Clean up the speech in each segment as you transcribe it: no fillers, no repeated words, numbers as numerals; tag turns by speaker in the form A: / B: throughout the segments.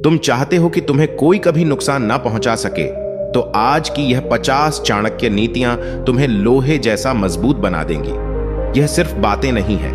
A: तुम चाहते हो कि तुम्हें कोई कभी नुकसान ना पहुंचा सके, तो आज की यह 50 चाणक्य नीतियां तुम्हें लोहे जैसा मजबूत बना देंगी। यह सिर्फ बातें नहीं है,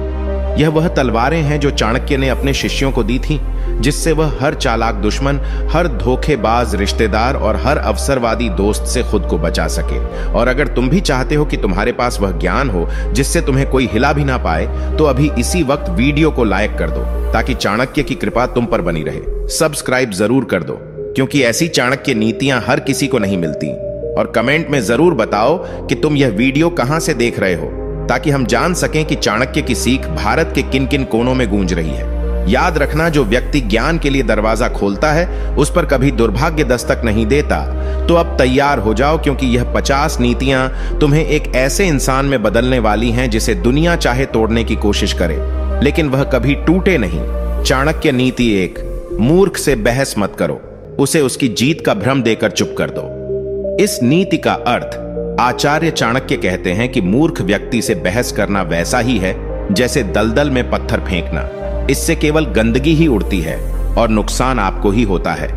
A: यह वह तलवारें हैं जो चाणक्य ने अपने शिष्यों को दी थी, जिससे वह हर चालाक दुश्मन, हर धोखेबाज रिश्तेदार और हर अवसरवादी दोस्त से खुद को बचा सके। और अगर तुम भी चाहते हो कि तुम्हारे पास वह ज्ञान हो जिससे तुम्हें कोई हिला भी ना पाए, तो अभी इसी वक्त वीडियो को लाइक कर दो ताकि चाणक्य की कृपा तुम पर बनी रहे। सब्सक्राइब जरूर कर दो, क्योंकि ऐसी चाणक्य नीतियां हर किसी को नहीं मिलती। और कमेंट में जरूर बताओ कि तुम यह वीडियो कहां से देख रहे हो, ताकि हम जान सकें कि चाणक्य की सीख भारत के किन किन कोनों में गूंज रही है। याद रखना, जो व्यक्ति ज्ञान के लिए दरवाजा खोलता है उस पर कभी दुर्भाग्य दस्तक नहीं देता। तो अब तैयार हो जाओ, क्योंकि यह 50 नीतियां तुम्हें एक ऐसे इंसान में बदलने वाली हैं जिसे दुनिया चाहे तोड़ने की कोशिश करे, लेकिन वह कभी टूटे नहीं। चाणक्य नीति 1, मूर्ख से बहस मत करो, उसे उसकी जीत का भ्रम देकर चुप कर दो। इस नीति का अर्थ आचार्य चाणक्य कहते हैं कि मूर्ख व्यक्ति से बहस करना वैसा ही है जैसे दलदल में पत्थर फेंकना। इससे केवल गंदगी ही उड़ती है और नुकसान आपको ही होता है।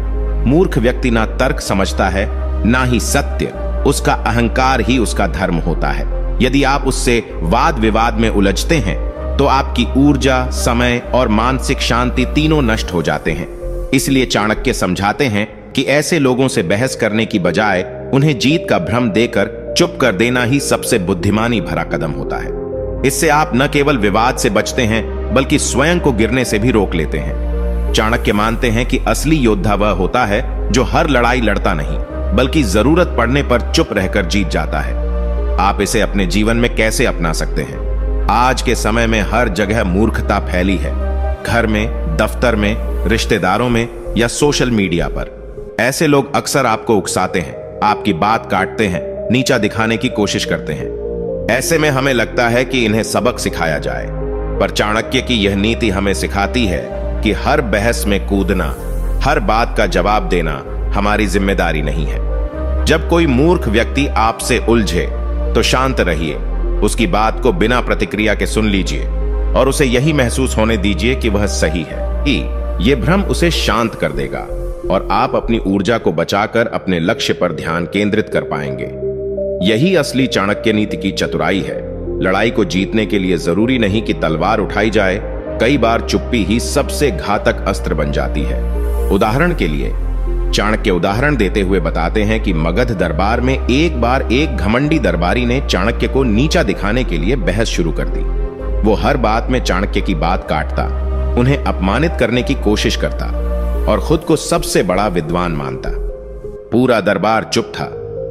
A: मूर्ख व्यक्ति ना तर्क समझता है, ना ही सत्य, उसका अहंकार ही उसका धर्म होता है। यदि आप उससे वाद विवाद में उलझते हैं तो आपकी ऊर्जा, समय और मानसिक शांति तीनों नष्ट हो जाते हैं। इसलिए चाणक्य समझाते हैं कि ऐसे लोगों से बहस करने की बजाय उन्हें जीत का भ्रम देकर चुप कर देना ही सबसे बुद्धिमानी भरा कदम होता है। इससे आप न केवल विवाद से बचते हैं, बल्कि स्वयं को गिरने से भी रोक लेते हैं। चाणक्य मानते हैं कि असली योद्धा वह होता है जो हर लड़ाई लड़ता नहीं, बल्कि जरूरत पड़ने पर चुप रहकर जीत जाता है। आप इसे अपने जीवन में कैसे अपना सकते हैं? आज के समय में हर जगह मूर्खता फैली है, घर में, दफ्तर में, रिश्तेदारों में या सोशल मीडिया पर। ऐसे लोग अक्सर आपको उकसाते हैं, आपकी बात काटते हैं, नीचा दिखाने की कोशिश करते हैं। ऐसे में हमें लगता है कि इन्हें सबक सिखाया जाए, पर चाणक्य की यह नीति हमें सिखाती है कि हर बहस में कूदना, हर बात का जवाब देना हमारी जिम्मेदारी नहीं है। जब कोई मूर्ख व्यक्ति आपसे उलझे तो शांत रहिए, उसकी बात को बिना प्रतिक्रिया के सुन लीजिए और उसे यही महसूस होने दीजिए कि वह सही है। ये भ्रम उसे शांत कर देगा और आप अपनी ऊर्जा को बचाकर अपने लक्ष्य पर ध्यान केंद्रित कर पाएंगे। यही असली चाणक्य नीति की चतुराई है। लड़ाई को जीतने के लिए जरूरी नहीं कि तलवार उठाई जाए, कई बार चुप्पी ही सबसे घातक अस्त्र बन जाती है। उदाहरण के लिए चाणक्य उदाहरण देते हुए बताते हैं कि मगध दरबार में एक बार एक घमंडी दरबारी ने चाणक्य को नीचा दिखाने के लिए बहस शुरू कर दी। वो हर बात में चाणक्य की बात काटता, उन्हें अपमानित करने की कोशिश करता और खुद को सबसे बड़ा विद्वान मानता। पूरा दरबार चुप था।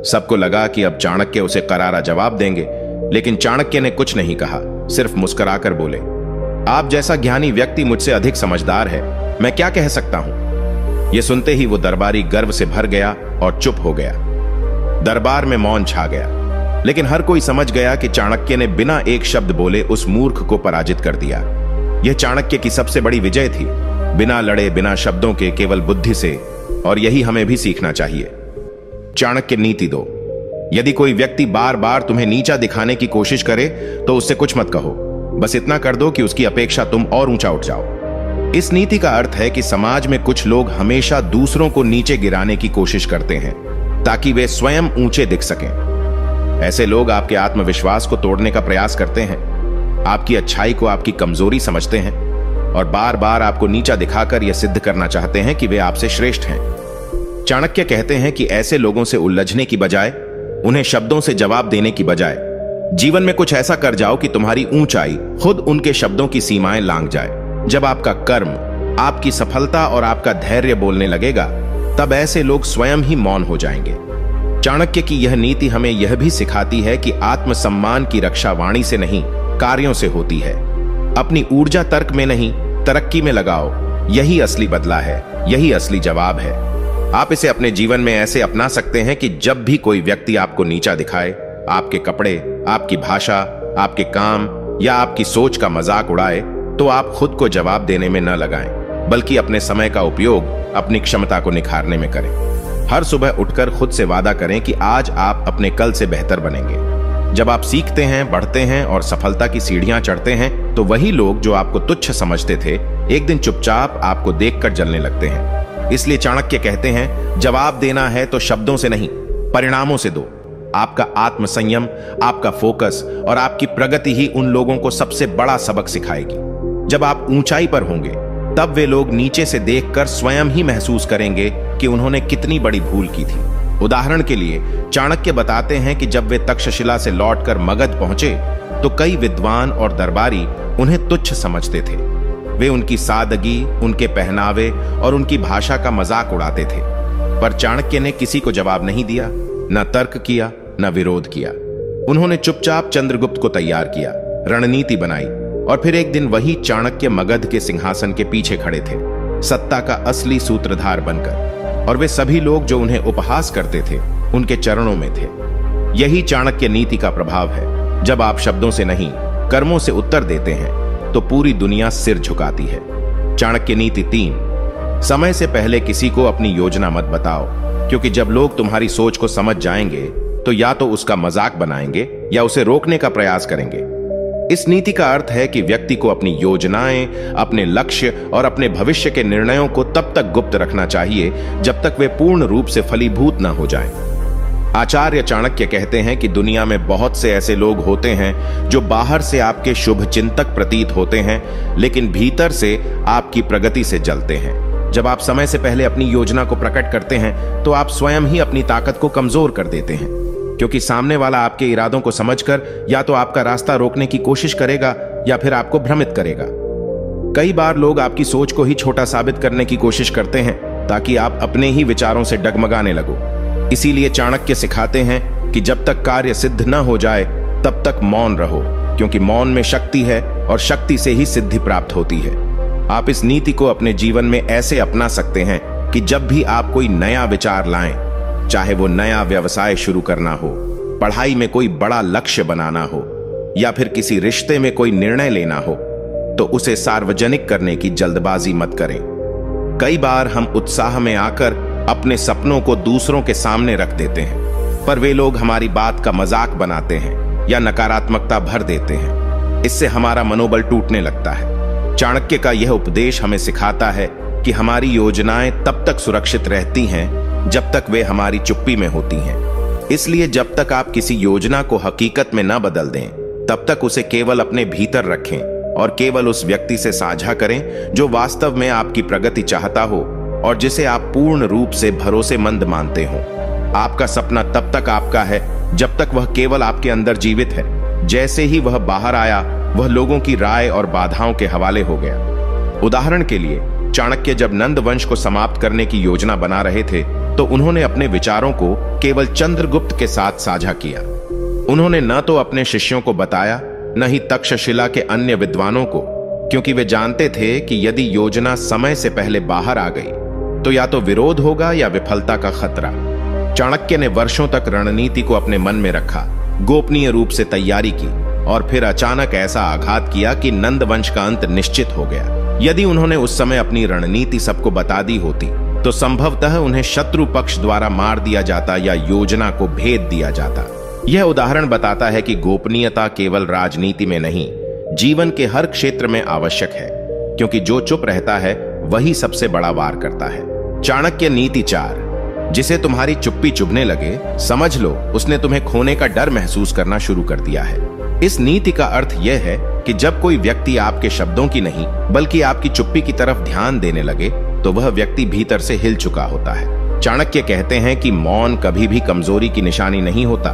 A: सबको लगा कि अब चाणक्य उसे करारा जवाब देंगे, लेकिन चाणक्य ने कुछ नहीं कहा, सिर्फ मुस्कुराकर बोले, आप जैसा ज्ञानी व्यक्ति मुझसे अधिक समझदार है, मैं क्या कह सकता हूं। यह सुनते ही वो दरबारी गर्व से भर गया और चुप हो गया। दरबार में मौन छा गया, लेकिन हर कोई समझ गया कि चाणक्य ने बिना एक शब्द बोले उस मूर्ख को पराजित कर दिया। यह चाणक्य की सबसे बड़ी विजय थी, बिना लड़े, बिना शब्दों के, केवल बुद्धि से। और यही हमें भी सीखना चाहिए। चाणक्य नीति 2, यदि कोई व्यक्ति बार बार तुम्हें नीचा दिखाने की कोशिश करे तो उससे कुछ मत कहो, बस इतना कर दो कि उसकी अपेक्षा तुम और ऊंचा उठ जाओ। इस नीति का अर्थ है कि समाज में कुछ लोग हमेशा दूसरों को नीचे गिराने की कोशिश करते हैं ताकि वे स्वयं ऊंचे दिख सकें। ऐसे लोग आपके आत्मविश्वास को तोड़ने का प्रयास करते हैं, आपकी अच्छाई को आपकी कमजोरी समझते हैं और बार बार आपको नीचा दिखाकर यह सिद्ध करना चाहते हैं कि वे आपसे श्रेष्ठ हैं। चाणक्य कहते हैं कि ऐसे लोगों से उलझने की बजाय, उन्हें शब्दों से जवाब देने की बजाय, जीवन में कुछ ऐसा कर जाओ कि तुम्हारी ऊंचाई खुद उनके शब्दों की सीमाएं लांघ जाए। जब आपका कर्म, आपकी सफलता और आपका धैर्य बोलने लगेगा, तब ऐसे लोग स्वयं ही मौन हो जाएंगे। चाणक्य की यह नीति हमें यह भी सिखाती है कि आत्मसम्मान की रक्षा वाणी से नहीं, कार्यों से होती है। अपनी ऊर्जा तर्क में नहीं, तरक्की में लगाओ। यही असली बदला है, यही असली जवाब है। आप इसे अपने जीवन में ऐसे अपना सकते हैं कि जब भी कोई व्यक्ति आपको नीचा दिखाए, आपके कपड़े, आपकी भाषा, आपके काम या आपकी सोच का मजाक उड़ाए, तो आप खुद को जवाब देने में न लगाएं, बल्कि अपने समय का उपयोग अपनी क्षमता को निखारने में करें। हर सुबह उठकर खुद से वादा करें कि आज आप अपने कल से बेहतर बनेंगे। जब आप सीखते हैं, बढ़ते हैं और सफलता की सीढ़ियां चढ़ते हैं, तो वही लोग जो आपको तुच्छ समझते थे, एक दिन चुपचाप आपको देखकर जलने लगते हैं। इसलिए चाणक्य कहते हैं, जवाब देना है तो शब्दों से नहीं, परिणामों से दो। आपका आत्मसंयम, आपका फोकस और आपकी प्रगति ही उन लोगों को सबसे बड़ा सबक सिखाएगी। जब आप ऊंचाई पर होंगे, तब वे लोग नीचे से देखकर स्वयं ही महसूस करेंगे कि उन्होंने कितनी बड़ी भूल की थी। उदाहरण के लिए चाणक्य बताते हैं कि जब वे तक्षशिला से लौटकर मगध पहुंचे, तो कई विद्वान और दरबारी उन्हें तुच्छ समझते थे। वे उनकी सादगी, उनके पहनावे और उनकी भाषा का मजाक उड़ाते थे। पर चाणक्य ने किसी को जवाब नहीं दिया, न तर्क किया, न विरोध किया। उन्होंने चुपचाप चंद्रगुप्त को तैयार किया, रणनीति बनाई और फिर एक दिन वही चाणक्य मगध के सिंहासन के पीछे खड़े थे, सत्ता का असली सूत्रधार बनकर। और वे सभी लोग जो उन्हें उपहास करते थे, उनके चरणों में थे। यही चाणक्य नीति का प्रभाव है। जब आप शब्दों से नहीं, कर्मों से उत्तर देते हैं, तो पूरी दुनिया सिर झुकाती है। चाणक्य नीति 3, समय से पहले किसी को अपनी योजना मत बताओ, क्योंकि जब लोग तुम्हारी सोच को समझ जाएंगे, तो या तो उसका मजाक बनाएंगे या उसे रोकने का प्रयास करेंगे। इस नीति का अर्थ है कि व्यक्ति को अपनी योजनाएं, अपने लक्ष्य और अपने भविष्य के निर्णयों को तब तक गुप्त रखना चाहिए जब तक वे पूर्ण रूप से फलीभूत न हो जाएं। आचार्य चाणक्य कहते हैं कि दुनिया में बहुत से ऐसे लोग होते हैं जो बाहर से आपके शुभ चिंतक प्रतीत होते हैं, लेकिन भीतर से आपकी प्रगति से जलते हैं। जब आप समय से पहले अपनी योजना को प्रकट करते हैं, तो आप स्वयं ही अपनी ताकत को कमजोर कर देते हैं, क्योंकि सामने वाला आपके इरादों को समझकर या तो आपका रास्ता रोकने की कोशिश करेगा या फिर आपको भ्रमित करेगा। कई बार लोग आपकी सोच को ही छोटा साबित करने की कोशिश करते हैं, ताकि आप अपने ही विचारों से डगमगाने लगो। इसीलिए चाणक्य सिखाते हैं कि जब तक कार्य सिद्ध न हो जाए, तब तक मौन रहो, क्योंकि मौन में शक्ति है और शक्ति से ही सिद्धि प्राप्त होती है। आप इस नीति को अपने जीवन में ऐसे अपना सकते हैं कि जब भी आप कोई नया विचार लाएं, चाहे वो नया व्यवसाय शुरू करना हो, पढ़ाई में कोई बड़ा लक्ष्य बनाना हो या फिर किसी रिश्ते में कोई निर्णय लेना हो, तो उसे सार्वजनिक करने की जल्दबाजी मत करें। कई बार हम उत्साह में आकर अपने सपनों को दूसरों के सामने रख देते हैं, पर वे लोग हमारी बात का मजाक बनाते हैं या नकारात्मकता भर देते हैं। इससे हमारा मनोबल टूटने लगता है। चाणक्य का यह उपदेश हमें सिखाता है कि हमारी योजनाएं तब तक सुरक्षित रहती हैं जब तक वे हमारी चुप्पी में होती हैं। इसलिए जब तक आप किसी योजना को हकीकत में न बदल दें, तब तक उसे केवल अपने भीतर रखें और केवल उस व्यक्ति से साझा करें जो वास्तव में आपकी प्रगति चाहता हो और जिसे आप पूर्ण रूप से भरोसेमंद मानते हो। आपका सपना तब तक आपका है जब तक वह केवल आपके अंदर जीवित है। जैसे ही वह बाहर आया, वह लोगों की राय और बाधाओं के हवाले हो गया। उदाहरण के लिए, चाणक्य जब नंद वंश को समाप्त करने की योजना बना रहे थे, तो उन्होंने अपने विचारों को केवल चंद्रगुप्त के साथ साझा किया। उन्होंने न तो अपने शिष्यों को बताया, न ही तक्षशिला के अन्य विद्वानों को, क्योंकि वे जानते थे कि यदि योजना समय से पहले बाहर आ गई, तो या तो विरोध होगा या विफलता का खतरा। चाणक्य ने वर्षों तक रणनीति को अपने मन में रखा, गोपनीय रूप से तैयारी की और फिर अचानक ऐसा आघात किया कि नंद वंश का अंत निश्चित हो गया। यदि उन्होंने उस समय अपनी रणनीति सबको बता दी होती, तो संभवतः उन्हें शत्रु पक्ष द्वारा मार दिया जाता या योजना को भेद दिया जाता। यह उदाहरण बताता है कि गोपनीयता केवल राजनीति में नहीं, जीवन के हर क्षेत्र में आवश्यक है, क्योंकि जो चुप रहता है वही सबसे बड़ा वार करता है। चाणक्य नीति 4, जिसे तुम्हारी चुप्पी चुभने लगे, समझ लो उसने तुम्हें खोने का डर महसूस करना शुरू कर दिया है। इस नीति का अर्थ यह है कि जब कोई व्यक्ति आपके शब्दों की नहीं बल्कि आपकी चुप्पी की तरफ ध्यान देने लगे, तो वह व्यक्ति भीतर से हिल चुका होता है। चाणक्य कहते हैं कि मौन कभी भी कमजोरी की निशानी नहीं होता,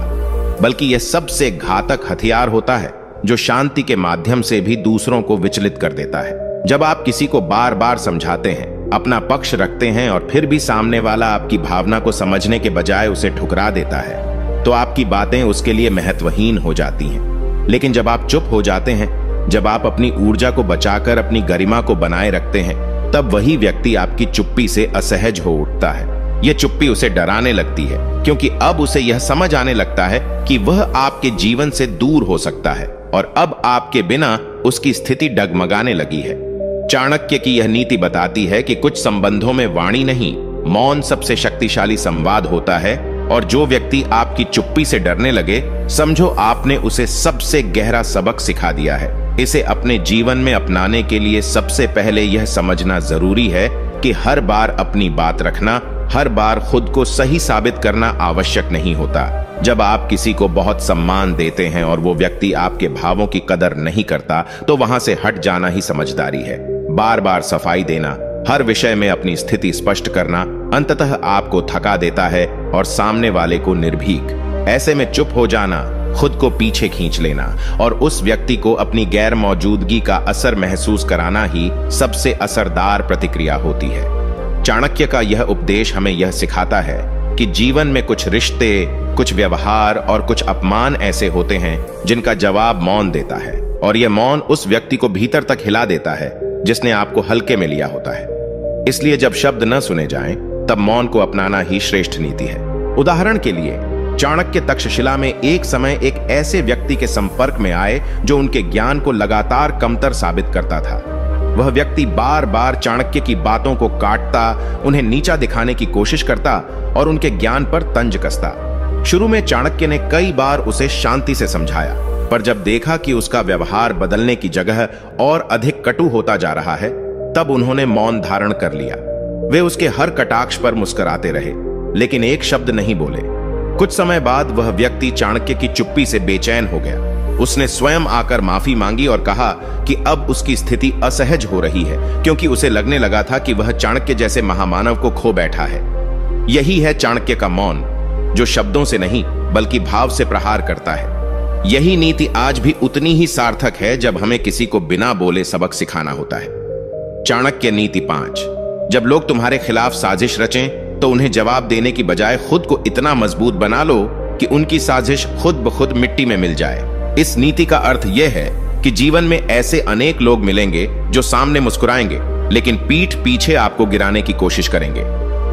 A: बल्कि यह सबसे घातक हथियार होता है जो शांति के माध्यम से भी दूसरों को विचलित कर देता है। जब आप किसी को बार बार समझाते हैं, अपना पक्ष रखते हैं और फिर भी सामने वाला आपकी भावना को समझने के बजाय उसे ठुकरा देता है, तो आपकी बातें उसके लिए महत्वहीन हो जाती हैं। लेकिन जब आप चुप हो जाते हैं, जब आप अपनी ऊर्जा को बचाकर अपनी गरिमा को बनाए रखते हैं, तब वही व्यक्ति आपकी चुप्पी से असहज हो उठता है। यह चुप्पी उसे डराने लगती है, क्योंकि अब उसे यह समझ आने लगता है कि वह आपके जीवन से दूर हो सकता है और अब आपके बिना उसकी स्थिति डगमगाने लगी है। चाणक्य की यह नीति बताती है कि कुछ संबंधों में वाणी नहीं, मौन सबसे शक्तिशाली संवाद होता है, और जो व्यक्ति आपकी चुप्पी से डरने लगे, समझो आपने उसे सबसे गहरा सबक सिखा दिया है। इसे अपने जीवन में अपनाने के लिए सबसे पहले यह समझना जरूरी है जबकि हर बार अपनी बात रखना, हर बार खुद को सही साबित करना आवश्यक नहीं होता। जब आप किसी को बहुत सम्मान देते हैं और वो व्यक्ति आपके भावों की कदर नहीं करता, तो वहां से हट जाना ही समझदारी है। बार बार सफाई देना, हर विषय में अपनी स्थिति स्पष्ट करना अंततः आपको थका देता है और सामने वाले को निर्भीक। ऐसे में चुप हो जाना, खुद को पीछे खींच लेना और उस व्यक्ति को अपनी गैर मौजूदगी का असर महसूस कराना ही सबसे असरदार प्रतिक्रिया होती है। चाणक्य का यह उपदेश हमें यह सिखाता है कि जीवन में कुछ रिश्ते, कुछ व्यवहार और कुछ अपमान ऐसे होते हैं जिनका जवाब मौन देता है, और यह मौन उस व्यक्ति को भीतर तक हिला देता है जिसने आपको हल्के में लिया होता है। इसलिए जब शब्द न सुने जाएं, तब मौन को अपनाना ही श्रेष्ठ नीति है। उदाहरण के लिए चाणक्य तक्षशिला में एक समय एक ऐसे व्यक्ति के संपर्क में आए जो उनके ज्ञान को लगातार कमतर साबित करता था। वह व्यक्ति बार बार चाणक्य की बातों को काटता, उन्हें नीचा दिखाने की कोशिश करता और उनके ज्ञान पर तंज कसता। शुरू में चाणक्य ने कई बार उसे शांति से समझाया, पर जब देखा कि उसका व्यवहार बदलने की जगह और अधिक कटु होता जा रहा है, तब उन्होंने मौन धारण कर लिया। वे उसके हर कटाक्ष पर मुस्कुराते रहे, लेकिन एक शब्द नहीं बोले। कुछ समय बाद वह व्यक्ति चाणक्य की चुप्पी से बेचैन हो गया। उसने स्वयं आकर माफी मांगी और कहा कि अब उसकी स्थिति असहज हो रही है, क्योंकि उसे लगने लगा था कि वह चाणक्य जैसे महामानव को खो बैठा है। यही है चाणक्य का मौन, जो शब्दों से नहीं बल्कि भाव से प्रहार करता है। यही नीति आज भी उतनी ही सार्थक है जब हमें किसी को बिना बोले सबक सिखाना होता है। चाणक्य नीति 5। जब लोग तुम्हारे खिलाफ साजिश रचें, तो उन्हें जवाब देने की बजाय खुद को इतना मजबूत बना लो कि उनकी साजिश खुद ब खुद मिट्टी में मिल जाए। इस नीति का अर्थ यह है कि जीवन में ऐसे अनेक लोग मिलेंगे जो सामने मुस्कुराएंगे, लेकिन पीठ पीछे आपको गिराने की कोशिश करेंगे।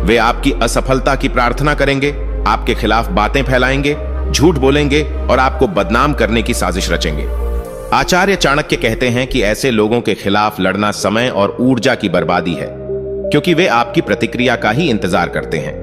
A: वे आपकी असफलता की प्रार्थना करेंगे, आपके खिलाफ बातें फैलाएंगे, झूठ बोलेंगे और आपको बदनाम करने की साजिश रचेंगे। आचार्य चाणक्य कहते हैं कि ऐसे लोगों के खिलाफ लड़ना समय और ऊर्जा की बर्बादी है, क्योंकि वे आपकी प्रतिक्रिया का ही इंतजार करते हैं।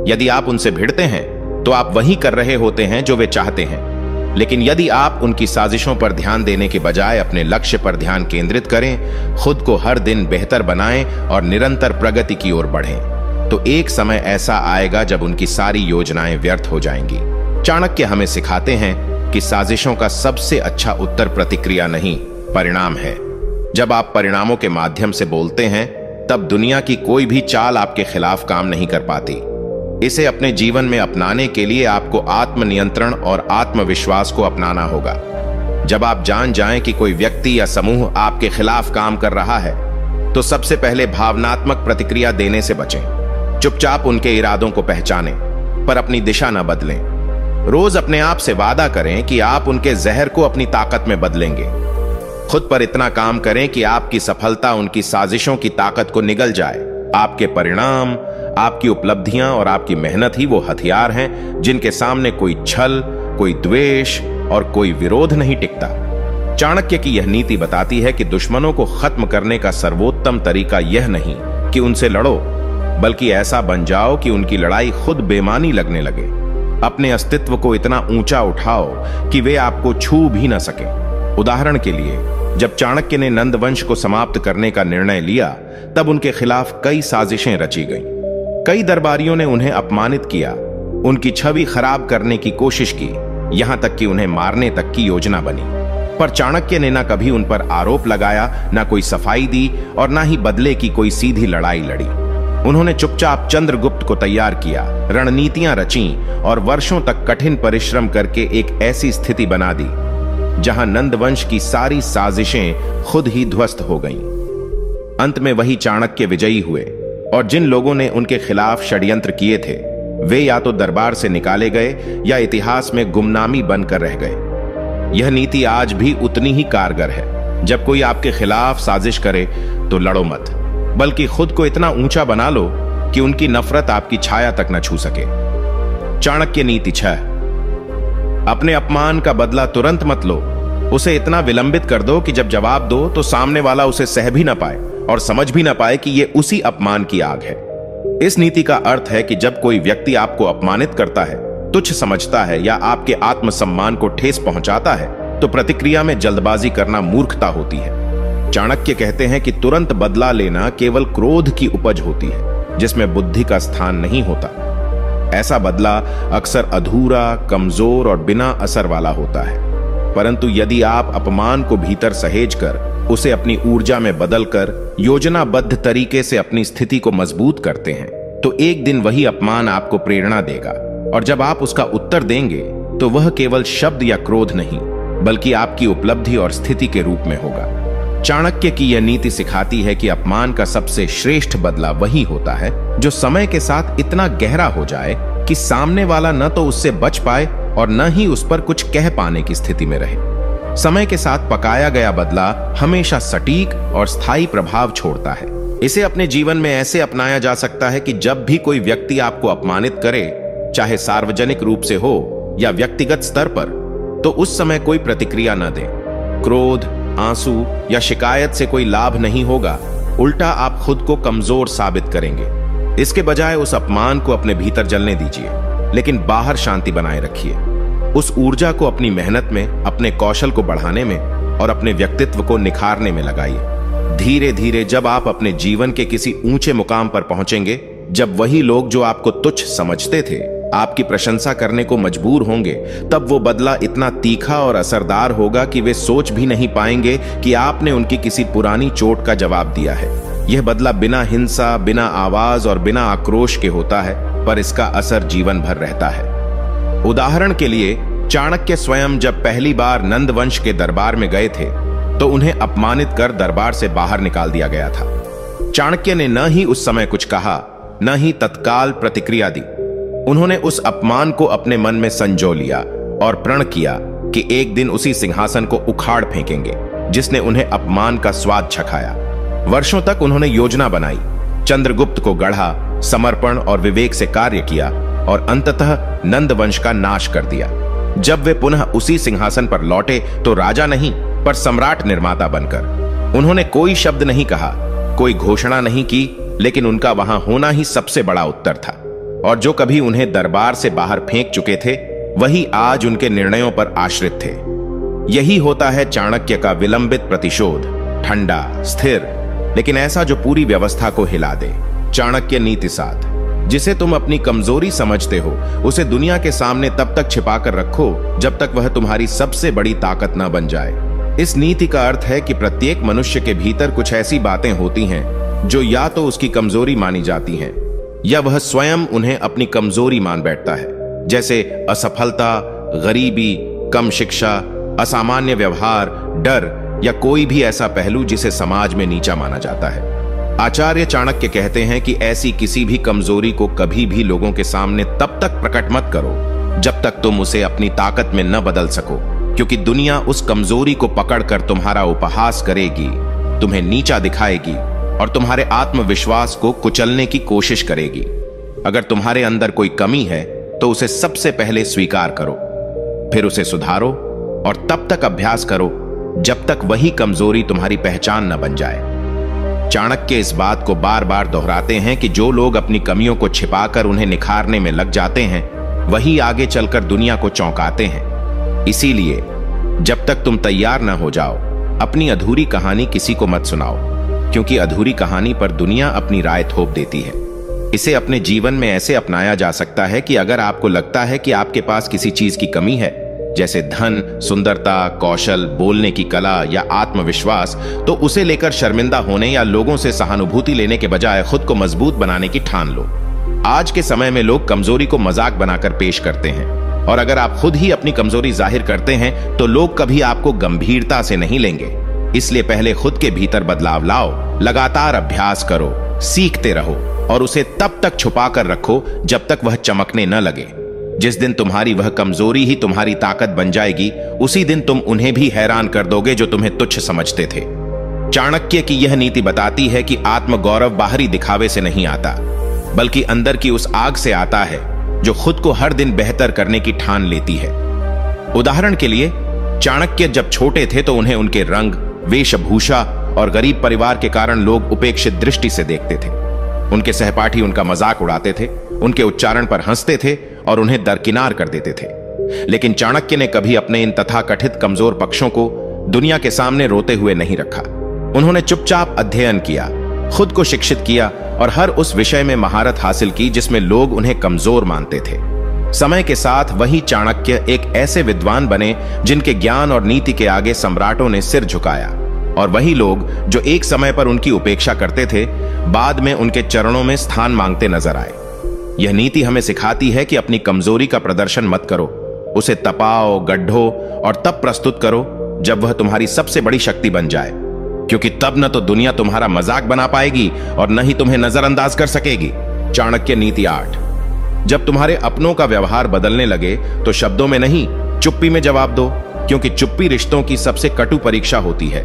A: यदि आप उनसे भिड़ते हैं, तो आप वही कर रहे होते हैं जो वे चाहते हैं। लेकिन यदि आप उनकी साजिशों पर ध्यान देने के बजाय अपने लक्ष्य पर ध्यान केंद्रित करें, खुद को हर दिन बेहतर बनाएं और निरंतर प्रगति की ओर बढ़ें, तो एक समय ऐसा आएगा जब उनकी सारी योजनाएं व्यर्थ हो जाएंगी। चाणक्य हमें सिखाते हैं कि साजिशों का सबसे अच्छा उत्तर प्रतिक्रिया नहीं, परिणाम है। जब आप परिणामों के माध्यम से बोलते हैं, तब दुनिया की कोई भी चाल आपके खिलाफ काम नहीं कर पाती। इसे अपने जीवन में अपनाने के लिए आपको आत्मनियंत्रण और आत्मविश्वास को अपनाना होगा। जब आप जान जाएं कि कोई व्यक्ति या समूह आपके खिलाफ काम कर रहा है, तो सबसे पहले भावनात्मक प्रतिक्रिया देने से बचें। चुपचाप उनके इरादों को पहचानें, पर अपनी दिशा न बदलें। रोज अपने आप से वादा करें कि आप उनके जहर को अपनी ताकत में बदलेंगे। खुद पर इतना काम करें कि आपकी सफलता उनकी साजिशों की ताकत को निगल जाए। आपके परिणाम, आपकी उपलब्धियां और आपकी मेहनत ही वो हथियार हैं जिनके सामने कोई छल, कोई द्वेष और कोई विरोध नहीं टिकता। चाणक्य की यह नीति बताती है कि दुश्मनों को खत्म करने का सर्वोत्तम तरीका यह नहीं कि उनसे लड़ो, बल्कि ऐसा बन जाओ कि उनकी लड़ाई खुद बेमानी लगने लगे। अपने अस्तित्व को इतना ऊंचा उठाओ कि वे आपको छू भी न सके। उदाहरण के लिए, जब चाणक्य ने नंदवंश को समाप्त करने का निर्णय लिया, तब उनके खिलाफ कई साजिशें रची गईं। कई दरबारियों ने उन्हें अपमानित किया, उनकी छवि खराब करने की कोशिश की, यहां तक कि उन्हें मारने तक की योजना बनी। पर चाणक्य ने न कभी उन पर आरोप लगाया, न कोई सफाई दी और न ही बदले की कोई सीधी लड़ाई लड़ी। उन्होंने चुपचाप चंद्रगुप्त को तैयार किया, रणनीतियां रचीं और वर्षों तक कठिन परिश्रम करके एक ऐसी स्थिति बना दी जहां नंदवंश की सारी साजिशें खुद ही ध्वस्त हो गईं। अंत में वही चाणक्य विजयी हुए और जिन लोगों ने उनके खिलाफ षड्यंत्र किए थे, वे या तो दरबार से निकाले गए या इतिहास में गुमनामी बनकर रह गए। यह नीति आज भी उतनी ही कारगर है। जब कोई आपके खिलाफ साजिश करे तो लड़ो मत, बल्कि खुद को इतना ऊंचा बना लो कि उनकी नफरत आपकी छाया तक न छू सके। चाणक्य नीति 6। अपने अपमान का बदला तुरंत मत लो, उसे इतना विलंबित कर दो कि जब जवाब दो तो सामने वाला उसे सह भी ना पाए और समझ भी ना पाए कि यह उसी अपमान की आग है। इस नीति का अर्थ है कि जब कोई व्यक्ति आपको अपमानित करता है, तुच्छ समझता है या आपके आत्मसम्मान को ठेस पहुंचाता है, तो प्रतिक्रिया में जल्दबाजी करना मूर्खता होती है। चाणक्य कहते हैं कि तुरंत बदला लेना केवल क्रोध की उपज होती है, जिसमें बुद्धि का स्थान नहीं होता। ऐसा बदला अक्सर अधूरा, कमजोर और बिना असर वाला होता है। परंतु यदि आप अपमान को भीतर सहेज कर उसे अपनी ऊर्जा में बदलकर योजनाबद्ध तरीके से अपनी स्थिति को मजबूत करते हैं, तो एक दिन वही अपमान आपको प्रेरणा देगा, और जब आप उसका उत्तर देंगे तो वह केवल शब्द या क्रोध नहीं, बल्कि आपकी उपलब्धि और स्थिति के रूप में होगा। चाणक्य की यह नीति सिखाती है कि अपमान का सबसे श्रेष्ठ बदला वही होता है जो समय के साथ इतना गहरा हो जाए कि सामने वाला न तो उससे बच पाए और न ही उस पर कुछ कह पाने की स्थिति में रहे। समय के साथ पकाया गया बदला हमेशा सटीक और स्थायी प्रभाव छोड़ता है। इसे अपने जीवन में ऐसे अपनाया जा सकता है कि जब भी कोई व्यक्ति आपको अपमानित करे, चाहे सार्वजनिक रूप से हो या व्यक्तिगत स्तर पर, तो उस समय कोई प्रतिक्रिया न दें। क्रोध, आंसू या शिकायत से कोई लाभ नहीं होगा, उल्टा आप खुद को कमजोर साबित करेंगे। इसके बजाय उस अपमान को अपने भीतर जलने दीजिए, लेकिन बाहर शांति बनाए रखिए। उस ऊर्जा को अपनी मेहनत में, अपने कौशल को बढ़ाने में और अपने व्यक्तित्व को निखारने में लगाइए। धीरे धीरे जब आप अपने जीवन के किसी ऊंचे मुकाम पर पहुंचेंगे, जब वही लोग जो आपको तुच्छ समझते थे आपकी प्रशंसा करने को मजबूर होंगे, तब वो बदला इतना तीखा और असरदार होगा कि वे सोच भी नहीं पाएंगे कि आपने उनकी किसी पुरानी चोट का जवाब दिया है। यह बदला बिना हिंसा, बिना आवाज और बिना आक्रोश के होता है, पर इसका असर जीवन भर रहता है। उदाहरण के लिए, चाणक्य स्वयं जब पहली बार नंद वंश के दरबार में गए थे तो उन्हें अपमानित कर दरबार से बाहर निकाल दिया गया था। चाणक्य ने न ही उस समय कुछ कहा, न ही तत्काल प्रतिक्रिया दी। उन्होंने उस अपमान को अपने मन में संजो लिया और प्रण किया कि एक दिन उसी सिंहासन को उखाड़ फेंकेंगे जिसने उन्हें अपमान का स्वाद चखाया। वर्षों तक उन्होंने योजना बनाई, चंद्रगुप्त को गढ़ा, समर्पण और विवेक से कार्य किया और अंततः नंद वंश का नाश कर दिया। जब वे पुनः उसी सिंहासन पर लौटे तो राजा नहीं, पर सम्राट निर्माता बनकर। उन्होंने कोई शब्द नहीं कहा, कोई घोषणा नहीं की, लेकिन उनका वहां होना ही सबसे बड़ा उत्तर था। और जो कभी उन्हें दरबार से बाहर फेंक चुके थे, वही आज उनके निर्णयों पर आश्रित थे। यही होता है चाणक्य का विलंबित प्रतिशोध, ठंडा, स्थिर, लेकिन ऐसा जो पूरी व्यवस्था को हिला दे। चाणक्य नीति 7, जिसे तुम अपनी कमजोरी समझते हो, उसे दुनिया के सामने तब तक छिपाकर रखो जब तक वह तुम्हारी सबसे बड़ी ताकत न बन जाए। इस नीति का अर्थ है कि प्रत्येक मनुष्य के भीतर कुछ ऐसी बातें होती हैं जो या तो उसकी कमजोरी मानी जाती हैं, या वह स्वयं उन्हें अपनी कमजोरी मान बैठता है, जैसे असफलता, गरीबी, कम शिक्षा, असामान्य व्यवहार, डर या कोई भी ऐसा पहलू जिसे समाज में नीचा माना जाता है। आचार्य चाणक्य कहते हैं कि ऐसी किसी भी कमजोरी को कभी भी लोगों के सामने तब तक प्रकट मत करो जब तक तुम उसे अपनी ताकत में न बदल सको, क्योंकि दुनिया उस कमजोरी को पकड़कर तुम्हारा उपहास करेगी, तुम्हें नीचा दिखाएगी और तुम्हारे आत्मविश्वास को कुचलने की कोशिश करेगी। अगर तुम्हारे अंदर कोई कमी है तो उसे सबसे पहले स्वीकार करो, फिर उसे सुधारो और तब तक अभ्यास करो जब तक वही कमजोरी तुम्हारी पहचान न बन जाए। चाणक्य इस बात को बार बार दोहराते हैं कि जो लोग अपनी कमियों को छिपाकर उन्हें निखारने में लग जाते हैं, वही आगे चलकर दुनिया को चौंकाते हैं। इसीलिए जब तक तुम तैयार न हो जाओ, अपनी अधूरी कहानी किसी को मत सुनाओ, क्योंकि अधूरी कहानी पर दुनिया अपनी राय थोप देती है। इसे अपने जीवन में ऐसे अपनाया जा सकता है कि अगर आपको लगता है कि आपके पास किसी चीज की कमी है, जैसे धन, सुंदरता, कौशल, बोलने की कला या आत्मविश्वास, तो उसे लेकर शर्मिंदा होने या लोगों से सहानुभूति लेने के बजाय खुद को मजबूत बनाने की ठान लो। आज के समय में लोग कमजोरी को मजाक बनाकर पेश करते हैं, और अगर आप खुद ही अपनी कमजोरी जाहिर करते हैं तो लोग कभी आपको गंभीरता से नहीं लेंगे। इसलिए पहले खुद के भीतर बदलाव लाओ, लगातार अभ्यास करो, सीखते रहो और उसे तब तक छुपा कर रखो जब तक वह चमकने न लगे। जिस दिन तुम्हारी वह कमजोरी ही तुम्हारी ताकत बन जाएगी, उसी दिन तुम उन्हें भी हैरान कर दोगे जो तुम्हें तुच्छ समझते थे। चाणक्य की यह नीति बताती है कि आत्मगौरव बाहरी दिखावे से नहीं आता, बल्कि अंदर की उस आग से आता है जो खुद को हर दिन बेहतर करने की ठान लेती है। उदाहरण के लिए, चाणक्य जब छोटे थे तो उन्हें उनके रंग, वेशभूषा और गरीब परिवार के कारण लोग उपेक्षित दृष्टि से देखते थे। उनके सहपाठी उनका मजाक उड़ाते थे, उनके उच्चारण पर हंसते थे और उन्हें दरकिनार कर देते थे। लेकिन चाणक्य ने कभी अपने इन तथाकथित कमजोर पक्षों को दुनिया के सामने रोते हुए नहीं रखा। उन्होंने चुपचाप अध्ययन किया, खुद को शिक्षित किया और हर उस विषय में महारत हासिल की जिसमें लोग उन्हें कमजोर मानते थे। समय के साथ वही चाणक्य एक ऐसे विद्वान बने जिनके ज्ञान और नीति के आगे सम्राटों ने सिर झुकाया, और वही लोग जो एक समय पर उनकी उपेक्षा करते थे, बाद में उनके चरणों में स्थान मांगते नजर आए। यह नीति हमें सिखाती है कि अपनी कमजोरी का प्रदर्शन मत करो, उसे तपाओ, गड्ढो और तब प्रस्तुत करो जब वह तुम्हारी सबसे बड़ी शक्ति बन जाए, क्योंकि तब न तो दुनिया तुम्हारा मजाक बना पाएगी और न ही तुम्हें नजरअंदाज कर सकेगी। चाणक्य नीति 8। जब तुम्हारे अपनों का व्यवहार बदलने लगे तो शब्दों में नहीं, चुप्पी में जवाब दो, क्योंकि चुप्पी रिश्तों की सबसे कटु परीक्षा होती है।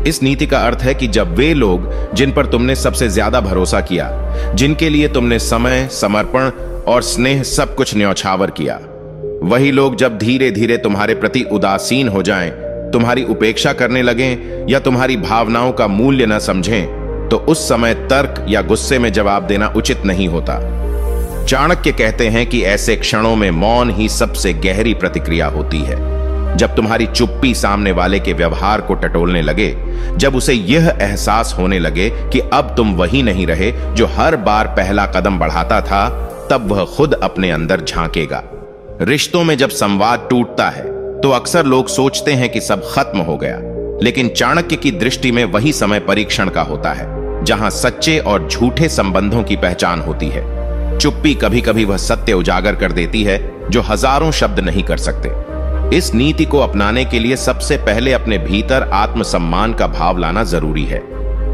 A: इस नीति का अर्थ है कि जब वे लोग जिन पर तुमने सबसे ज्यादा भरोसा किया, जिनके लिए तुमने समय, समर्पण और स्नेह सब कुछ न्यौछावर किया, वही लोग जब धीरे धीरे तुम्हारे प्रति उदासीन हो जाएं, तुम्हारी उपेक्षा करने लगें या तुम्हारी भावनाओं का मूल्य न समझें, तो उस समय तर्क या गुस्से में जवाब देना उचित नहीं होता। चाणक्य कहते हैं कि ऐसे क्षणों में मौन ही सबसे गहरी प्रतिक्रिया होती है। जब तुम्हारी चुप्पी सामने वाले के व्यवहार को टटोलने लगे, जब उसे यह एहसास होने लगे कि अब तुम वही नहीं रहे जो हर बार पहला कदम बढ़ाता था, तब वह खुद अपने अंदर झांकेगा। रिश्तों में जब संवाद टूटता है तो अक्सर लोग सोचते हैं कि सब खत्म हो गया, लेकिन चाणक्य की दृष्टि में वही समय परीक्षण का होता है जहां सच्चे और झूठे संबंधों की पहचान होती है। चुप्पी कभी कभी वह सत्य उजागर कर देती है जो हजारों शब्द नहीं कर सकते। इस नीति को अपनाने के लिए सबसे पहले अपने भीतर आत्मसम्मान का भाव लाना जरूरी है।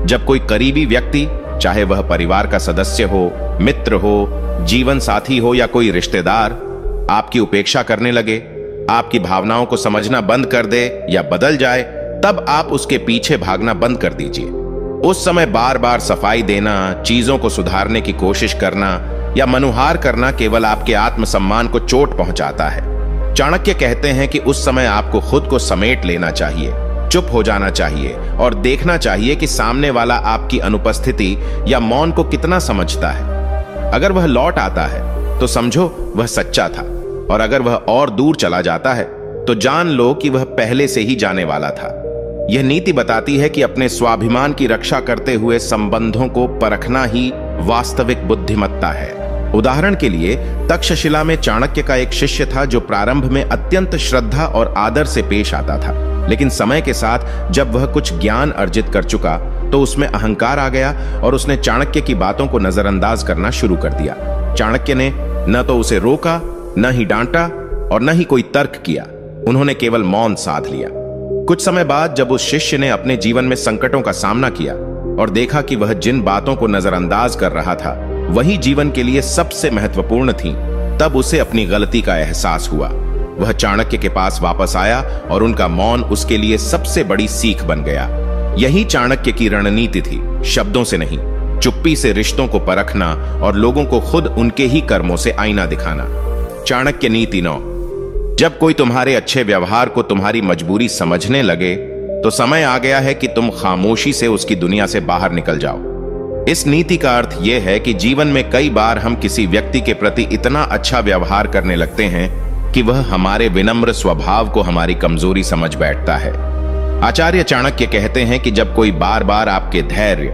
A: जब कोई करीबी व्यक्ति, चाहे वह परिवार का सदस्य हो, मित्र हो, जीवन साथी हो या कोई रिश्तेदार, आपकी उपेक्षा करने लगे, आपकी भावनाओं को समझना बंद कर दे या बदल जाए, तब आप उसके पीछे भागना बंद कर दीजिए। उस समय बार बार सफाई देना, चीजों को सुधारने की कोशिश करना या मनुहार करना केवल आपके आत्मसम्मान को चोट पहुंचाता है। चाणक्य कहते हैं कि उस समय आपको खुद को समेट लेना चाहिए, चुप हो जाना चाहिए और देखना चाहिए कि सामने वाला आपकी अनुपस्थिति या मौन को कितना समझता है। अगर वह लौट आता है तो समझो वह सच्चा था, और अगर वह और दूर चला जाता है तो जान लो कि वह पहले से ही जाने वाला था। यह नीति बताती है कि अपने स्वाभिमान की रक्षा करते हुए संबंधों को परखना ही वास्तविक बुद्धिमत्ता है। उदाहरण के लिए तक्षशिला में चाणक्य का एक शिष्य था जो प्रारंभ में अत्यंत श्रद्धा और आदर से पेश आता था, लेकिन समय के साथ जब वह कुछ ज्ञान अर्जित कर चुका तो उसमें अहंकार आ गया और उसने चाणक्य की बातों को नजरअंदाज करना शुरू कर दिया। चाणक्य ने न तो उसे रोका, न ही डांटा और न ही कोई तर्क किया। उन्होंने केवल मौन साध लिया। कुछ समय बाद जब उस शिष्य ने अपने जीवन में संकटों का सामना किया और देखा कि वह जिन बातों को नजरअंदाज कर रहा था वही जीवन के लिए सबसे महत्वपूर्ण थी, तब उसे अपनी गलती का एहसास हुआ। वह चाणक्य के पास वापस आया और उनका मौन उसके लिए सबसे बड़ी सीख बन गया। यही चाणक्य की रणनीति थी, शब्दों से नहीं, चुप्पी से रिश्तों को परखना और लोगों को खुद उनके ही कर्मों से आईना दिखाना। चाणक्य नीति 9। जब कोई तुम्हारे अच्छे व्यवहार को तुम्हारी मजबूरी समझने लगे तो समय आ गया है कि तुम खामोशी से उसकी दुनिया से बाहर निकल जाओ। इस नीति का अर्थ यह है कि जीवन में कई बार हम किसी व्यक्ति के प्रति इतना अच्छा व्यवहार करने लगते हैं कि वह हमारे विनम्र स्वभाव को हमारी कमजोरी समझ बैठता है। आचार्य चाणक्य कहते हैं कि जब कोई बार बार आपके धैर्य,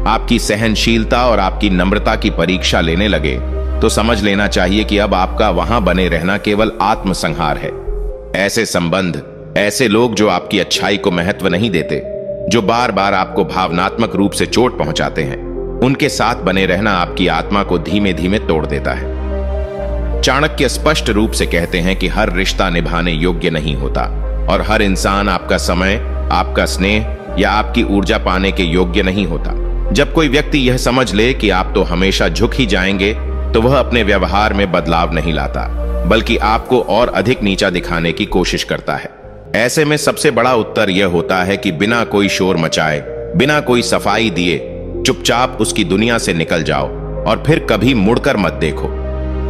A: आपकी सहनशीलता और आपकी नम्रता की परीक्षा लेने लगे तो समझ लेना चाहिए कि अब आपका वहां बने रहना केवल आत्मसंहार है। ऐसे संबंध, ऐसे लोग जो आपकी अच्छाई को महत्व नहीं देते, जो बार बार आपको भावनात्मक रूप से चोट पहुंचाते हैं, उनके साथ बने रहना आपकी आत्मा को धीमे धीमे तोड़ देता है। चाणक्य स्पष्ट रूप से कहते हैं कि हर रिश्ता निभाने योग्य नहीं होता और हर इंसान आपका समय, आपका स्नेह या आपकी ऊर्जा पाने के योग्य नहीं होता। जब कोई व्यक्ति यह समझ ले कि आप तो हमेशा झुक ही जाएंगे, तो वह अपने व्यवहार में बदलाव नहीं लाता, बल्कि आपको और अधिक नीचा दिखाने की कोशिश करता है। ऐसे में सबसे बड़ा उत्तर यह होता है कि बिना कोई शोर मचाए, बिना कोई सफाई दिए चुपचाप उसकी दुनिया से निकल जाओ और फिर कभी मुड़कर मत देखो।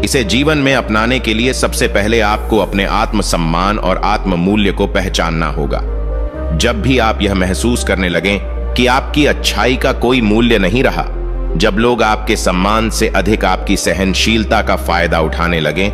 A: इसे जीवन में अपनाने के लिए सबसे पहले आपको अपने आत्मसम्मान और आत्ममूल्य को पहचानना होगा। जब भी आप यह महसूस करने लगें कि आपकी अच्छाई का कोई मूल्य नहीं रहा, जब लोग आपके सम्मान से अधिक आपकी सहनशीलता का फायदा उठाने लगें,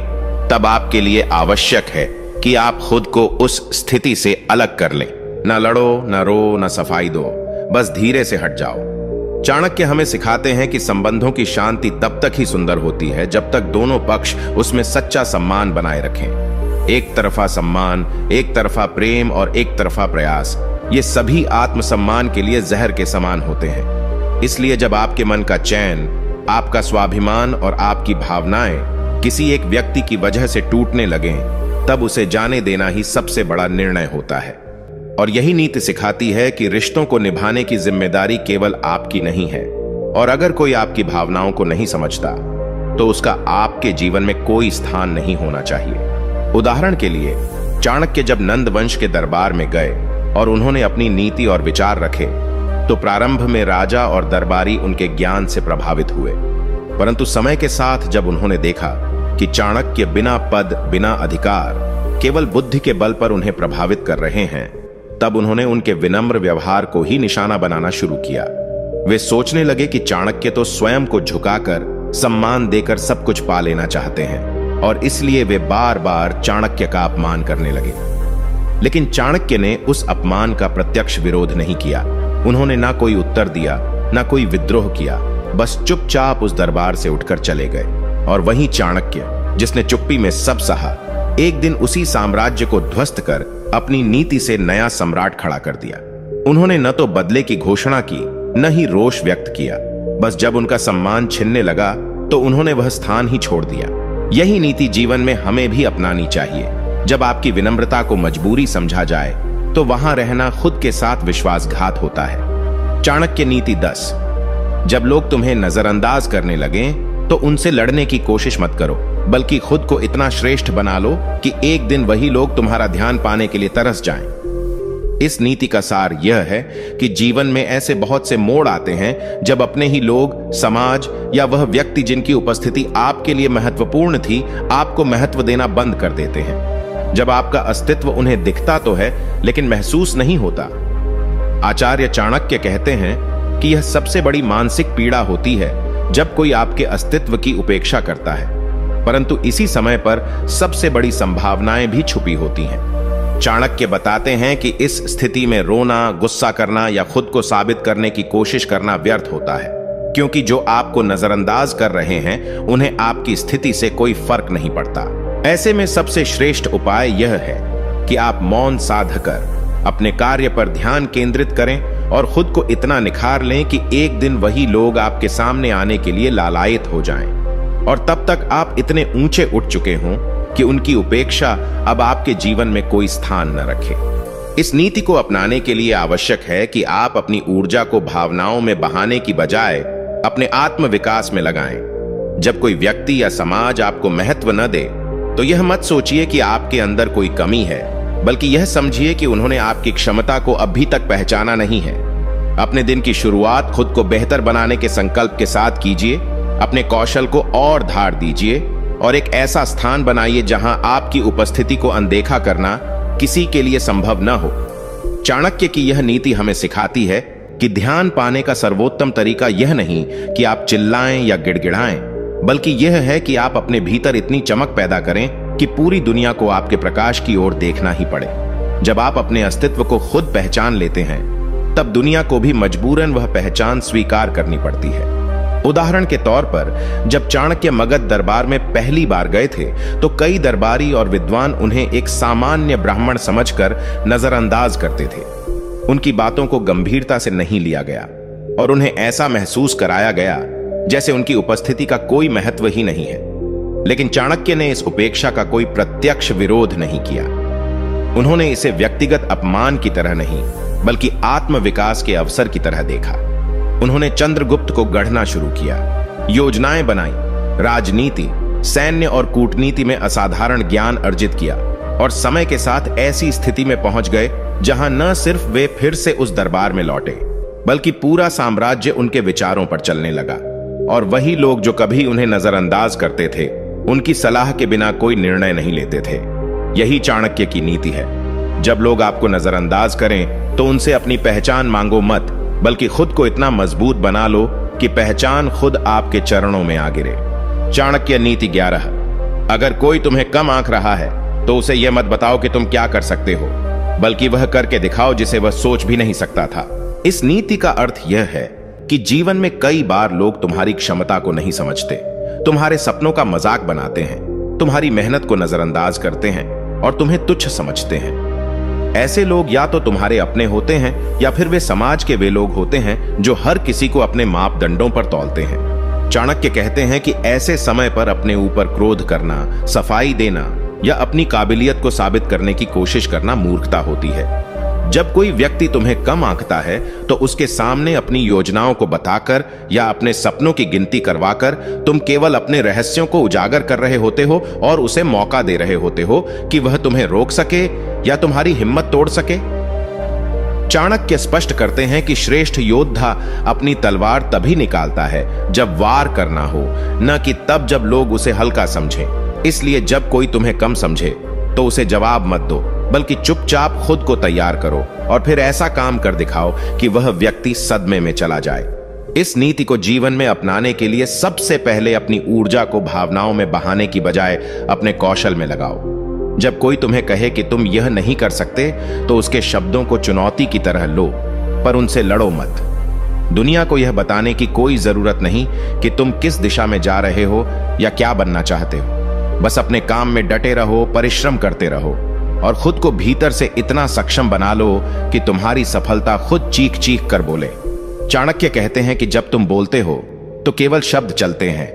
A: तब आपके लिए आवश्यक है कि आप खुद को उस स्थिति से अलग कर लें। न लड़ो, न रो, न सफाई दो, बस धीरे से हट जाओ। चाणक्य हमें सिखाते हैं कि संबंधों की शांति तब तक ही सुंदर होती है जब तक दोनों पक्ष उसमें सच्चा सम्मान बनाए रखें। एक तरफा सम्मान, एक तरफा प्रेम और एक तरफा प्रयास, ये सभी आत्मसम्मान के लिए जहर के समान होते हैं। इसलिए जब आपके मन का चैन, आपका स्वाभिमान और आपकी भावनाएं किसी एक व्यक्ति की वजह से टूटने लगें, तब उसे जाने देना ही सबसे बड़ा निर्णय होता है। और यही नीति सिखाती है कि रिश्तों को निभाने की जिम्मेदारी केवल आपकी नहीं है, और अगर कोई आपकी भावनाओं को नहीं समझता तो उसका आपके जीवन में कोई स्थान नहीं होना चाहिए। उदाहरण के लिए, चाणक्य जब नंद वंश के दरबार में गए और उन्होंने अपनी नीति और विचार रखे, तो प्रारंभ में राजा और दरबारी उनके ज्ञान से प्रभावित हुए। परंतु समय के साथ जब उन्होंने देखा कि चाणक्य बिना पद, बिना अधिकार, केवल बुद्धि के बल पर उन्हें प्रभावित कर रहे हैं, तब उन्होंने उनके विनम्र व्यवहार को ही निशाना बनाना शुरू किया। वे सोचने लगे कि चाणक्य तो स्वयं को झुकाकर, सम्मान देकर सब कुछ पा लेना चाहते हैं, और इसलिए वे बार बार चाणक्य का अपमान करने लगे। लेकिन चाणक्य ने उस अपमान का प्रत्यक्ष विरोध नहीं किया। उन्होंने ना कोई उत्तर दिया, ना कोई विद्रोह किया, बस चुपचाप उस दरबार से उठकर चले गए। और वहीं चाणक्य, जिसने चुप्पी में सब सहा, एक दिन उसी साम्राज्य को ध्वस्त कर अपनी नीति से नया सम्राट खड़ा कर दिया। उन्होंने न तो बदले की घोषणा की, न ही रोष व्यक्त किया। बस जब उनका सम्मान छिनने लगा तो उन्होंने वह स्थान ही छोड़ दिया। यही नीति जीवन में हमें भी अपनानी चाहिए। जब आपकी विनम्रता को मजबूरी समझा जाए तो वहां रहना खुद के साथ विश्वासघात होता है। चाणक्य नीति 10। जब लोग तुम्हें नजरअंदाज करने लगें तो उनसे लड़ने की कोशिश मत करो, बल्कि खुद को इतना श्रेष्ठ बना लो कि एक दिन वही लोग तुम्हारा ध्यान पाने के लिए तरस जाएं। इस नीति का सार यह है कि जीवन में ऐसे बहुत से मोड़ आते हैं जब अपने ही लोग, समाज या वह व्यक्ति जिनकी उपस्थिति आपके लिए महत्वपूर्ण थी, आपको महत्व देना बंद कर देते हैं। जब आपका अस्तित्व उन्हें दिखता तो है लेकिन महसूस नहीं होता। आचार्य चाणक्य कहते हैं कि यह सबसे बड़ी मानसिक पीड़ा होती है जब कोई आपके अस्तित्व की उपेक्षा करता है, परंतु इसी समय पर सबसे बड़ी संभावनाएं भी छुपी होती हैं। चाणक्य बताते हैं कि इस स्थिति में रोना, गुस्सा करना या खुद को साबित करने की कोशिश करना व्यर्थ होता है, क्योंकि जो आपको नजरअंदाज कर रहे हैं उन्हें आपकी स्थिति से कोई फर्क नहीं पड़ता। ऐसे में सबसे श्रेष्ठ उपाय यह है कि आप मौन साधकर अपने कार्य पर ध्यान केंद्रित करें और खुद को इतना निखार लें कि एक दिन वही लोग आपके सामने आने के लिए लालायित हो जाएं, और तब तक आप इतने ऊंचे उठ चुके हों कि उनकी उपेक्षा अब आपके जीवन में कोई स्थान न रखे। इस नीति को अपनाने के लिए आवश्यक है कि आप अपनी ऊर्जा को भावनाओं में बहाने की बजाय अपने आत्म विकास में लगाएं। जब कोई व्यक्ति या समाज आपको महत्व न दे तो यह मत सोचिए कि आपके अंदर कोई कमी है, बल्कि यह समझिए कि उन्होंने आपकी क्षमता को अभी तक पहचाना नहीं है। अपने दिन की शुरुआत खुद को बेहतर बनाने के संकल्प के साथ कीजिए। अपने कौशल को और धार दीजिए और एक ऐसा स्थान बनाइए जहां आपकी उपस्थिति को अनदेखा करना किसी के लिए संभव न हो। चाणक्य की यह नीति हमें सिखाती है कि ध्यान पाने का सर्वोत्तम तरीका यह नहीं कि आप चिल्लाएं या गिड़गिड़ाएं, बल्कि यह है कि आप अपने भीतर इतनी चमक पैदा करें कि पूरी दुनिया को आपके प्रकाश की ओर देखना ही पड़े। जब आप अपने अस्तित्व को खुद पहचान लेते हैं, तब दुनिया को भी मजबूरन वह पहचान स्वीकार करनी पड़ती है। उदाहरण के तौर पर, जब चाणक्य मगध दरबार में पहली बार गए थे तो कई दरबारी और विद्वान उन्हें एक सामान्य ब्राह्मण समझकर नजरअंदाज करते थे। उनकी बातों को गंभीरता से नहीं लिया गया और उन्हें ऐसा महसूस कराया गया जैसे उनकी उपस्थिति का कोई महत्व ही नहीं है। लेकिन चाणक्य ने इस उपेक्षा का कोई प्रत्यक्ष विरोध नहीं किया। उन्होंने इसे व्यक्तिगत अपमान की तरह नहीं, बल्कि आत्म विकास के अवसर की तरह देखा। उन्होंने चंद्रगुप्त को गढ़ना शुरू किया, योजनाएं बनाई, राजनीति, सैन्य और कूटनीति में असाधारण ज्ञान अर्जित किया और समय के साथ ऐसी स्थिति में पहुंच गए जहां न सिर्फ वे फिर से उस दरबार में लौटे, बल्कि पूरा साम्राज्य उनके विचारों पर चलने लगा। और वही लोग जो कभी उन्हें नजरअंदाज करते थे, उनकी सलाह के बिना कोई निर्णय नहीं लेते थे। यही चाणक्य की नीति है। जब लोग आपको नजरअंदाज करें तो उनसे अपनी पहचान मांगो मत, बल्कि खुद को इतना मजबूत बना लो कि पहचान खुद आपके चरणों में आ गिरे। चाणक्य नीति 11। अगर कोई तुम्हें कम आंक रहा है तो उसे यह मत बताओ कि तुम क्या कर सकते हो, बल्कि वह करके दिखाओ जिसे वह सोच भी नहीं सकता था। इस नीति का अर्थ यह है कि जीवन में कई बार लोग तुम्हारी क्षमता को नहीं समझते, तुम्हारे सपनों का मजाक बनाते हैं, तुम्हारी मेहनत को नजरअंदाज करते हैं और तुम्हें तुच्छ समझते हैं। ऐसे लोग या तो तुम्हारे अपने होते हैं या फिर वे समाज के वे लोग होते हैं जो हर किसी को अपने मापदंडों पर तौलते हैं। चाणक्य कहते हैं कि ऐसे समय पर अपने ऊपर क्रोध करना, सफाई देना या अपनी काबिलियत को साबित करने की कोशिश करना मूर्खता होती है। जब कोई व्यक्ति तुम्हें कम आंकता है तो उसके सामने अपनी योजनाओं को बताकर या अपने सपनों की गिनती करवाकर तुम केवल अपने रहस्यों को उजागर कर रहे होते हो और उसे मौका दे रहे होते हो कि वह तुम्हें रोक सके या तुम्हारी हिम्मत तोड़ सके। चाणक्य स्पष्ट करते हैं कि श्रेष्ठ योद्धा अपनी तलवार तभी निकालता है जब वार करना हो, न कि तब जब लोग उसे हल्का समझें। इसलिए जब कोई तुम्हें कम समझे तो उसे जवाब मत दो, बल्कि चुपचाप खुद को तैयार करो और फिर ऐसा काम कर दिखाओ कि वह व्यक्ति सदमे में चला जाए। इस नीति को जीवन में अपनाने के लिए सबसे पहले अपनी ऊर्जा को भावनाओं में बहाने की बजाय अपने कौशल में लगाओ। जब कोई तुम्हें कहे कि तुम यह नहीं कर सकते तो उसके शब्दों को चुनौती की तरह लो, पर उनसे लड़ो मत। दुनिया को यह बताने की कोई जरूरत नहीं कि तुम किस दिशा में जा रहे हो या क्या बनना चाहते हो। बस अपने काम में डटे रहो, परिश्रम करते रहो और खुद को भीतर से इतना सक्षम बना लो कि तुम्हारी सफलता खुद चीख चीख कर बोले। चाणक्य कहते हैं कि जब तुम बोलते हो तो केवल शब्द चलते हैं,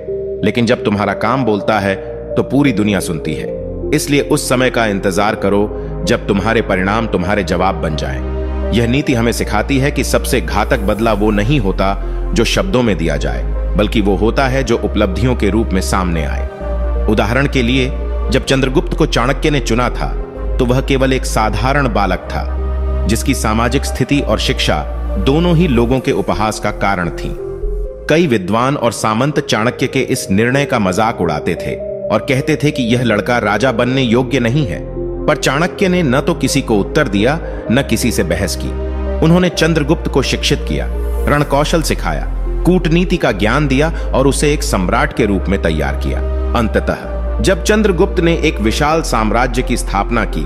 A: लेकिन जब तुम्हारा काम बोलता है तो पूरी दुनिया सुनती है। इसलिए उस समय का इंतजार करो जब तुम्हारे परिणाम तुम्हारे जवाब बन जाएं। यह नीति हमें सिखाती है कि सबसे घातक बदला वो नहीं होता जो शब्दों में दिया जाए, बल्कि वो होता है जो उपलब्धियों के रूप में सामने आए। उदाहरण के लिए, जब चंद्रगुप्त को चाणक्य ने चुना था तो वह केवल एक साधारण बालक था जिसकी सामाजिक स्थिति और शिक्षा दोनों ही लोगों के उपहास का कारण थी। कई विद्वान और सामंत चाणक्य के इस निर्णय का मजाक उड़ाते थे और कहते थे कि यह लड़का राजा बनने योग्य नहीं है, पर चाणक्य ने न तो किसी को उत्तर दिया न किसी से बहस की। उन्होंने चंद्रगुप्त को शिक्षित किया, रणकौशल सिखाया, कूटनीति का ज्ञान दिया और उसे एक सम्राट के रूप में तैयार किया। अंततः जब चंद्रगुप्त ने एक विशाल साम्राज्य की स्थापना की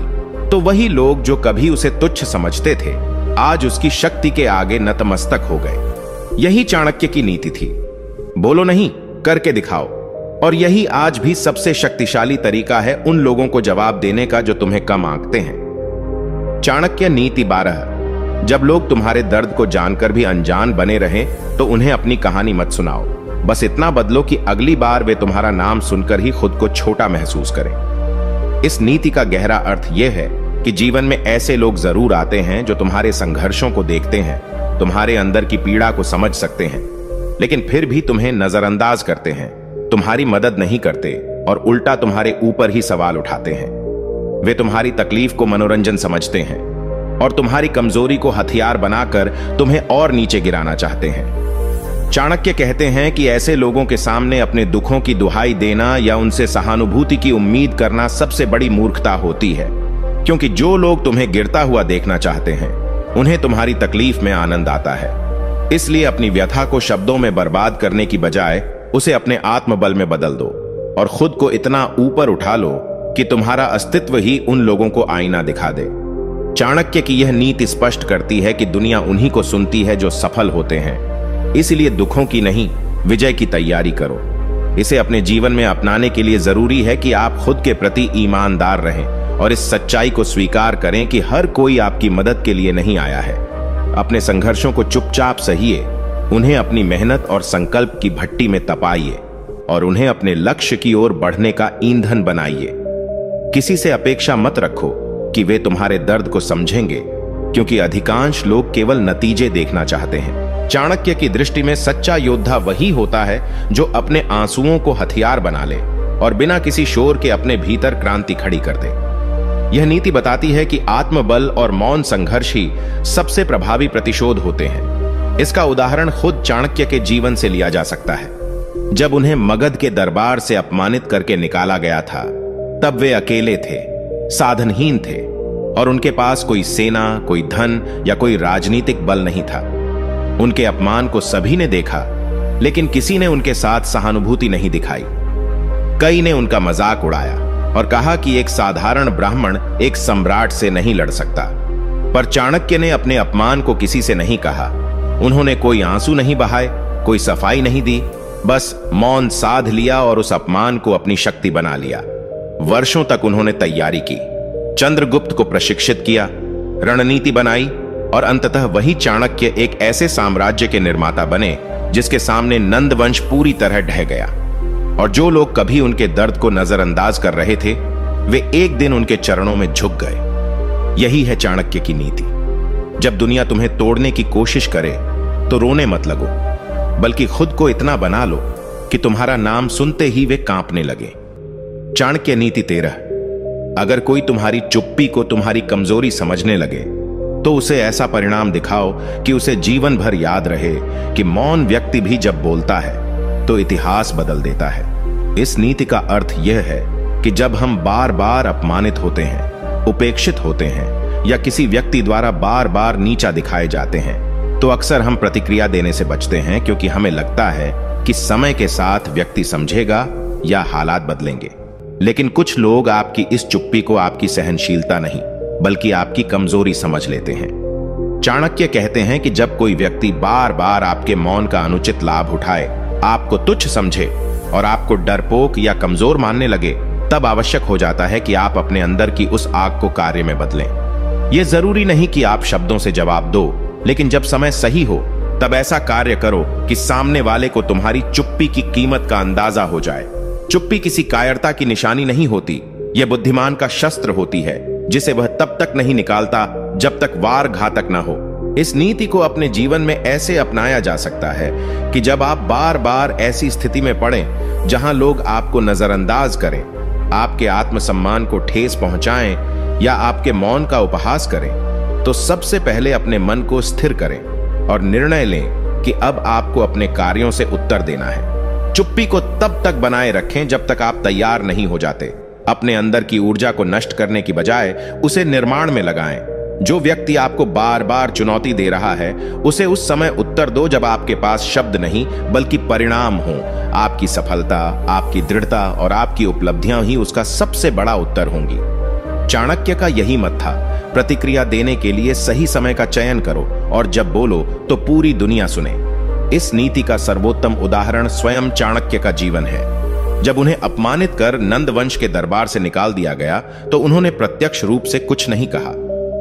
A: तो वही लोग जो कभी उसे तुच्छ समझते थे आज उसकी शक्ति के आगे नतमस्तक हो गए। यही चाणक्य की नीति थी, बोलो नहीं, करके दिखाओ। और यही आज भी सबसे शक्तिशाली तरीका है उन लोगों को जवाब देने का जो तुम्हें कम आंकते हैं। चाणक्य नीति 12। जब लोग तुम्हारे दर्द को जानकर भी अनजान बने रहें तो उन्हें अपनी कहानी मत सुनाओ। बस इतना बदलो कि अगली बार वे तुम्हारा नाम सुनकर ही खुद को छोटा महसूस करें। इस नीति का गहरा अर्थ यह है कि जीवन में ऐसे लोग जरूर आते हैं जो तुम्हारे संघर्षों को देखते हैं, तुम्हारे अंदर की पीड़ा को समझ सकते हैं, लेकिन फिर भी तुम्हें नजरअंदाज करते हैं, तुम्हारी मदद नहीं करते और उल्टा तुम्हारे ऊपर ही सवाल उठाते हैं। वे तुम्हारी तकलीफ को मनोरंजन समझते हैं और तुम्हारी कमजोरी को हथियार बनाकर तुम्हें और नीचे गिराना चाहते हैं। चाणक्य कहते हैं कि ऐसे लोगों के सामने अपने दुखों की दुहाई देना या उनसे सहानुभूति की उम्मीद करना सबसे बड़ी मूर्खता होती है, क्योंकि जो लोग तुम्हें गिरता हुआ देखना चाहते हैं उन्हें तुम्हारी तकलीफ में आनंद आता है। इसलिए अपनी व्यथा को शब्दों में बर्बाद करने की बजाय उसे अपने आत्मबल में बदल दो और खुद को इतना ऊपर उठा लो कि तुम्हारा अस्तित्व ही उन लोगों को आईना दिखा दे। चाणक्य की यह नीति स्पष्ट करती है कि दुनिया उन्हीं को सुनती है जो सफल होते हैं। इसलिए दुखों की नहीं, विजय की तैयारी करो। इसे अपने जीवन में अपनाने के लिए जरूरी है कि आप खुद के प्रति ईमानदार रहें और इस सच्चाई को स्वीकार करें कि हर कोई आपकी मदद के लिए नहीं आया है। अपने संघर्षों को चुपचाप सहिए, उन्हें अपनी मेहनत और संकल्प की भट्टी में तपाइए और उन्हें अपने लक्ष्य की ओर बढ़ने का ईंधन बनाइए। किसी से अपेक्षा मत रखो कि वे तुम्हारे दर्द को समझेंगे, क्योंकि अधिकांश लोग केवल नतीजे देखना चाहते हैं। चाणक्य की दृष्टि में सच्चा योद्धा वही होता है जो अपने आंसुओं को हथियार बना ले और बिना किसी शोर के अपने भीतर क्रांति खड़ी कर दे। यह नीति बताती है कि आत्मबल और मौन संघर्ष ही सबसे प्रभावी प्रतिशोध होते हैं। इसका उदाहरण खुद चाणक्य के जीवन से लिया जा सकता है। जब उन्हें मगध के दरबार से अपमानित करके निकाला गया था तब वे अकेले थे, साधनहीन थे और उनके पास कोई सेना, कोई धन या कोई राजनीतिक बल नहीं था। उनके अपमान को सभी ने देखा, लेकिन किसी ने उनके साथ सहानुभूति नहीं दिखाई। कई ने उनका मजाक उड़ाया और कहा कि एक साधारण ब्राह्मण एक सम्राट से नहीं लड़ सकता। पर चाणक्य ने अपने अपमान को किसी से नहीं कहा। उन्होंने कोई आंसू नहीं बहाए, कोई सफाई नहीं दी, बस मौन साध लिया और उस अपमान को अपनी शक्ति बना लिया। वर्षों तक उन्होंने तैयारी की, चंद्रगुप्त को प्रशिक्षित किया, रणनीति बनाई और अंततः वही चाणक्य एक ऐसे साम्राज्य के निर्माता बने जिसके सामने नंद वंश पूरी तरह ढह गया। और जो लोग कभी उनके दर्द को नजरअंदाज कर रहे थे, वे एक दिन उनके चरणों में झुक गए। यही है चाणक्य की नीति। जब दुनिया तुम्हें तोड़ने की कोशिश करे तो रोने मत लगो, बल्कि खुद को इतना बना लो कि तुम्हारा नाम सुनते ही वे कांपने लगे। चाणक्य नीति 13। अगर कोई तुम्हारी चुप्पी को तुम्हारी कमजोरी समझने लगे तो उसे ऐसा परिणाम दिखाओ कि उसे जीवन भर याद रहे कि मौन व्यक्ति भी जब बोलता है तो इतिहास बदल देता है। इस नीति का अर्थ यह है कि जब हम बार बार अपमानित होते हैं, उपेक्षित होते हैं या किसी व्यक्ति द्वारा बार बार नीचा दिखाए जाते हैं, तो अक्सर हम प्रतिक्रिया देने से बचते हैं, क्योंकि हमें लगता है कि समय के साथ व्यक्ति समझेगा या हालात बदलेंगे। लेकिन कुछ लोग आपकी इस चुप्पी को आपकी सहनशीलता नहीं, बल्कि आपकी कमजोरी समझ लेते हैं। चाणक्य कहते हैं कि जब कोई व्यक्ति बार बार आपके मौन का अनुचित लाभ उठाए, आपको तुच्छ समझे और आपको डरपोक या कमजोर मानने लगे, तब आवश्यक हो जाता है कि आप अपने अंदर की उस आग को कार्य में बदलें। यह जरूरी नहीं कि आप शब्दों से जवाब दो, लेकिन जब समय सही हो तब ऐसा कार्य करो कि सामने वाले को तुम्हारी चुप्पी की कीमत का अंदाजा हो जाए। चुप्पी किसी कायरता की निशानी नहीं होती, यह बुद्धिमान का शस्त्र होती है, जिसे वह तब तक नहीं निकालता जब तक वार घातक ना हो। इस नीति को अपने जीवन में ऐसे अपनाया जा सकता है कि जब आप बार बार ऐसी स्थिति में पड़ें जहां लोग आपको नजरअंदाज करें, आपके आत्मसम्मान को ठेस पहुंचाएं या आपके मौन का उपहास करें, तो सबसे पहले अपने मन को स्थिर करें और निर्णय लें कि अब आपको अपने कार्यों से उत्तर देना है। चुप्पी को तब तक बनाए रखें जब तक आप तैयार नहीं हो जाते। अपने अंदर की ऊर्जा को नष्ट करने की बजाय उसे निर्माण में लगाएं। जो व्यक्ति आपको बार बार चुनौती दे रहा है, उसे उस समय उत्तर दो जब आपके पास शब्द नहीं बल्कि परिणाम हो। आपकी सफलता, आपकी दृढ़ता और आपकी उपलब्धियां ही उसका सबसे बड़ा उत्तर होंगी। चाणक्य का यही मत था, प्रतिक्रिया देने के लिए सही समय का चयन करो और जब बोलो तो पूरी दुनिया सुने। इस नीति का सर्वोत्तम उदाहरण स्वयं चाणक्य का जीवन है। जब उन्हें अपमानित कर नंदवंश के दरबार से निकाल दिया गया तो उन्होंने प्रत्यक्ष रूप से कुछ नहीं कहा।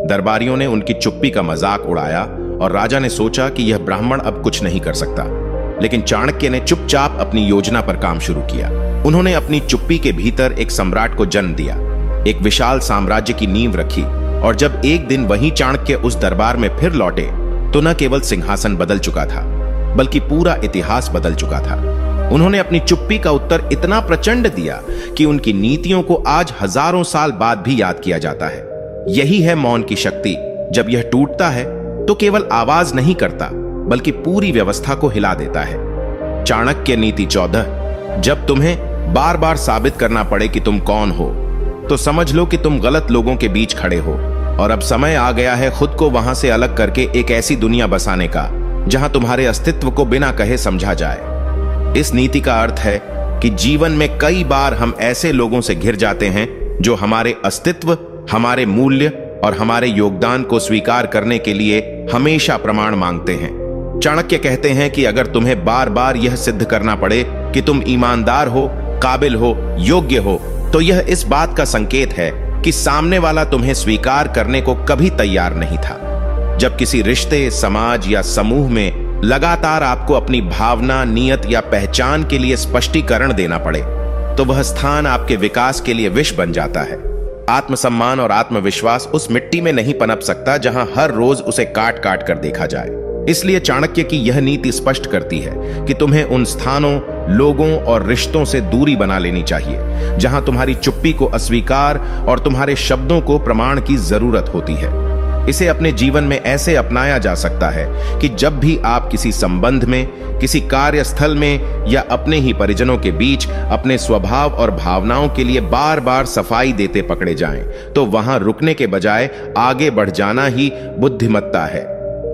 A: दरबारियों ने उनकी चुप्पी का मजाक उड़ाया और राजा ने सोचा कि यह ब्राह्मण अब कुछ नहीं कर सकता। लेकिन चाणक्य ने चुपचाप अपनी योजना पर काम शुरू किया। उन्होंने अपनी चुप्पी के भीतर एक सम्राट को जन्म दिया, एक विशाल साम्राज्य की नींव रखी। और जब एक दिन वही चाणक्य उस दरबार में फिर लौटे तो न केवल सिंहासन बदल चुका था, बल्कि पूरा इतिहास बदल चुका था। उन्होंने अपनी चुप्पी का उत्तर इतना प्रचंड दिया कि उनकी नीतियों को आज हजारों साल बाद भी याद किया जाता है। यही है मौन की शक्ति। जब यह टूटता है तो केवल आवाज नहीं करता, बल्कि पूरी व्यवस्था को हिला देता है। चाणक्य नीति 14। जब तुम्हें बार बार साबित करना पड़े कि तुम कौन हो, तो समझ लो कि तुम गलत लोगों के बीच खड़े हो और अब समय आ गया है खुद को वहां से अलग करके एक ऐसी दुनिया बसाने का जहां तुम्हारे अस्तित्व को बिना कहे समझा जाए। इस नीति का अर्थ है कि जीवन में कई बार हम ऐसे लोगों से घिर जाते हैं जो हमारे अस्तित्व, हमारे मूल्य और हमारे योगदान को स्वीकार करने के लिए हमेशा प्रमाण मांगते हैं। चाणक्य कहते हैं कि अगर तुम्हें बार बार यह सिद्ध करना पड़े कि तुम ईमानदार हो, काबिल हो, योग्य हो, तो यह इस बात का संकेत है कि सामने वाला तुम्हें स्वीकार करने को कभी तैयार नहीं था। जब किसी रिश्ते, समाज या समूह में लगातार आपको अपनी भावना, नियत या पहचान के लिए स्पष्टीकरण देना पड़े, तो वह स्थान आपके विकास के लिए विष बन जाता है। आत्मसम्मान और आत्मविश्वास उस मिट्टी में नहीं पनप सकता जहां हर रोज उसे काट काट कर देखा जाए। इसलिए चाणक्य की यह नीति स्पष्ट करती है कि तुम्हें उन स्थानों, लोगों और रिश्तों से दूरी बना लेनी चाहिए जहां तुम्हारी चुप्पी को अस्वीकार और तुम्हारे शब्दों को प्रमाण की जरूरत होती है। इसे अपने जीवन में ऐसे अपनाया जा सकता है कि जब भी आप किसी संबंध में, किसी कार्यस्थल में या अपने ही परिजनों के बीच अपने स्वभाव और भावनाओं के लिए बार बार सफाई देते पकड़े जाएं, तो वहां रुकने के बजाय आगे बढ़ जाना ही बुद्धिमत्ता है।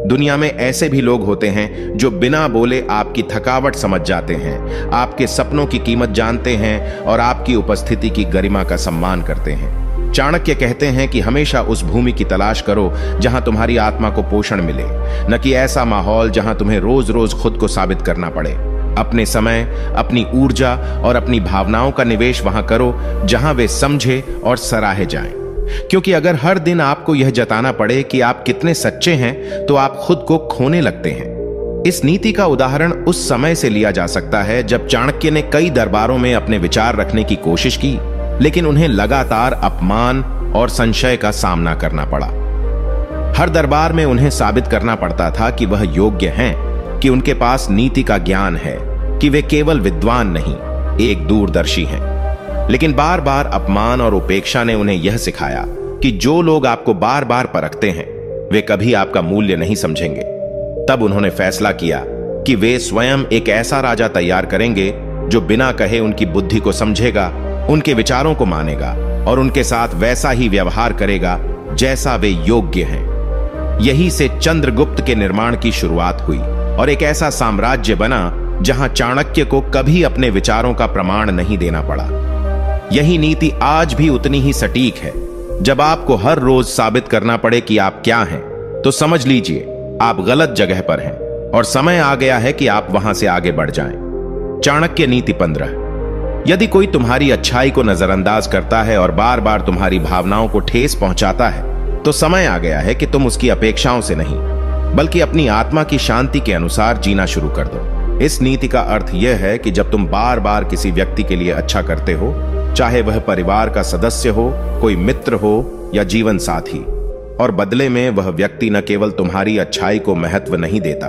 A: दुनिया में ऐसे भी लोग होते हैं जो बिना बोले आपकी थकावट समझ जाते हैं, आपके सपनों की कीमत जानते हैं और आपकी उपस्थिति की गरिमा का सम्मान करते हैं। चाणक्य कहते हैं कि हमेशा उस भूमि की तलाश करो जहां तुम्हारी आत्मा को पोषण मिले, न कि ऐसा माहौल जहां तुम्हें रोज रोज खुद को साबित करना पड़े। अपने समय, अपनी ऊर्जा और अपनी भावनाओं का निवेश वहां करो जहां वे समझे और सराहे जाएं। क्योंकि अगर हर दिन आपको यह जताना पड़े कि आप कितने सच्चे हैं, तो आप खुद को खोने लगते हैं। इस नीति का उदाहरण उस समय से लिया जा सकता है जब चाणक्य ने कई दरबारों में अपने विचार रखने की कोशिश की, लेकिन उन्हें लगातार अपमान और संशय का सामना करना पड़ा। हर दरबार में उन्हें साबित करना पड़ता था कि वह योग्य हैं, कि उनके पास नीति का ज्ञान है, कि वे केवल विद्वान नहीं, एक दूरदर्शी हैं। लेकिन बार बार अपमान और उपेक्षा ने उन्हें यह सिखाया कि जो लोग आपको बार बार परखते हैं, वे कभी आपका मूल्य नहीं समझेंगे। तब उन्होंने फैसला किया कि वे स्वयं एक ऐसा राजा तैयार करेंगे जो बिना कहे उनकी बुद्धि को समझेगा, उनके विचारों को मानेगा और उनके साथ वैसा ही व्यवहार करेगा जैसा वे योग्य हैं। यही से चंद्रगुप्त के निर्माण की शुरुआत हुई और एक ऐसा साम्राज्य बना जहां चाणक्य को कभी अपने विचारों का प्रमाण नहीं देना पड़ा। यही नीति आज भी उतनी ही सटीक है। जब आपको हर रोज साबित करना पड़े कि आप क्या हैं, तो समझ लीजिए आप गलत जगह पर हैं और समय आ गया है कि आप वहां से आगे बढ़ जाएं। चाणक्य नीति 15। यदि कोई तुम्हारी अच्छाई को नजरअंदाज करता है और बार बार तुम्हारी भावनाओं को ठेस पहुंचाता है, तो समय आ गया है कि तुम उसकी अपेक्षाओं से नहीं, बल्कि अपनी आत्मा की शांति के अनुसार जीना शुरू कर दो। इस नीति का अर्थ यह है कि जब तुम बार बार किसी व्यक्ति के लिए अच्छा करते हो, चाहे वह परिवार का सदस्य हो, कोई मित्र हो या जीवन साथी, और बदले में वह व्यक्ति न केवल तुम्हारी अच्छाई को महत्व नहीं देता,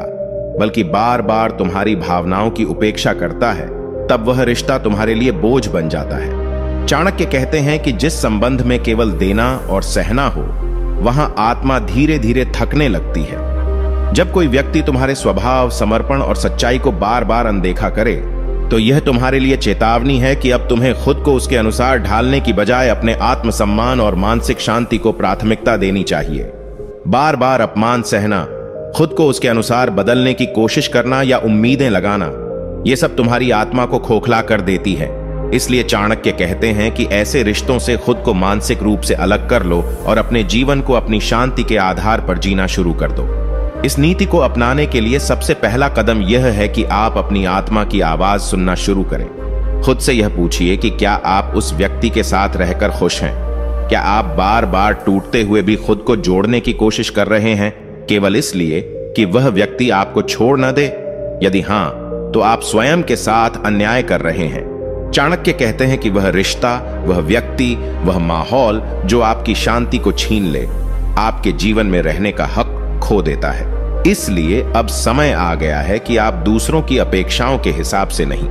A: बल्कि बार बार तुम्हारी भावनाओं की उपेक्षा करता है, तब वह रिश्ता तुम्हारे लिए बोझ बन जाता है। चाणक्य कहते हैं कि जिस संबंध में केवल देना और सहना हो, वहां आत्मा धीरे धीरे थकने लगती है। जब कोई व्यक्ति तुम्हारे स्वभाव, समर्पण और सच्चाई को बार बार अनदेखा करे, तो यह तुम्हारे लिए चेतावनी है कि अब तुम्हें खुद को उसके अनुसार ढालने की बजाय अपने आत्मसम्मान और मानसिक शांति को प्राथमिकता देनी चाहिए। बार बार अपमान सहना, खुद को उसके अनुसार बदलने की कोशिश करना या उम्मीदें लगाना, यह सब तुम्हारी आत्मा को खोखला कर देती है। इसलिए चाणक्य कहते हैं कि ऐसे रिश्तों से खुद को मानसिक रूप से अलग कर लो और अपने जीवन को अपनी शांति के आधार पर जीना शुरू कर दो। इस नीति को अपनाने के लिए सबसे पहला कदम यह है कि आप अपनी आत्मा की आवाज सुनना शुरू करें। खुद से यह पूछिए कि क्या आप उस व्यक्ति के साथ रहकर खुश हैं? क्या आप बार बार टूटते हुए भी खुद को जोड़ने की कोशिश कर रहे हैं, केवल इसलिए कि वह व्यक्ति आपको छोड़ न दे? यदि हां, तो आप स्वयं के साथ अन्याय कर रहे हैं। चाणक्य कहते हैं कि वह रिश्ता, वह व्यक्ति, वह माहौल जो आपकी शांति को छीन ले, आपके जीवन में रहने का हक खो देता है। इसलिए अब समय आ गया है कि आप दूसरों की अपेक्षाओं के हिसाब से नहीं,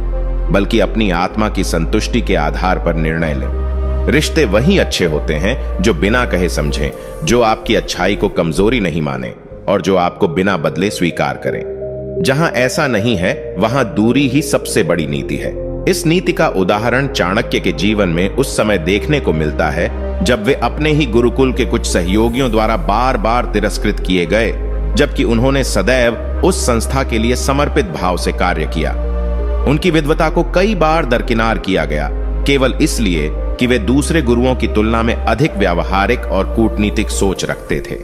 A: बल्कि अपनी आत्मा की संतुष्टि के आधार पर निर्णय लें। रिश्ते वही अच्छे होते हैं जो बिना कहे समझें, जो आपकी अच्छाई को कमजोरी नहीं माने और जो आपको बिना बदले स्वीकार करें। जहां ऐसा नहीं है, वहां दूरी ही सबसे बड़ी नीति है। इस नीति का उदाहरण चाणक्य के जीवन में उस समय देखने को मिलता है जब वे अपने ही गुरुकुल के कुछ सहयोगियों द्वारा बार बार तिरस्कृत किए गए, जबकि उन्होंने सदैव उस संस्था के लिए समर्पित भाव से कार्य किया। उनकी विद्वता को कई बार दरकिनार किया गया, केवल इसलिए कि वे दूसरे गुरुओं की तुलना में अधिक व्यावहारिक और कूटनीतिक सोच रखते थे।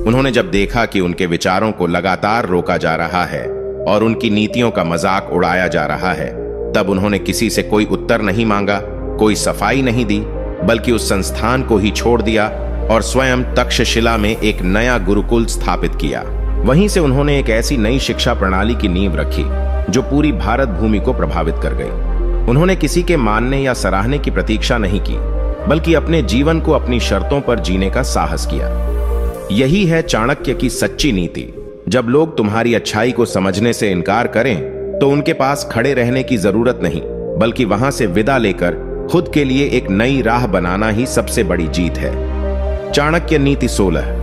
A: उन्होंने जब देखा कि उनके विचारों को लगातार रोका जा रहा है और उनकी नीतियों का मजाक उड़ाया जा रहा है, तब उन्होंने किसी से कोई उत्तर नहीं मांगा, कोई सफाई नहीं दी, बल्कि उस संस्थान को ही छोड़ दिया और स्वयं तक्षशिला में एक नया गुरुकुल स्थापित किया। वहीं से उन्होंने एक ऐसी नई शिक्षा प्रणाली की नींव रखी जो पूरी भारत भूमि को प्रभावित कर गई। उन्होंने किसी के मानने या सराहने की प्रतीक्षा नहीं की, बल्कि अपने जीवन को अपनी शर्तों पर जीने का साहस किया। यही है चाणक्य की सच्ची नीति। जब लोग तुम्हारी अच्छाई को समझने से इनकार करें, तो उनके पास खड़े रहने की जरूरत नहीं, बल्कि वहां से विदा लेकर खुद के लिए एक नई राह बनाना ही सबसे बड़ी जीत है। चाणक्य नीति 16।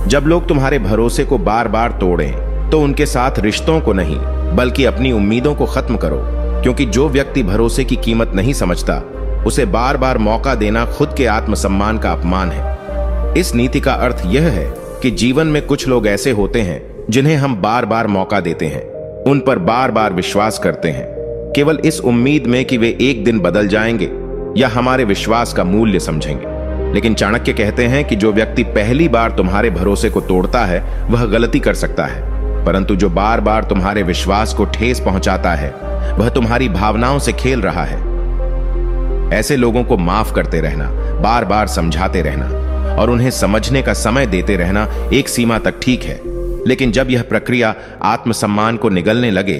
A: जब लोग तुम्हारे भरोसे को बार बार तोड़ें, तो उनके साथ रिश्तों को नहीं, बल्कि अपनी उम्मीदों को खत्म करो, क्योंकि जो व्यक्ति भरोसे की कीमत नहीं समझता, उसे बार बार मौका देना खुद के आत्मसम्मान का अपमान है। इस नीति का अर्थ यह है कि जीवन में कुछ लोग ऐसे होते हैं जिन्हें हम बार बार मौका देते हैं, उन पर बार बार विश्वास करते हैं, केवल इस उम्मीद में कि वे एक दिन बदल जाएंगे या हमारे विश्वास का मूल्य समझेंगे। लेकिन चाणक्य कहते हैं कि जो व्यक्ति पहली बार तुम्हारे भरोसे को तोड़ता है वह गलती कर सकता है, परंतु जो बार बार तुम्हारे विश्वास को ठेस पहुंचाता है वह तुम्हारी भावनाओं से खेल रहा है। ऐसे लोगों को माफ करते रहना, बार बार समझाते रहना और उन्हें समझने का समय देते रहना एक सीमा तक ठीक है, लेकिन जब यह प्रक्रिया आत्मसम्मान को निगलने लगे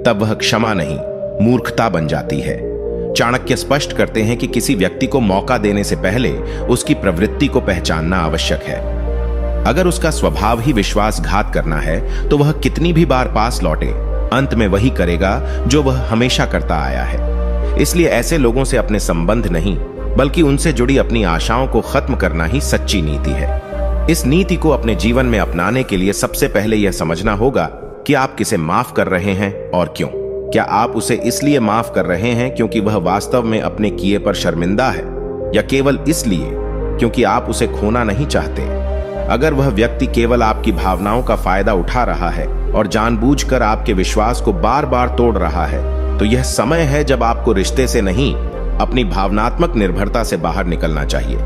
A: तब वह क्षमा नहीं, मूर्खता बन जाती है। चाणक्य स्पष्ट करते हैं कि किसी व्यक्ति को मौका देने से पहले उसकी प्रवृत्ति को पहचानना आवश्यक है। अगर उसका स्वभाव ही विश्वासघात करना है तो वह कितनी भी बार पास लौटे, अंत में वही करेगा जो वह हमेशा करता आया है। इसलिए ऐसे लोगों से अपने संबंध नहीं बल्कि उनसे जुड़ी अपनी आशाओं को खत्म करना ही सच्ची नीति है। इस नीति को अपने जीवन में अपनाने के लिए सबसे पहले यह समझना होगा कि आप किसे माफ कर रहे हैं और क्यों। क्या आप उसे इसलिए माफ कर रहे हैं क्योंकि वह वास्तव में अपने किए पर शर्मिंदा है, या केवल इसलिए क्योंकि आप उसे खोना नहीं चाहते? अगर वह व्यक्ति केवल आपकी भावनाओं का फायदा उठा रहा है और जानबूझकर आपके विश्वास को बार बार तोड़ रहा है, तो यह समय है जब आपको रिश्ते से नहीं अपनी भावनात्मक निर्भरता से बाहर निकलना चाहिए।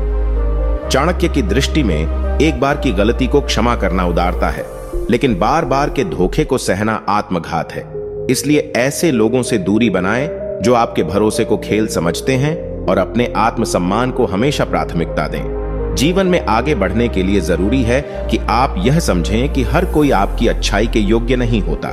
A: चाणक्य की दृष्टि में एक बार की गलती को क्षमा करना उदारता है, लेकिन बार बार के धोखे को सहना आत्मघात है। इसलिए ऐसे लोगों से दूरी बनाएं जो आपके भरोसे को खेल समझते हैं और अपने आत्मसम्मान को हमेशा प्राथमिकता दें। जीवन में आगे बढ़ने के लिए जरूरी है कि आप यह समझें कि हर कोई आपकी अच्छाई के योग्य नहीं होता।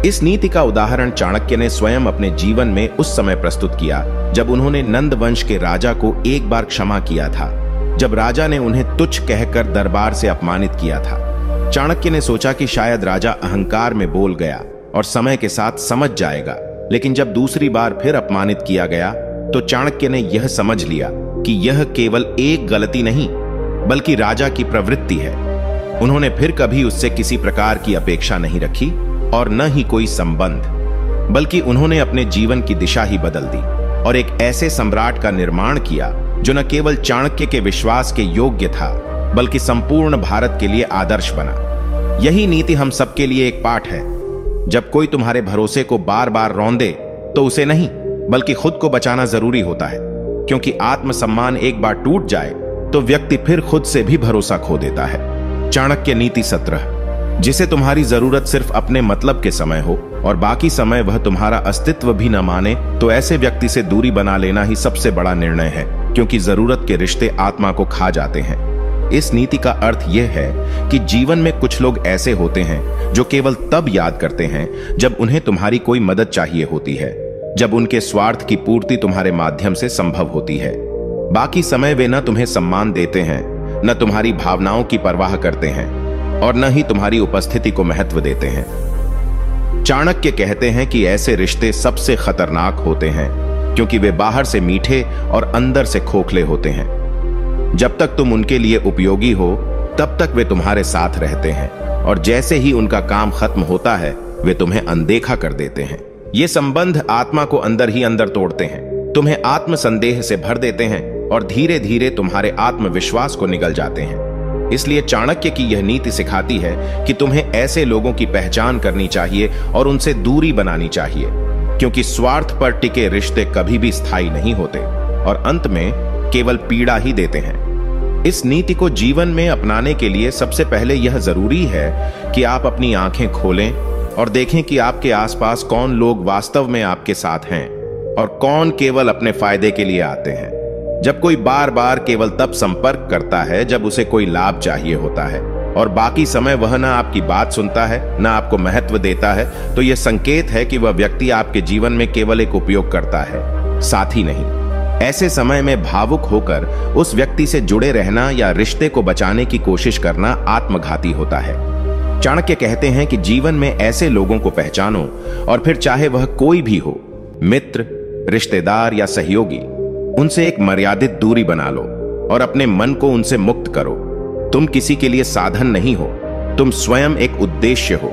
A: इस नीति का उदाहरण चाणक्य ने स्वयं अपने जीवन में उस समय प्रस्तुत किया जब उन्होंने नंद वंश के राजा को एक बार क्षमा किया था, जब राजा ने उन्हें तुच्छ कहकर दरबार से अपमानित किया था। चाणक्य ने सोचा कि शायद राजा अहंकार में बोल गया और समय के साथ समझ जाएगा, लेकिन जब दूसरी बार फिर अपमानित किया गया तो चाणक्य ने यह समझ लिया कि यह केवल एक गलती नहीं बल्कि राजा की प्रवृत्ति है। उन्होंने फिर कभी उससे किसी प्रकार की अपेक्षा नहीं रखी और न ही कोई संबंध, बल्कि उन्होंने अपने जीवन की दिशा ही बदल दी और एक ऐसे सम्राट का निर्माण किया जो न केवल चाणक्य के विश्वास के योग्य था बल्कि संपूर्ण भारत के लिए आदर्श बना। यही नीति हम सबके लिए एक पाठ है। जब कोई तुम्हारे भरोसे को बार बार रौंदे तो उसे नहीं बल्कि खुद को बचाना जरूरी होता है, क्योंकि आत्मसम्मान एक बार टूट जाए तो व्यक्ति फिर खुद से भी भरोसा खो देता है। चाणक्य नीति 17, जिसे तुम्हारी जरूरत सिर्फ अपने मतलब के समय हो और बाकी समय वह तुम्हारा अस्तित्व भी न माने, तो ऐसे व्यक्ति से दूरी बना लेना ही सबसे बड़ा निर्णय है, क्योंकि जरूरत के रिश्ते आत्मा को खा जाते हैं। इस नीति का अर्थ यह है कि जीवन में कुछ लोग ऐसे होते हैं जो केवल तब याद करते हैं जब उन्हें तुम्हारी कोई मदद चाहिए होती है, जब उनके स्वार्थ की पूर्ति तुम्हारे माध्यम से संभव होती है। बाकी समय वे न तुम्हें सम्मान देते हैं, न तुम्हारी भावनाओं की परवाह करते हैं और न ही तुम्हारी उपस्थिति को महत्व देते हैं। चाणक्य कहते हैं कि ऐसे रिश्ते सबसे खतरनाक होते हैं क्योंकि वे बाहर से मीठे और अंदर से खोखले होते हैं। जब तक तुम उनके लिए उपयोगी हो तब तक वे तुम्हारे साथ रहते हैं और जैसे ही उनका काम खत्म होता है वे तुम्हें अनदेखा कर देते हैं। ये संबंध आत्मा को अंदर ही अंदर तोड़ते हैं, तुम्हें आत्मसंदेह से भर देते हैं और धीरे धीरे तुम्हारे आत्मविश्वास को निगल जाते हैं। इसलिए चाणक्य की यह नीति सिखाती है कि तुम्हें ऐसे लोगों की पहचान करनी चाहिए और उनसे दूरी बनानी चाहिए, क्योंकि स्वार्थ पर टिके रिश्ते कभी भी स्थायी नहीं होते और अंत में केवल पीड़ा ही देते हैं। इस नीति को जीवन में अपनाने के लिए सबसे पहले यह जरूरी है कि आप अपनी आंखें खोलें और देखें कि आपके आसपास कौन लोग वास्तव में आपके साथ हैं और कौन केवल अपने फायदे के लिए आते हैं। जब कोई बार बार केवल तब संपर्क करता है जब उसे कोई लाभ चाहिए होता है और बाकी समय वह न आपकी बात सुनता है न आपको महत्व देता है, तो यह संकेत है कि वह व्यक्ति आपके जीवन में केवल एक उपयोगकर्ता है, साथी नहीं। ऐसे समय में भावुक होकर उस व्यक्ति से जुड़े रहना या रिश्ते को बचाने की कोशिश करना आत्मघाती होता है। चाणक्य कहते हैं कि जीवन में ऐसे लोगों को पहचानो और फिर चाहे वह कोई भी हो, मित्र, रिश्तेदार या सहयोगी, उनसे एक मर्यादित दूरी बना लो और अपने मन को उनसे मुक्त करो। तुम किसी के लिए साधन नहीं हो, तुम स्वयं एक उद्देश्य हो।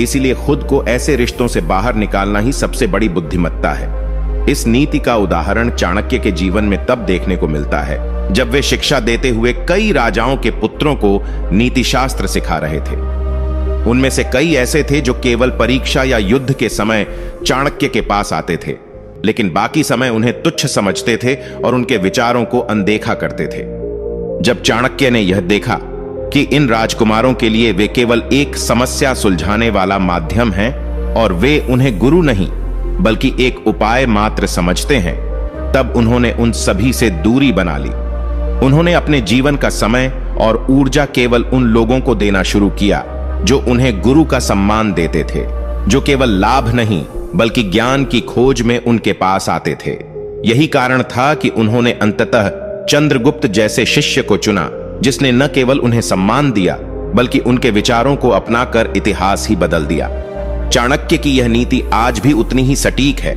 A: इसीलिए खुद को ऐसे रिश्तों से बाहर निकालना ही सबसे बड़ी बुद्धिमत्ता है। इस नीति का उदाहरण चाणक्य के जीवन में तब देखने को मिलता है जब वे शिक्षा देते हुए कई राजाओं के पुत्रों को नीतिशास्त्र सिखा रहे थे। उनमें से कई ऐसे थे जो केवल परीक्षा या युद्ध के समय चाणक्य के पास आते थे, लेकिन बाकी समय उन्हें तुच्छ समझते थे और उनके विचारों को अनदेखा करते थे। जब चाणक्य ने यह देखा कि इन राजकुमारों के लिए वे केवल एक समस्या सुलझाने वाला माध्यम हैं और वे उन्हें गुरु नहीं बल्कि एक उपाय मात्र समझते हैं, तब उन्होंने उन सभी से दूरी बना ली। उन्होंने अपने जीवन का समय और ऊर्जा केवल उन लोगों को देना शुरू किया जो उन्हें गुरु का सम्मान देते थे, जो केवल लाभ नहीं बल्कि ज्ञान की खोज में उनके पास आते थे। यही कारण था कि उन्होंने अंततः चंद्रगुप्त जैसे शिष्य को चुना, जिसने न केवल उन्हें सम्मान दिया बल्कि उनके विचारों को अपनाकर इतिहास ही बदल दिया। चाणक्य की यह नीति आज भी उतनी ही सटीक है।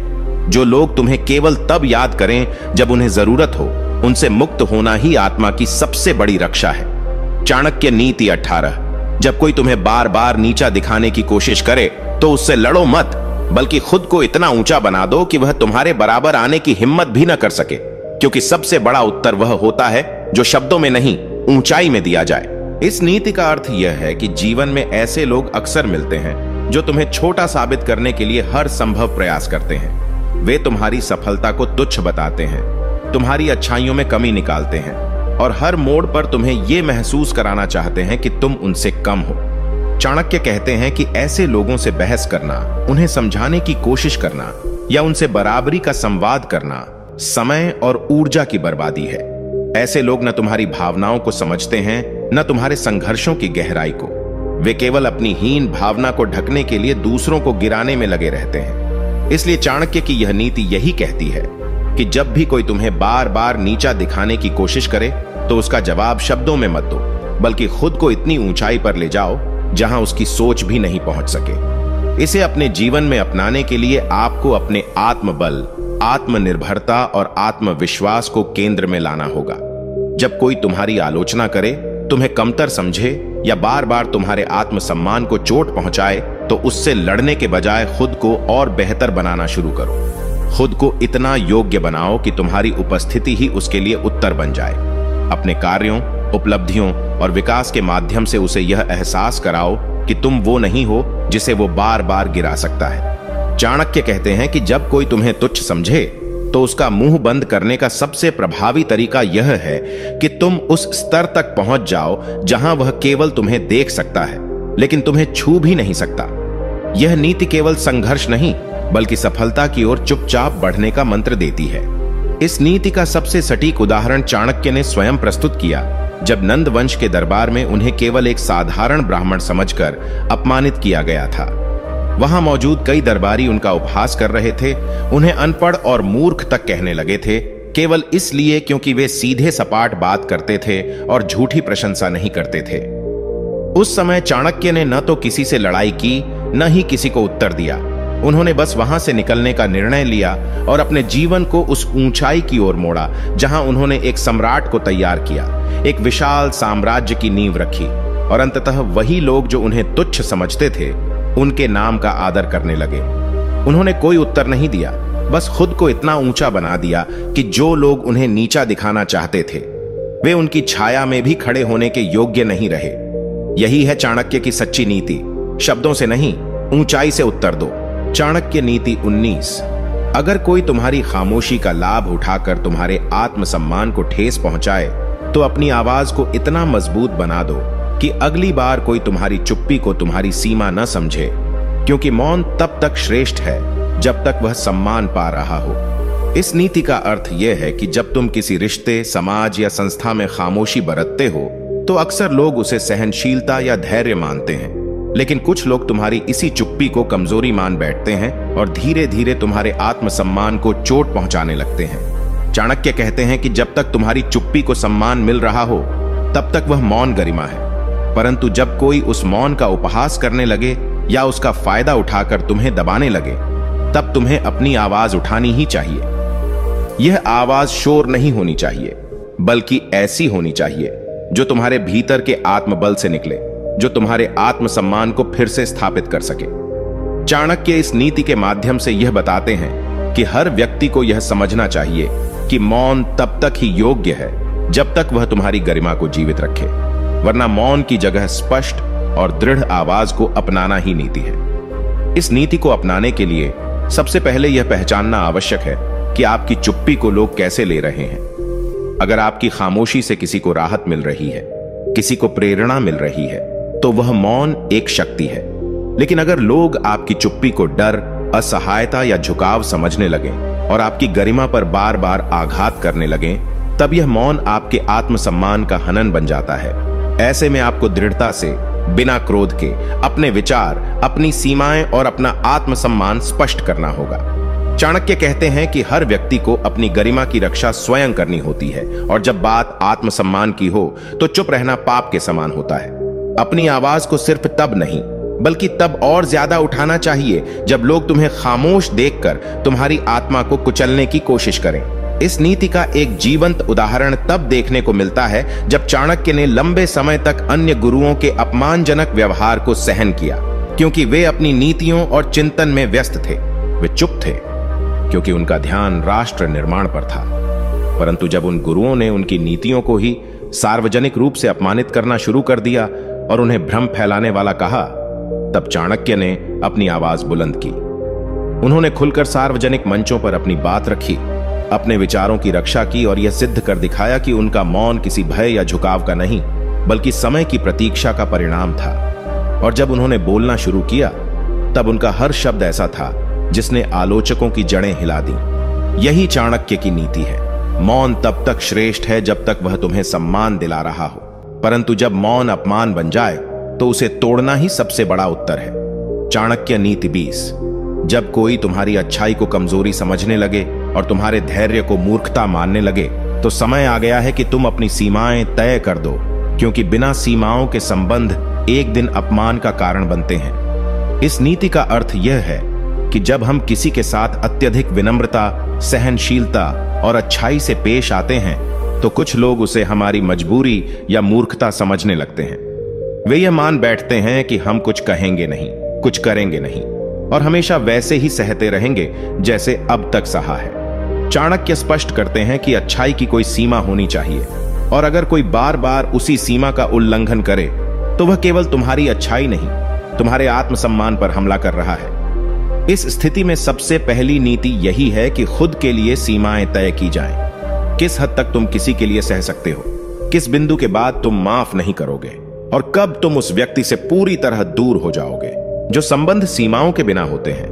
A: जो लोग तुम्हें केवल तब याद करें जब उन्हें जरूरत हो, उनसे मुक्त होना ही आत्मा की सबसे बड़ी रक्षा है। चाणक्य नीति 18। जब कोई तुम्हें बार बार नीचा दिखाने की कोशिश करे तो उससे लड़ो मत, बल्कि खुद को इतना ऊंचा बना दो कि वह तुम्हारे बराबर आने की हिम्मत भी न कर सके, क्योंकि सबसे बड़ा उत्तर वह होता है जो शब्दों में नहीं ऊंचाई में दिया जाए। इस नीति का अर्थ यह है कि जीवन में ऐसे लोग अक्सर मिलते हैं जो तुम्हें छोटा साबित करने के लिए हर संभव प्रयास करते हैं। वे तुम्हारी सफलता को तुच्छ बताते हैं, तुम्हारी अच्छाइयों में कमी निकालते हैं और हर मोड़ पर तुम्हें यह महसूस कराना चाहते हैं कि तुम उनसे कम हो। चाणक्य कहते हैं कि ऐसे लोगों से बहस करना, उन्हें समझाने की कोशिश करना या उनसे बराबरी का संवाद करना समय और ऊर्जा की बर्बादी है। ऐसे लोग न तुम्हारी भावनाओं को समझते हैं, न तुम्हारे संघर्षों की गहराई को। वे केवल अपनी हीन भावना को ढकने के लिए दूसरों को गिराने में लगे रहते हैं। इसलिए चाणक्य की यह नीति यही कहती है कि जब भी कोई तुम्हें बार बार नीचा दिखाने की कोशिश करे तो उसका जवाब शब्दों में मत दो, बल्कि खुद को इतनी ऊंचाई पर ले जाओ जहां उसकी सोच भी नहीं पहुंच सके। इसे अपने जीवन में अपनाने के लिए आपको अपने आत्मबल, आत्मनिर्भरता और आत्मविश्वास को केंद्र में लाना होगा। जब कोई तुम्हारी आलोचना करे, तुम्हें कमतर समझे या बार बार तुम्हारे आत्मसम्मान को चोट पहुंचाए, तो उससे लड़ने के बजाय खुद को और बेहतर बनाना शुरू करो। खुद को इतना योग्य बनाओ कि तुम्हारी उपस्थिति ही उसके लिए उत्तर बन जाए। अपने कार्यों, उपलब्धियों और विकास के माध्यम से उसे यह एहसास कराओ कि तुम वो नहीं हो जिसे वो बार बार गिरा सकता है। चाणक्य कहते हैं कि जब कोई तुम्हें तुच्छ समझे तो उसका मुंह बंद करने का सबसे प्रभावी तरीका यह है कि तुम उस स्तर तक पहुंच जाओ जहां वह केवल तुम्हें देख सकता है लेकिन तुम्हें छू भी नहीं सकता। यह नीति केवल संघर्ष नहीं बल्कि सफलता की ओर चुपचाप बढ़ने का मंत्र देती है। इस नीति का सबसे सटीक उदाहरण चाणक्य ने स्वयं प्रस्तुत किया जब नंद वंश के दरबार में उन्हें केवल एक साधारण ब्राह्मण समझकर अपमानित किया गया था। वहां मौजूद कई दरबारी उनका उपहास कर रहे थे, उन्हें अनपढ़ और मूर्ख तक कहने लगे थे, केवल इसलिए क्योंकि वे सीधे सपाट बात करते थे और झूठी प्रशंसा नहीं करते थे। उस समय चाणक्य ने न तो किसी से लड़ाई की न ही किसी को उत्तर दिया। उन्होंने बस वहां से निकलने का निर्णय लिया और अपने जीवन को उस ऊंचाई की ओर मोड़ा जहां उन्होंने एक सम्राट को तैयार किया, एक विशाल साम्राज्य की नींव रखी और अंततः वही लोग जो उन्हें तुच्छ समझते थे उनके नाम का आदर करने लगे। उन्होंने कोई उत्तर नहीं दिया, बस खुद को इतना ऊंचा बना दिया कि जो लोग उन्हें नीचा दिखाना चाहते थे वे उनकी छाया में भी खड़े होने के योग्य नहीं रहे। यही है चाणक्य की सच्ची नीति। शब्दों से नहीं, ऊंचाई से उत्तर दो। चाणक्य नीति 19। अगर कोई तुम्हारी खामोशी का लाभ उठाकर तुम्हारे आत्मसम्मान को ठेस पहुंचाए तो अपनी आवाज को इतना मजबूत बना दो कि अगली बार कोई तुम्हारी चुप्पी को तुम्हारी सीमा न समझे, क्योंकि मौन तब तक श्रेष्ठ है जब तक वह सम्मान पा रहा हो। इस नीति का अर्थ यह है कि जब तुम किसी रिश्ते, समाज या संस्था में खामोशी बरतते हो तो अक्सर लोग उसे सहनशीलता या धैर्य मानते हैं, लेकिन कुछ लोग तुम्हारी इसी चुप्पी को कमजोरी मान बैठते हैं और धीरे धीरे तुम्हारे आत्मसम्मान को चोट पहुंचाने लगते हैं। चाणक्य कहते हैं कि जब तक तुम्हारी चुप्पी को सम्मान मिल रहा हो तब तक वह मौन गरिमा है, परंतु जब कोई उस मौन का उपहास करने लगे या उसका फायदा उठाकर तुम्हें दबाने लगे तब तुम्हें अपनी आवाज उठानी ही चाहिए। यह आवाज शोर नहीं होनी चाहिए बल्कि ऐसी होनी चाहिए जो तुम्हारे भीतर के आत्मबल से निकले, जो तुम्हारे आत्मसम्मान को फिर से स्थापित कर सके। चाणक्य इस नीति के माध्यम से यह बताते हैं कि हर व्यक्ति को यह समझना चाहिए कि मौन तब तक ही योग्य है जब तक वह तुम्हारी गरिमा को जीवित रखे, वरना मौन की जगह स्पष्ट और दृढ़ आवाज को अपनाना ही नीति है। इस नीति को अपनाने के लिए सबसे पहले यह पहचानना आवश्यक है कि आपकी चुप्पी को लोग कैसे ले रहे हैं। अगर आपकी खामोशी से किसी को राहत मिल रही है, किसी को प्रेरणा मिल रही है, तो वह मौन एक शक्ति है। लेकिन अगर लोग आपकी चुप्पी को डर, असहायता या झुकाव समझने लगें और आपकी गरिमा पर बार बार आघात करने लगें, तब यह मौन आपके आत्मसम्मान का हनन बन जाता है। ऐसे में आपको दृढ़ता से, बिना क्रोध के, अपने विचार, अपनी सीमाएं और अपना आत्मसम्मान स्पष्ट करना होगा। चाणक्य कहते हैं कि हर व्यक्ति को अपनी गरिमा की रक्षा स्वयं करनी होती है, और जब बात आत्मसम्मान की हो तो चुप रहना पाप के समान होता है। अपनी आवाज को सिर्फ तब नहीं, बल्कि तब और ज्यादा उठाना चाहिए जब लोग तुम्हें खामोश देखकर तुम्हारी आत्मा को कुचलने की कोशिश करें। इस नीति का एक जीवंत उदाहरण तब देखने को मिलता है जब चाणक्य ने लंबे समय तक अन्य गुरुओं के अपमानजनक व्यवहार को सहन किया, क्योंकि वे अपनी नीतियों और चिंतन में व्यस्त थे। वे चुप थे क्योंकि उनका ध्यान राष्ट्र निर्माण पर था। परंतु जब उन गुरुओं ने उनकी नीतियों को ही सार्वजनिक रूप से अपमानित करना शुरू कर दिया और उन्हें भ्रम फैलाने वाला कहा, तब चाणक्य ने अपनी आवाज बुलंद की। उन्होंने खुलकर सार्वजनिक मंचों पर अपनी बात रखी, अपने विचारों की रक्षा की और यह सिद्ध कर दिखाया कि उनका मौन किसी भय या झुकाव का नहीं, बल्कि समय की प्रतीक्षा का परिणाम था। और जब उन्होंने बोलना शुरू किया, तब उनका हर शब्द ऐसा था जिसने आलोचकों की जड़ें हिला दी। यही चाणक्य की नीति है। मौन तब तक श्रेष्ठ है जब तक वह तुम्हें सम्मान दिला रहा हो, परंतु जब मौन अपमान बन जाए तो उसे तोड़ना ही सबसे बड़ा उत्तर है। चाणक्य नीति 20। जब कोई तुम्हारी अच्छाई को कमजोरी समझने लगे और तुम्हारे धैर्य को मूर्खता मानने लगे, तो समय आ गया है कि तुम अपनी सीमाएं तय कर दो, क्योंकि बिना सीमाओं के संबंध एक दिन अपमान का कारण बनते हैं। इस नीति का अर्थ यह है कि जब हम किसी के साथ अत्यधिक विनम्रता, सहनशीलता और अच्छाई से पेश आते हैं, तो कुछ लोग उसे हमारी मजबूरी या मूर्खता समझने लगते हैं। वे यह मान बैठते हैं कि हम कुछ कहेंगे नहीं, कुछ करेंगे नहीं, और हमेशा वैसे ही सहते रहेंगे जैसे अब तक सहा है। चाणक्य स्पष्ट करते हैं कि अच्छाई की कोई सीमा होनी चाहिए, और अगर कोई बार बार उसी सीमा का उल्लंघन करे तो वह केवल तुम्हारी अच्छाई नहीं, तुम्हारे आत्मसम्मान पर हमला कर रहा है। इस स्थिति में सबसे पहली नीति यही है कि खुद के लिए सीमाएं तय की जाएं। किस हद तक तुम किसी के लिए सह सकते हो, किस बिंदु के बाद तुम माफ नहीं करोगे, और कब तुम उस व्यक्ति से पूरी तरह दूर हो जाओगे। जो संबंध सीमाओं के बिना होते हैं,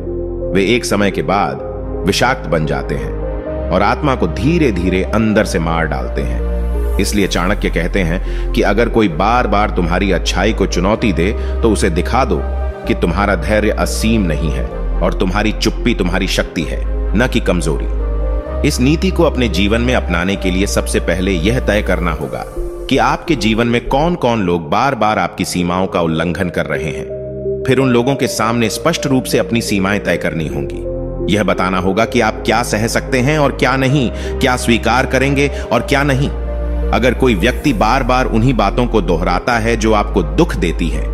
A: वे एक समय के बाद विषाक्त बन जाते हैं और आत्मा को धीरे धीरे अंदर से मार डालते हैं। इसलिए चाणक्य कहते हैं कि अगर कोई बार बार तुम्हारी अच्छाई को चुनौती दे, तो उसे दिखा दो कि तुम्हारा धैर्य असीम नहीं है और तुम्हारी चुप्पी तुम्हारी शक्ति है, न कि कमजोरी। इस नीति को अपने जीवन में अपनाने के लिए सबसे पहले यह तय करना होगा कि आपके जीवन में कौन कौन लोग बार बार आपकी सीमाओं का उल्लंघन कर रहे हैं। फिर उन लोगों के सामने स्पष्ट रूप से अपनी सीमाएं तय करनी होंगी। यह बताना होगा कि आप क्या सह सकते हैं और क्या नहीं, क्या स्वीकार करेंगे और क्या नहीं। अगर कोई व्यक्ति बार बार उन्हीं बातों को दोहराता है जो आपको दुख देती है,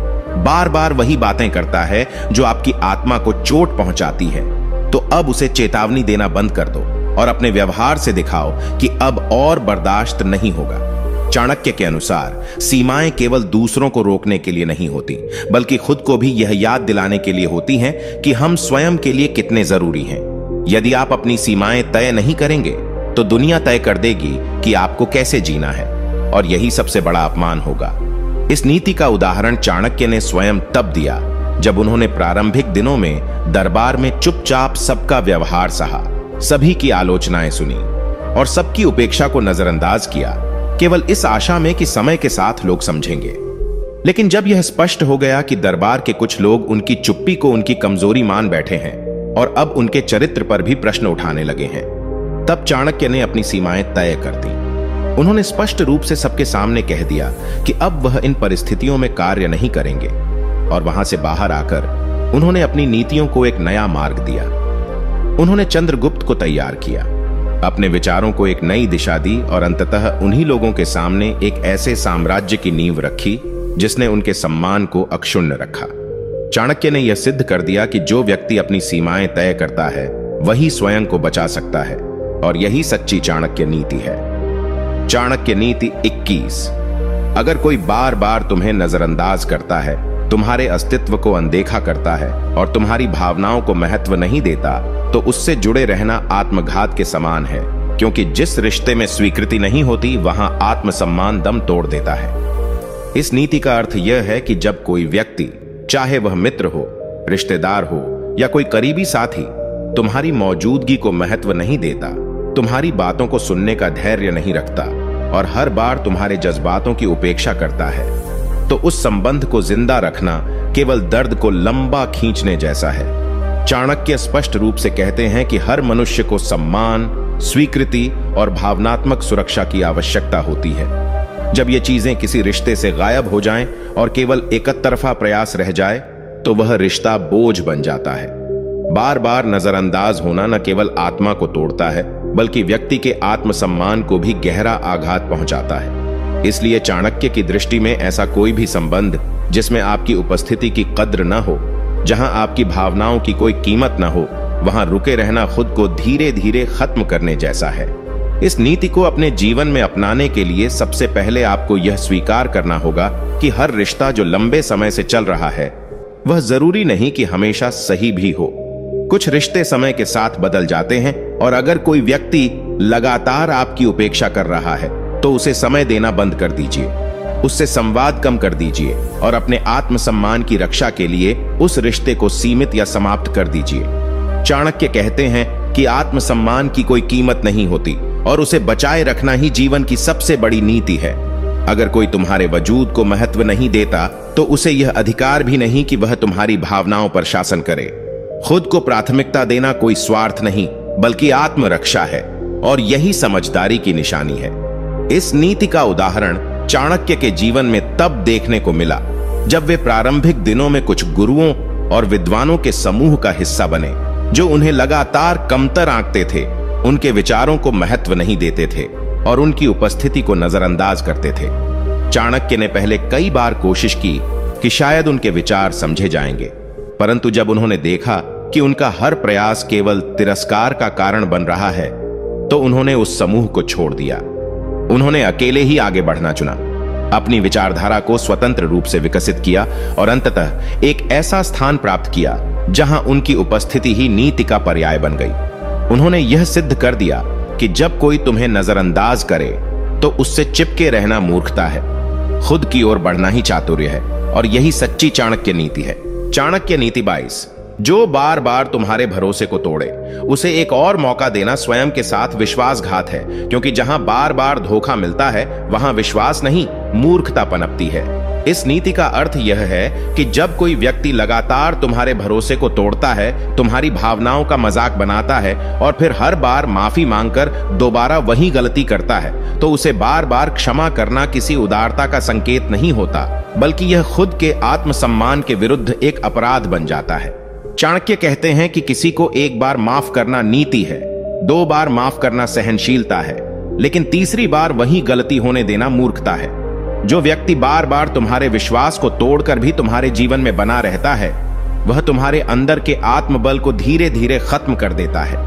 A: बार बार वही बातें करता है जो आपकी आत्मा को चोट पहुंचाती है, तो अब उसे चेतावनी देना बंद कर दो और अपने व्यवहार से दिखाओ कि अब और बर्दाश्त नहीं होगा। चाणक्य के अनुसार सीमाएं केवल दूसरों को रोकने के लिए नहीं होती, बल्कि खुद को भी यह याद दिलाने के लिए होती हैं कि हम स्वयं के लिए कितने जरूरी हैं। यदि आप अपनी सीमाएं तय नहीं करेंगे, तो दुनिया तय कर देगी कि आपको कैसे जीना है, और यही सबसे बड़ा अपमान होगा। इस नीति का उदाहरण चाणक्य ने स्वयं तब दिया जब उन्होंने प्रारंभिक दिनों में दरबार में चुपचाप सबका व्यवहार सहा, सभी की आलोचनाएं सुनी और सबकी उपेक्षा को नजरअंदाज किया, केवल इस आशा में कि समय के साथ लोग समझेंगे। लेकिन जब यह स्पष्ट हो गया कि दरबार के कुछ लोग उनकी चुप्पी को उनकी कमजोरी मान बैठे हैं और अब उनके चरित्र पर भी प्रश्न उठाने लगे हैं, तब चाणक्य ने अपनी सीमाएं तय कर दी। उन्होंने स्पष्ट रूप से सबके सामने कह दिया कि अब वह इन परिस्थितियों में कार्य नहीं करेंगे, और वहां से बाहर आकर उन्होंने अपनी नीतियों को एक नया मार्ग दिया। उन्होंने चंद्रगुप्त को तैयार किया, अपने विचारों को एक नई दिशा दी और अंततः उन्हीं लोगों के सामने एक ऐसे साम्राज्य की नींव रखी जिसने उनके सम्मान को अक्षुण्ण रखा। चाणक्य ने यह सिद्ध कर दिया कि जो व्यक्ति अपनी सीमाएं तय करता है वही स्वयं को बचा सकता है, और यही सच्ची चाणक्य नीति है। चाणक्य नीति 21। अगर कोई बार बार तुम्हें नजरअंदाज करता है, तुम्हारे अस्तित्व को अनदेखा करता है और तुम्हारी भावनाओं को महत्व नहीं देता, तो उससे जुड़े रहना आत्मघात के समान है। क्योंकि जिस रिश्ते में स्वीकृति नहीं होती वहां आत्मसम्मान दम तोड़ देता है। इस नीति का अर्थ यह है कि जब कोई व्यक्ति, चाहे वह मित्र हो, रिश्तेदार हो या कोई करीबी साथी, तुम्हारी मौजूदगी को महत्व नहीं देता, तुम्हारी बातों को सुनने का धैर्य नहीं रखता और हर बार तुम्हारे जज्बातों की उपेक्षा करता है, तो उस संबंध को जिंदा रखना केवल दर्द को लंबा खींचने जैसा है। चाणक्य स्पष्ट रूप से कहते हैं कि हर मनुष्य को सम्मान, स्वीकृति और भावनात्मक सुरक्षा की आवश्यकता होती है। जब ये चीजें किसी रिश्ते से गायब हो जाएं और केवल एक तरफा प्रयास रह जाए तो वह रिश्ता बोझ बन जाता है। बार बार नजरअंदाज होना न केवल आत्मा को तोड़ता है बल्कि व्यक्ति के आत्मसम्मान को भी गहरा आघात पहुंचाता है। इसलिए चाणक्य की दृष्टि में ऐसा कोई भी संबंध जिसमें आपकी उपस्थिति की कद्र न हो, जहां आपकी भावनाओं की कोई कीमत न हो, वहां रुके रहना खुद को धीरे धीरे खत्म करने जैसा है। इस नीति को अपने जीवन में अपनाने के लिए सबसे पहले आपको यह स्वीकार करना होगा कि हर रिश्ता जो लंबे समय से चल रहा है वह जरूरी नहीं कि हमेशा सही भी हो। कुछ रिश्ते समय के साथ बदल जाते हैं और अगर कोई व्यक्ति लगातार आपकी उपेक्षा कर रहा है तो उसे समय देना बंद कर दीजिए, उससे संवाद कम कर दीजिए और अपने आत्मसम्मान की रक्षा के लिए उस रिश्ते को सीमित या समाप्त कर दीजिए। चाणक्य कहते हैं कि आत्मसम्मान की कोई कीमत नहीं होती और उसे बचाए रखना ही जीवन की सबसे बड़ी नीति है। अगर कोई तुम्हारे वजूद को महत्व नहीं देता तो उसे यह अधिकार भी नहीं कि वह तुम्हारी भावनाओं पर शासन करे। खुद को प्राथमिकता देना कोई स्वार्थ नहीं बल्कि आत्मरक्षा है और यही समझदारी की निशानी है। इस नीति का उदाहरण चाणक्य के जीवन में तब देखने को मिला जब वे प्रारंभिक दिनों में कुछ गुरुओं और विद्वानों के समूह का हिस्सा बने जो उन्हें लगातार कमतर आंकते थे, उनके विचारों को महत्व नहीं देते थे और उनकी उपस्थिति को नजरअंदाज करते थे। चाणक्य ने पहले कई बार कोशिश की कि शायद उनके विचार समझे जाएंगे, परंतु जब उन्होंने देखा कि उनका हर प्रयास केवल तिरस्कार का कारण बन रहा है तो उन्होंने उस समूह को छोड़ दिया। उन्होंने अकेले ही आगे बढ़ना चुना, अपनी विचारधारा को स्वतंत्र रूप से विकसित किया और अंततः एक ऐसा स्थान प्राप्त किया जहां उनकी उपस्थिति ही नीति का पर्याय बन गई। उन्होंने यह सिद्ध कर दिया कि जब कोई तुम्हें नजरअंदाज करे तो उससे चिपके रहना मूर्खता है, खुद की ओर बढ़ना ही चातुर्य है और यही सच्ची चाणक्य नीति है। चाणक्य नीति 22, जो बार बार तुम्हारे भरोसे को तोड़े उसे एक और मौका देना स्वयं के साथ विश्वासघात है, क्योंकि जहां बार बार धोखा मिलता है वहां विश्वास नहीं मूर्खता पनपती है। इस नीति का अर्थ यह है कि जब कोई व्यक्ति लगातार तुम्हारे भरोसे को तोड़ता है, तुम्हारी भावनाओं का मजाक बनाता है और फिर हर बार माफी मांगकर दोबारा वही गलती करता है, तो उसे बार बार क्षमा करना किसी उदारता का संकेत नहीं होता बल्कि यह खुद के आत्मसम्मान के विरुद्ध एक अपराध बन जाता है। चाणक्य कहते हैं कि किसी को एक बार माफ करना नीति है, 2 बार माफ करना सहनशीलता है, लेकिन तीसरी बार वही गलती होने देना मूर्खता है। जो व्यक्ति बार बार तुम्हारे विश्वास को तोड़कर भी तुम्हारे जीवन में बना रहता है वह तुम्हारे अंदर के आत्मबल को धीरे धीरे खत्म कर देता है।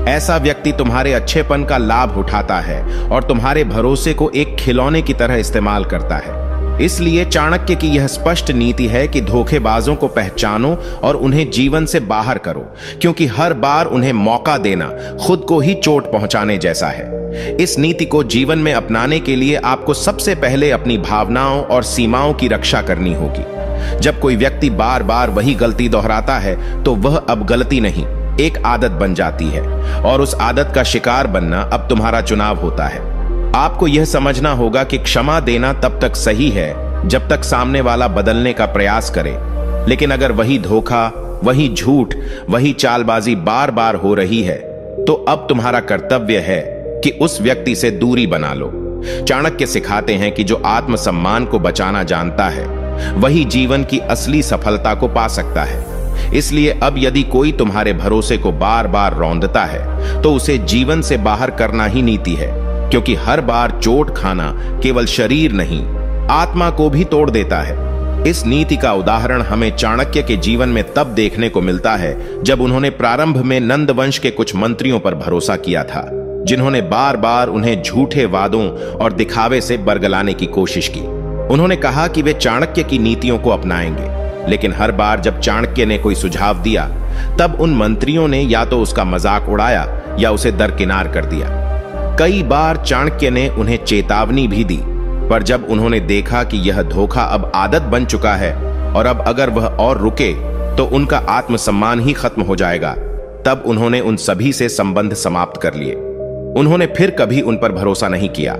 A: ऐसा व्यक्ति तुम्हारे अच्छेपन का लाभ उठाता है और तुम्हारे भरोसे को एक खिलौने की तरह इस्तेमाल करता है। इसलिए चाणक्य की यह स्पष्ट नीति है कि धोखेबाजों को पहचानो और उन्हें जीवन से बाहर करो, क्योंकि हर बार उन्हें मौका देना खुद को ही चोट पहुंचाने जैसा है। इस नीति को जीवन में अपनाने के लिए आपको सबसे पहले अपनी भावनाओं और सीमाओं की रक्षा करनी होगी। जब कोई व्यक्ति बार बार वही गलती दोहराता है तो वह अब गलती नहीं, एक आदत बन जाती है और उस आदत का शिकार बनना अब तुम्हारा चुनाव होता है। आपको यह समझना होगा कि क्षमा देना तब तक सही है जब तक सामने वाला बदलने का प्रयास करे, लेकिन अगर वही धोखा, वही झूठ, वही चालबाजी बार बार हो रही है तो अब तुम्हारा कर्तव्य है कि उस व्यक्ति से दूरी बना लो। चाणक्य सिखाते हैं कि जो आत्मसम्मान को बचाना जानता है वही जीवन की असली सफलता को पा सकता है। इसलिए अब यदि कोई तुम्हारे भरोसे को बार बार रौंदता है तो उसे जीवन से बाहर करना ही नीति है, क्योंकि हर बार चोट खाना केवल शरीर नहीं आत्मा को भी तोड़ देता है। इस नीति का उदाहरण हमें चाणक्य के जीवन में तब देखने को मिलता है जब उन्होंने प्रारंभ में नंद वंश के कुछ मंत्रियों पर भरोसा किया था, जिन्होंने बार बार उन्हें झूठे वादों और दिखावे से बरगलाने की कोशिश की। उन्होंने कहा कि वे चाणक्य की नीतियों को अपनाएंगे, लेकिन हर बार जब चाणक्य ने कोई सुझाव दिया तब उन मंत्रियों ने या तो उसका मजाक उड़ाया या उसे दरकिनार कर दिया। कई बार चाणक्य ने उन्हें चेतावनी भी दी, पर जब उन्होंने देखा कि यह धोखा अब आदत बन चुका है और अब अगर वह और रुके तो उनका आत्मसम्मान ही खत्म हो जाएगा, तब उन्होंने उन सभी से संबंध समाप्त कर लिए। उन्होंने फिर कभी उन पर भरोसा नहीं किया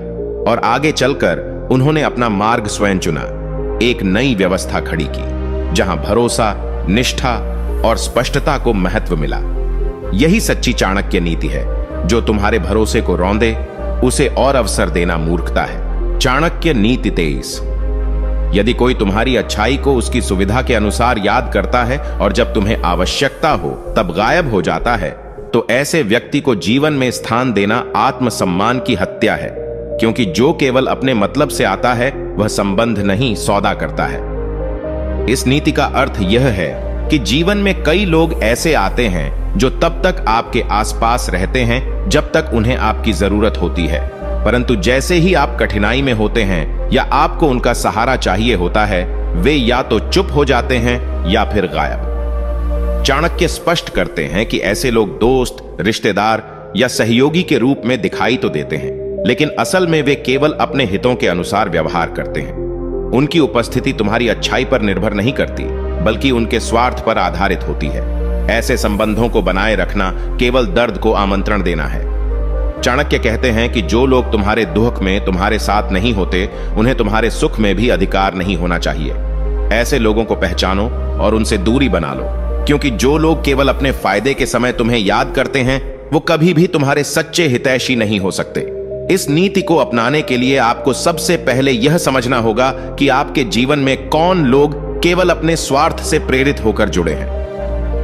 A: और आगे चलकर उन्होंने अपना मार्ग स्वयं चुना, एक नई व्यवस्था खड़ी की जहां भरोसा, निष्ठा और स्पष्टता को महत्व मिला। यही सच्ची चाणक्य नीति है। जो तुम्हारे भरोसे को रौंदे उसे और अवसर देना मूर्खता है। चाणक्य नीति 23। यदि कोई तुम्हारी अच्छाई को उसकी सुविधा के अनुसार याद करता है और जब तुम्हें आवश्यकता हो तब गायब हो जाता है, तो ऐसे व्यक्ति को जीवन में स्थान देना आत्मसम्मान की हत्या है, क्योंकि जो केवल अपने मतलब से आता है वह संबंध नहीं, सौदा करता है। इस नीति का अर्थ यह है कि जीवन में कई लोग ऐसे आते हैं जो तब तक आपके आसपास रहते हैं जब तक उन्हें आपकी जरूरत होती है, परंतु जैसे ही आप कठिनाई में होते हैं या आपको उनका सहारा चाहिए होता है, वे या तो चुप हो जाते हैं या फिर गायब। चाणक्य स्पष्ट करते हैं कि ऐसे लोग दोस्त, रिश्तेदार या सहयोगी के रूप में दिखाई तो देते हैं, लेकिन असल में वे केवल अपने हितों के अनुसार व्यवहार करते हैं। उनकी उपस्थिति तुम्हारी अच्छाई पर निर्भर नहीं करती, बल्कि उनके स्वार्थ पर आधारित होती है। ऐसे संबंधों को बनाए रखना केवल दर्द को आमंत्रण देना है। चाणक्य कहते हैं कि जो लोग तुम्हारे दुख में तुम्हारे साथ नहीं होते, उन्हें तुम्हारे सुख में भी अधिकार नहीं होना चाहिए। ऐसे लोगों को पहचानो और उनसे दूरी बना लो, क्योंकि जो लोग केवल अपने फायदे के समय तुम्हें याद करते हैं, वो कभी भी तुम्हारे सच्चे हितैषी नहीं हो सकते। इस नीति को अपनाने के लिए आपको सबसे पहले यह समझना होगा कि आपके जीवन में कौन लोग केवल अपने स्वार्थ से प्रेरित होकर जुड़े हैं।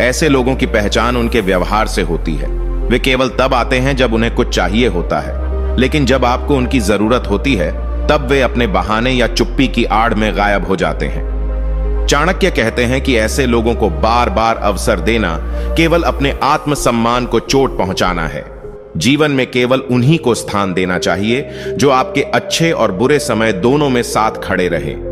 A: ऐसे लोगों की पहचान उनके व्यवहार से होती है। वे केवल तब आते हैं जब उन्हें कुछ चाहिए होता है, लेकिन जब आपको उनकी जरूरत होती है तब वे अपने बहाने या चुप्पी की आड़ में गायब हो जाते हैं। चाणक्य कहते हैं कि ऐसे लोगों को बार बार अवसर देना केवल अपने आत्मसम्मान को चोट पहुंचाना है। जीवन में केवल उन्हीं को स्थान देना चाहिए जो आपके अच्छे और बुरे समय दोनों में साथ खड़े रहे।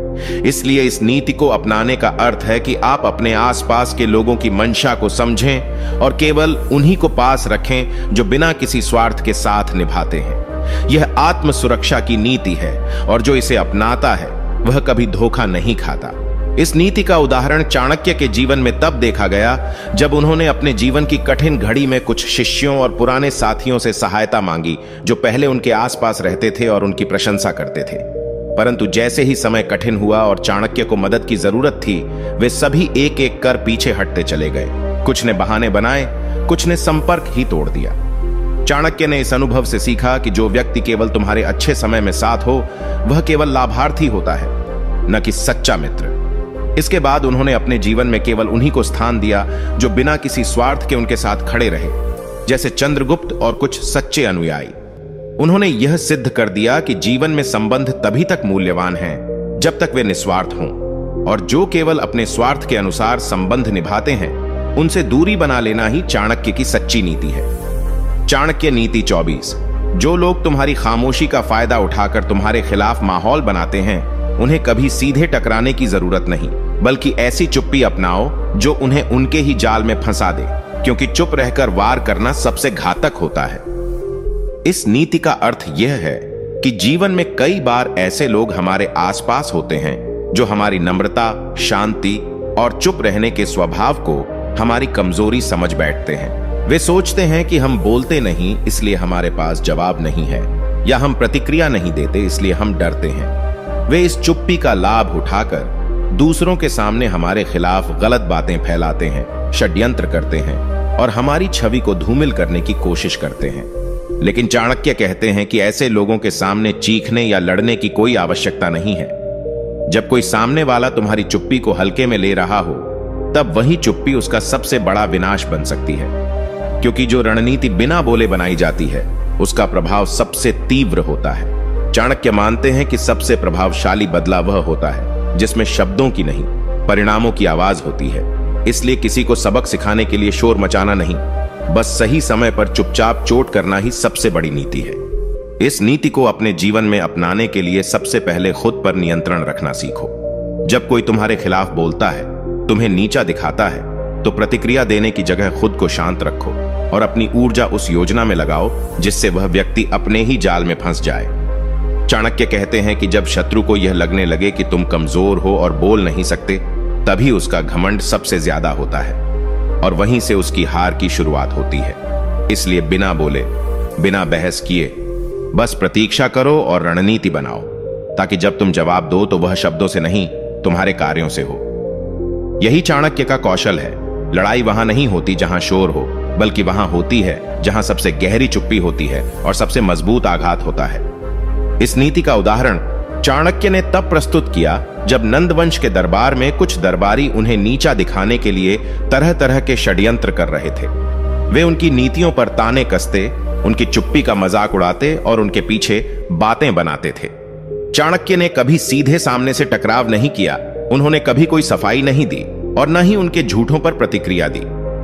A: इसलिए इस नीति को अपनाने का अर्थ है कि आप अपने आसपास के लोगों की मंशा को समझें और केवल उन्हीं को पास रखें जो बिना किसी स्वार्थ के साथ निभाते हैं। यह आत्म सुरक्षा की नीति है और जो इसे अपनाता है वह कभी धोखा नहीं खाता। इस नीति का उदाहरण चाणक्य के जीवन में तब देखा गया जब उन्होंने अपने जीवन की कठिन घड़ी में कुछ शिष्यों और पुराने साथियों से सहायता मांगी जो पहले उनके आसपास रहते थे और उनकी प्रशंसा करते थे। परंतु जैसे ही समय कठिन हुआ और चाणक्य को मदद की जरूरत थी, वे सभी एक एक कर पीछे हटते चले गए। कुछ ने बहाने बनाए, कुछ ने संपर्क ही तोड़ दिया। चाणक्य ने इस अनुभव से सीखा कि जो व्यक्ति केवल तुम्हारे अच्छे समय में साथ हो, वह केवल लाभार्थी होता है, न कि सच्चा मित्र। इसके बाद उन्होंने अपने जीवन में केवल उन्हीं को स्थान दिया जो बिना किसी स्वार्थ के उनके साथ खड़े रहे, जैसे चंद्रगुप्त और कुछ सच्चे अनुयायी। उन्होंने यह सिद्ध कर दिया कि जीवन में संबंध तभी तक मूल्यवान हैं जब तक वे निस्वार्थ हों, और जो केवल अपने स्वार्थ के अनुसार संबंध निभाते हैं, उनसे दूरी बना लेना ही चाणक्य की सच्ची नीति है। चाणक्य नीति 24। जो लोग तुम्हारी खामोशी का फायदा उठाकर तुम्हारे खिलाफ माहौल बनाते हैं, उन्हें कभी सीधे टकराने की जरूरत नहीं, बल्कि ऐसी चुप्पी अपनाओ जो उन्हें उनके ही जाल में फंसा दे, क्योंकि चुप रहकर वार करना सबसे घातक होता है। इस नीति का अर्थ यह है कि जीवन में कई बार ऐसे लोग हमारे आसपास होते हैं जो हमारी नम्रता, शांति और चुप रहने के स्वभाव को हमारी कमजोरी समझ बैठते हैं। वे सोचते हैं कि हम बोलते नहीं इसलिए हमारे पास जवाब नहीं है, या हम प्रतिक्रिया नहीं देते इसलिए हम डरते हैं। वे इस चुप्पी का लाभ उठाकर दूसरों के सामने हमारे खिलाफ गलत बातें फैलाते हैं, षड्यंत्र करते हैं और हमारी छवि को धूमिल करने की कोशिश करते हैं। लेकिन चाणक्य कहते हैं कि ऐसे लोगों के सामने चीखने या लड़ने की कोई आवश्यकता नहीं है। जब कोई सामने वाला तुम्हारी चुप्पी को हल्के में ले रहा हो, तब वही चुप्पी उसका सबसे बड़ा विनाश बन सकती है, क्योंकि जो रणनीति बिना बोले बनाई जाती है उसका प्रभाव सबसे तीव्र होता है। चाणक्य मानते हैं कि सबसे प्रभावशाली बदला वह होता है जिसमें शब्दों की नहीं, परिणामों की आवाज होती है। इसलिए किसी को सबक सिखाने के लिए शोर मचाना नहीं, बस सही समय पर चुपचाप चोट करना ही सबसे बड़ी नीति है। इस नीति को अपने जीवन में अपनाने के लिए सबसे पहले खुद पर नियंत्रण रखना सीखो। जब कोई तुम्हारे खिलाफ बोलता है, तुम्हें नीचा दिखाता है, तो प्रतिक्रिया देने की जगह खुद को शांत रखो। और अपनी ऊर्जा उस योजना में लगाओ जिससे वह व्यक्ति अपने ही जाल में फंस जाए। चाणक्य कहते हैं कि जब शत्रु को यह लगने लगे कि तुम कमजोर हो और बोल नहीं सकते, तभी उसका घमंड सबसे ज्यादा होता है और वहीं से उसकी हार की शुरुआत होती है। इसलिए बिना बोले, बिना बहस किए बस प्रतीक्षा करो और रणनीति बनाओ, ताकि जब तुम जवाब दो तो वह शब्दों से नहीं, तुम्हारे कार्यों से हो। यही चाणक्य का कौशल है। लड़ाई वहां नहीं होती जहां शोर हो, बल्कि वहां होती है जहां सबसे गहरी चुप्पी होती है और सबसे मजबूत आघात होता है। इस नीति का उदाहरण चाणक्य ने तब प्रस्तुत किया जब नंदवंश के दरबार में कुछ दरबारी उन्हें नीचा दिखाने के लिए तरह तरह के षड्यंत्र कर रहे थे। वे उनकी नीतियों पर ताने कसते, उनकी चुप्पी का मजाक उड़ाते और उनके पीछे बातें बनाते थे। चाणक्य ने कभी सीधे सामने से टकराव नहीं किया, उन्होंने कभी कोई सफाई नहीं दी और न ही उनके झूठों पर प्रतिक्रिया दी,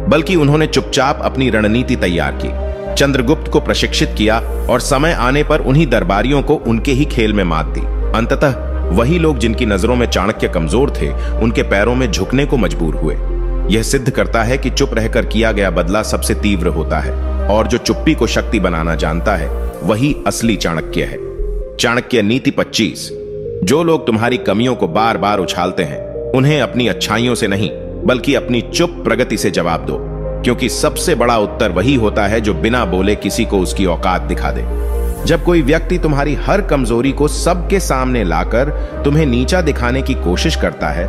A: बल्कि उन्होंने चुपचाप अपनी रणनीति तैयार की, चंद्रगुप्त को प्रशिक्षित किया और समय आने पर उन्हीं दरबारियों को उनके ही खेल में मात दी। अंततः वही लोग जिनकी नजरों में चाणक्य कमजोर थे, उनके पैरों में झुकने को मजबूर हुए। यह सिद्ध करता है कि चुप रहकर किया गया बदला सबसे तीव्र होता है और जो चुप्पी को शक्ति बनाना जानता है वही असली चाणक्य है। चाणक्य नीति 25। जो लोग तुम्हारी कमियों को बार बार उछालते हैं, उन्हें अपनी अच्छाइयों से नहीं बल्कि अपनी चुप प्रगति से जवाब दो, क्योंकि सबसे बड़ा उत्तर वही होता है जो बिना बोले किसी को उसकी औकात दिखा दे। जब कोई व्यक्ति तुम्हारी हर कमजोरी को सबके सामने लाकर तुम्हें नीचा दिखाने की कोशिश करता है,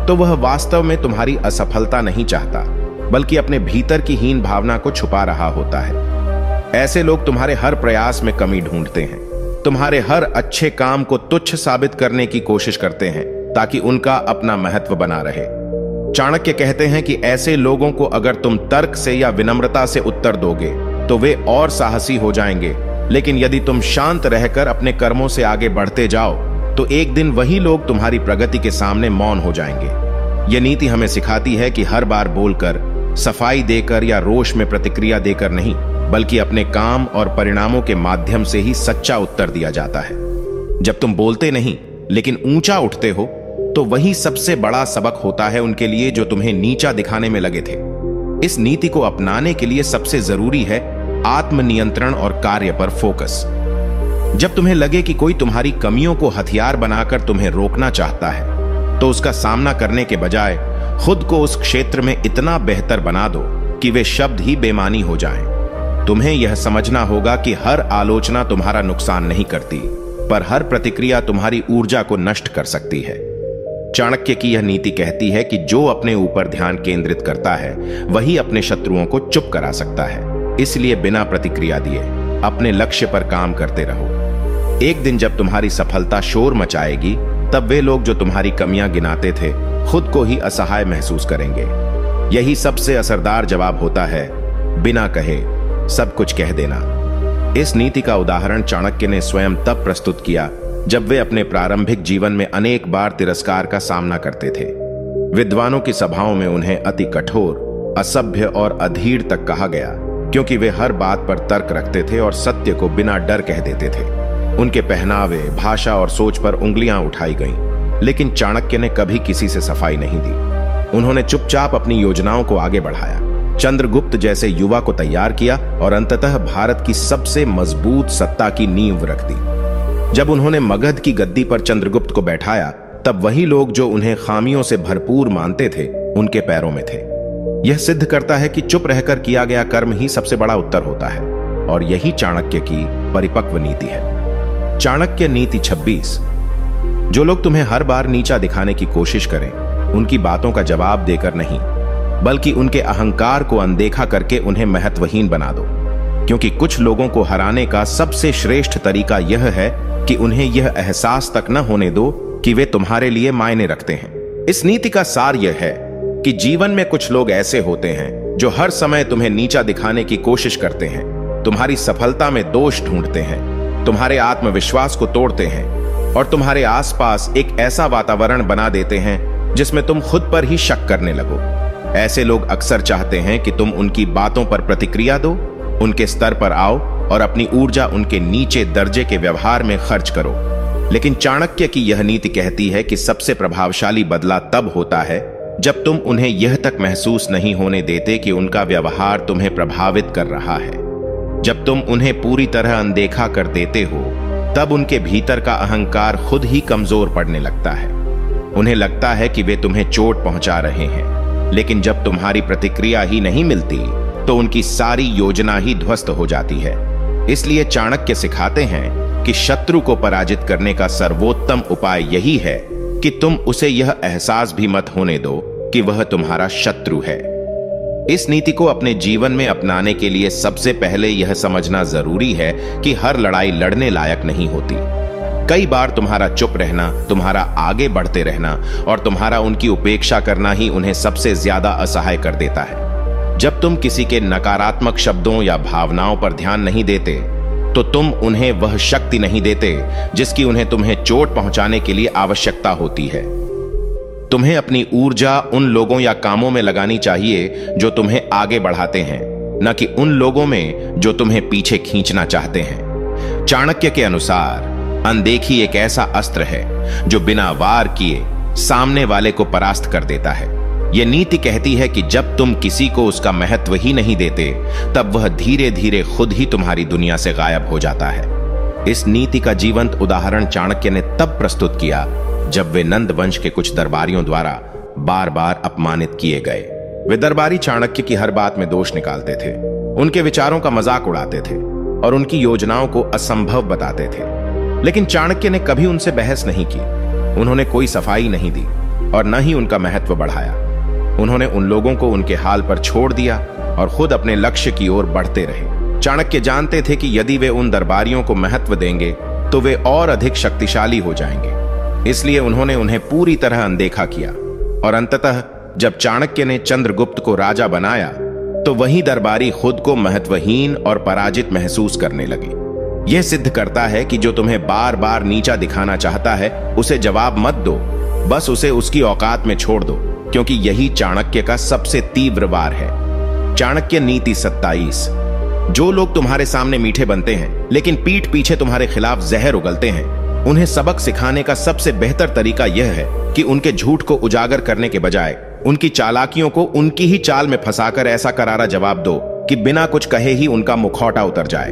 A: तो वह वास्तव में तुम्हारी असफलता नहीं चाहता, बल्कि अपने भीतर की हीन भावना को छुपा रहा होता है। ऐसे लोग तुम्हारे हर प्रयास में कमी ढूंढते हैं, तुम्हारे हर अच्छे काम को तुच्छ साबित करने की कोशिश करते हैं ताकि उनका अपना महत्व बना रहे। चाणक्य कहते हैं कि ऐसे लोगों को अगर तुम तर्क से या विनम्रता से उत्तर दोगे तो वे और साहसी हो जाएंगे, लेकिन यदि तुम शांत रहकर अपने कर्मों से आगे बढ़ते जाओ तो एक दिन वही लोग तुम्हारी प्रगति के सामने मौन हो जाएंगे। यह नीति हमें सिखाती है कि हर बार बोलकर, सफाई देकर या रोष में प्रतिक्रिया देकर नहीं, बल्कि अपने काम और परिणामों के माध्यम से ही सच्चा उत्तर दिया जाता है। जब तुम बोलते नहीं लेकिन ऊंचा उठते हो, तो वही सबसे बड़ा सबक होता है उनके लिए जो तुम्हें नीचा दिखाने में लगे थे। इस नीति को अपनाने के लिए सबसे जरूरी है आत्मनियंत्रण और कार्य पर फोकस। जब तुम्हें लगे कि कोई तुम्हारी कमियों को हथियार बनाकर तुम्हें रोकना चाहता है, तो उसका सामना करने के बजाय खुद को उस क्षेत्र में इतना बेहतर बना दो कि वे शब्द ही बेमानी हो जाएं। तुम्हें यह समझना होगा कि हर आलोचना तुम्हारा नुकसान नहीं करती, पर हर प्रतिक्रिया तुम्हारी ऊर्जा को नष्ट कर सकती है। चाणक्य की यह नीति कहती है कि जो अपने ऊपर ध्यान केंद्रित करता है वही अपने शत्रुओं को चुप करा सकता है। इसलिए बिना प्रतिक्रिया दिए अपने लक्ष्य पर काम करते रहो। एक दिन जब तुम्हारी सफलता शोर मचाएगी, तब वे लोग जो तुम्हारी कमियां गिनाते थे खुद को ही असहाय महसूस करेंगे। यही सबसे असरदार जवाब होता है, बिना कहे सब कुछ कह देना। इस नीति का उदाहरण चाणक्य ने स्वयं तब प्रस्तुत किया जब वे अपने प्रारंभिक जीवन में अनेक बार तिरस्कार का सामना करते थे। विद्वानों की सभाओं में उन्हें अति कठोर, असभ्य और अधीर तक कहा गया, क्योंकि वे हर बात पर तर्क रखते थे और सत्य को बिना डर कह देते थे। उनके पहनावे, भाषा और सोच पर उंगलियां उठाई गईं, लेकिन चाणक्य ने कभी किसी से सफाई नहीं दी। उन्होंने चुपचाप अपनी योजनाओं को आगे बढ़ाया, चंद्रगुप्त जैसे युवा को तैयार किया और अंततः भारत की सबसे मजबूत सत्ता की नींव रख दी। जब उन्होंने मगध की गद्दी पर चंद्रगुप्त को बैठाया, तब वही लोग जो उन्हें खामियों से भरपूर मानते थे, उनके पैरों में थे। यह सिद्ध करता है कि चुप रहकर किया गया कर्म ही सबसे बड़ा उत्तर होता है, और यही चाणक्य की परिपक्व नीति है। चाणक्य नीति 26। जो लोग तुम्हें हर बार नीचा दिखाने की कोशिश करें, उनकी बातों का जवाब देकर नहीं, बल्कि उनके अहंकार को अनदेखा करके उन्हें महत्वहीन बना दो, क्योंकि कुछ लोगों को हराने का सबसे श्रेष्ठ तरीका यह है कि उन्हें यह एहसास तक न होने दो कि वे तुम्हारे लिए मायने रखते हैं। इस नीति का सार यह है कि जीवन में कुछ लोग ऐसे होते हैं जो हर समय तुम्हें नीचा दिखाने की कोशिश करते हैं, तुम्हारी सफलता में दोष ढूंढते हैं, तुम्हारे आत्मविश्वास को तोड़ते हैं और तुम्हारे आसपास एक ऐसा वातावरण बना देते हैं जिसमें तुम खुद पर ही शक करने लगो। ऐसे लोग अक्सर चाहते हैं कि तुम उनकी बातों पर प्रतिक्रिया दो, उनके स्तर पर आओ और अपनी ऊर्जा उनके नीचे दर्जे के व्यवहार में खर्च करो। लेकिन चाणक्य की यह नीति कहती है कि सबसे प्रभावशाली बदला तब होता है जब तुम उन्हें यह तक महसूस नहीं होने देते कि उनका व्यवहार तुम्हें प्रभावित कर रहा है, जब तुम उन्हें पूरी तरह अनदेखा कर देते हो, तब उनके भीतर का अहंकार खुद ही कमजोर पड़ने लगता है। उन्हें लगता है कि वे तुम्हें चोट पहुंचा रहे हैं, लेकिन जब तुम्हारी प्रतिक्रिया ही नहीं मिलती तो उनकी सारी योजना ही ध्वस्त हो जाती है। इसलिए चाणक्य सिखाते हैं कि शत्रु को पराजित करने का सर्वोत्तम उपाय यही है कि तुम उसे यह एहसास भी मत होने दो कि वह तुम्हारा शत्रु है। इस नीति को अपने जीवन में अपनाने के लिए सबसे पहले यह समझना जरूरी है कि हर लड़ाई लड़ने लायक नहीं होती। कई बार तुम्हारा चुप रहना, तुम्हारा आगे बढ़ते रहना और तुम्हारा उनकी उपेक्षा करना ही उन्हें सबसे ज्यादा असहाय कर देता है। जब तुम किसी के नकारात्मक शब्दों या भावनाओं पर ध्यान नहीं देते तो तुम उन्हें वह शक्ति नहीं देते जिसकी उन्हें तुम्हें चोट पहुंचाने के लिए आवश्यकता होती है। तुम्हें अपनी ऊर्जा उन लोगों या कामों में लगानी चाहिए जो तुम्हें आगे बढ़ाते हैं, न कि उन लोगों में जो तुम्हें पीछे खींचना चाहते हैं। चाणक्य के अनुसार अनदेखी एक ऐसा अस्त्र है जो बिना वार किए सामने वाले को परास्त कर देता है। यह नीति कहती है कि जब तुम किसी को उसका महत्व ही नहीं देते, तब वह धीरे धीरे खुद ही तुम्हारी दुनिया से गायब हो जाता है। इस नीति का जीवंत उदाहरण चाणक्य ने तब प्रस्तुत किया जब वे नंद वंश के कुछ दरबारियों द्वारा बार बार अपमानित किए गए। वे दरबारी चाणक्य की हर बात में दोष निकालते थे, उनके विचारों का मजाक उड़ाते थे और उनकी योजनाओं को असंभव बताते थे। लेकिन चाणक्य ने कभी उनसे बहस नहीं की, उन्होंने कोई सफाई नहीं दी और न ही उनका महत्व बढ़ाया। उन्होंने उन लोगों को उनके हाल पर छोड़ दिया और खुद अपने लक्ष्य की ओर बढ़ते रहे। चाणक्य जानते थे कि यदि वे उन दरबारियों को महत्व देंगे तो वे और अधिक शक्तिशाली हो जाएंगे। इसलिए उन्होंने उन्हें पूरी तरह अनदेखा किया और अंततः जब चाणक्य ने चंद्रगुप्त को राजा बनाया तो वही दरबारी खुद को महत्वहीन और पराजित महसूस करने लगे। यह सिद्ध करता है कि जो तुम्हें बार बार नीचा दिखाना चाहता है उसे जवाब मत दो, बस उसे उसकी औकात में छोड़ दो, क्योंकि यही चाणक्य का सबसे तीव्र वार है। चाणक्य नीति 27। जो लोग तुम्हारे सामने मीठे बनते हैं लेकिन पीठ पीछे तुम्हारे खिलाफ जहर उगलते हैं, उन्हें सबक सिखाने का सबसे बेहतर तरीका यह है कि उनके झूठ को उजागर करने के बजाय उनकी चालाकियों को उनकी ही चाल में फंसाकर ऐसा करारा जवाब दो कि बिना कुछ कहे ही उनका मुखौटा उतर जाए।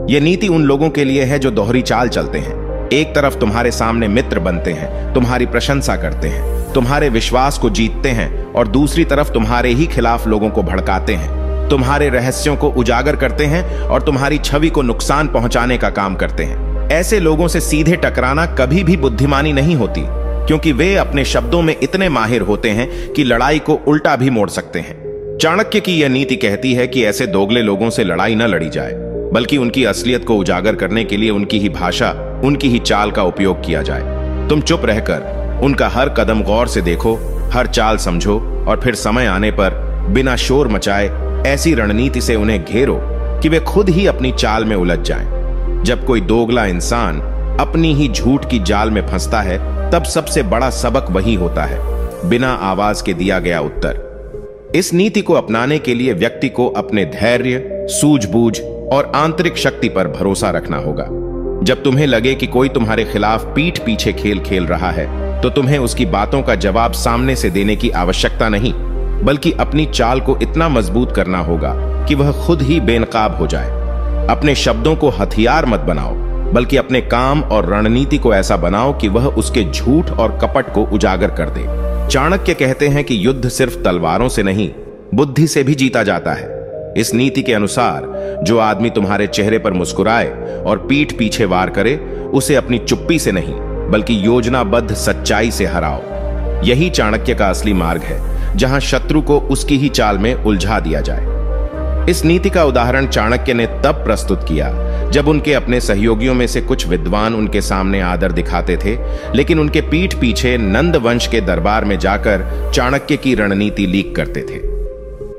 A: यह नीति उन लोगों के लिए है जो दोहरी चाल चलते हैं। एक तरफ तुम्हारे सामने मित्र बनते हैं, तुम्हारी प्रशंसा करते हैं, तुम्हारे विश्वास को जीतते हैं और दूसरी तरफ तुम्हारे ही खिलाफ लोगों को भड़काते हैं, तुम्हारे रहस्यों को उजागर करते हैं और तुम्हारी छवि को नुकसान पहुंचाने का काम करते हैं। ऐसे लोगों से सीधे टकराना कभी भी बुद्धिमानी नहीं होती, क्योंकि वे अपने शब्दों में इतने माहिर होते हैं कि लड़ाई को उल्टा भी मोड़ सकते हैं। चाणक्य की यह नीति कहती है कि ऐसे दोगले लोगों से लड़ाई न लड़ी जाए, बल्कि उनकी असलियत को उजागर करने के लिए उनकी ही भाषा, उनकी ही चाल का उपयोग किया जाए। तुम चुप रहकर उनका हर कदम गौर से देखो, हर चाल समझो और फिर समय आने पर बिना शोर मचाए ऐसी रणनीति से उन्हें घेरो कि वे खुद ही अपनी चाल में उलझ जाएं। जब कोई दोगला इंसान अपनी ही झूठ की जाल में फंसता है, तब सबसे बड़ा सबक वही होता है, बिना आवाज के दिया गया उत्तर। इस नीति को अपनाने के लिए व्यक्ति को अपने धैर्य, सूझबूझ और आंतरिक शक्ति पर भरोसा रखना होगा। जब तुम्हें लगे कि कोई तुम्हारे खिलाफ पीठ पीछे खेल खेल रहा है, तो तुम्हें उसकी बातों का जवाब सामने से देने की आवश्यकता नहीं, बल्कि अपनी चाल को इतना मजबूत करना होगा कि वह खुद ही बेनकाब हो जाए। अपने शब्दों को हथियार मत बनाओ, बल्कि अपने काम और रणनीति को ऐसा बनाओ कि वह उसके झूठ और कपट को उजागर कर दे। चाणक्य कहते हैं कि युद्ध सिर्फ तलवारों से नहीं, बुद्धि से भी जीता जाता है। इस नीति के अनुसार जो आदमी तुम्हारे चेहरे पर मुस्कुराए और पीठ पीछे वार करे, उसे अपनी चुप्पी से नहीं बल्कि योजनाबद्ध सच्चाई से हराओ। यही चाणक्य का असली मार्ग है, जहां शत्रु को उसकी ही चाल में उलझा दिया जाए। इस नीति का उदाहरण चाणक्य ने तब प्रस्तुत किया जब उनके अपने सहयोगियों में से कुछ विद्वान उनके सामने आदर दिखाते थे, लेकिन उनके पीठ पीछे नंद वंश के दरबार में जाकर चाणक्य की रणनीति लीक करते थे।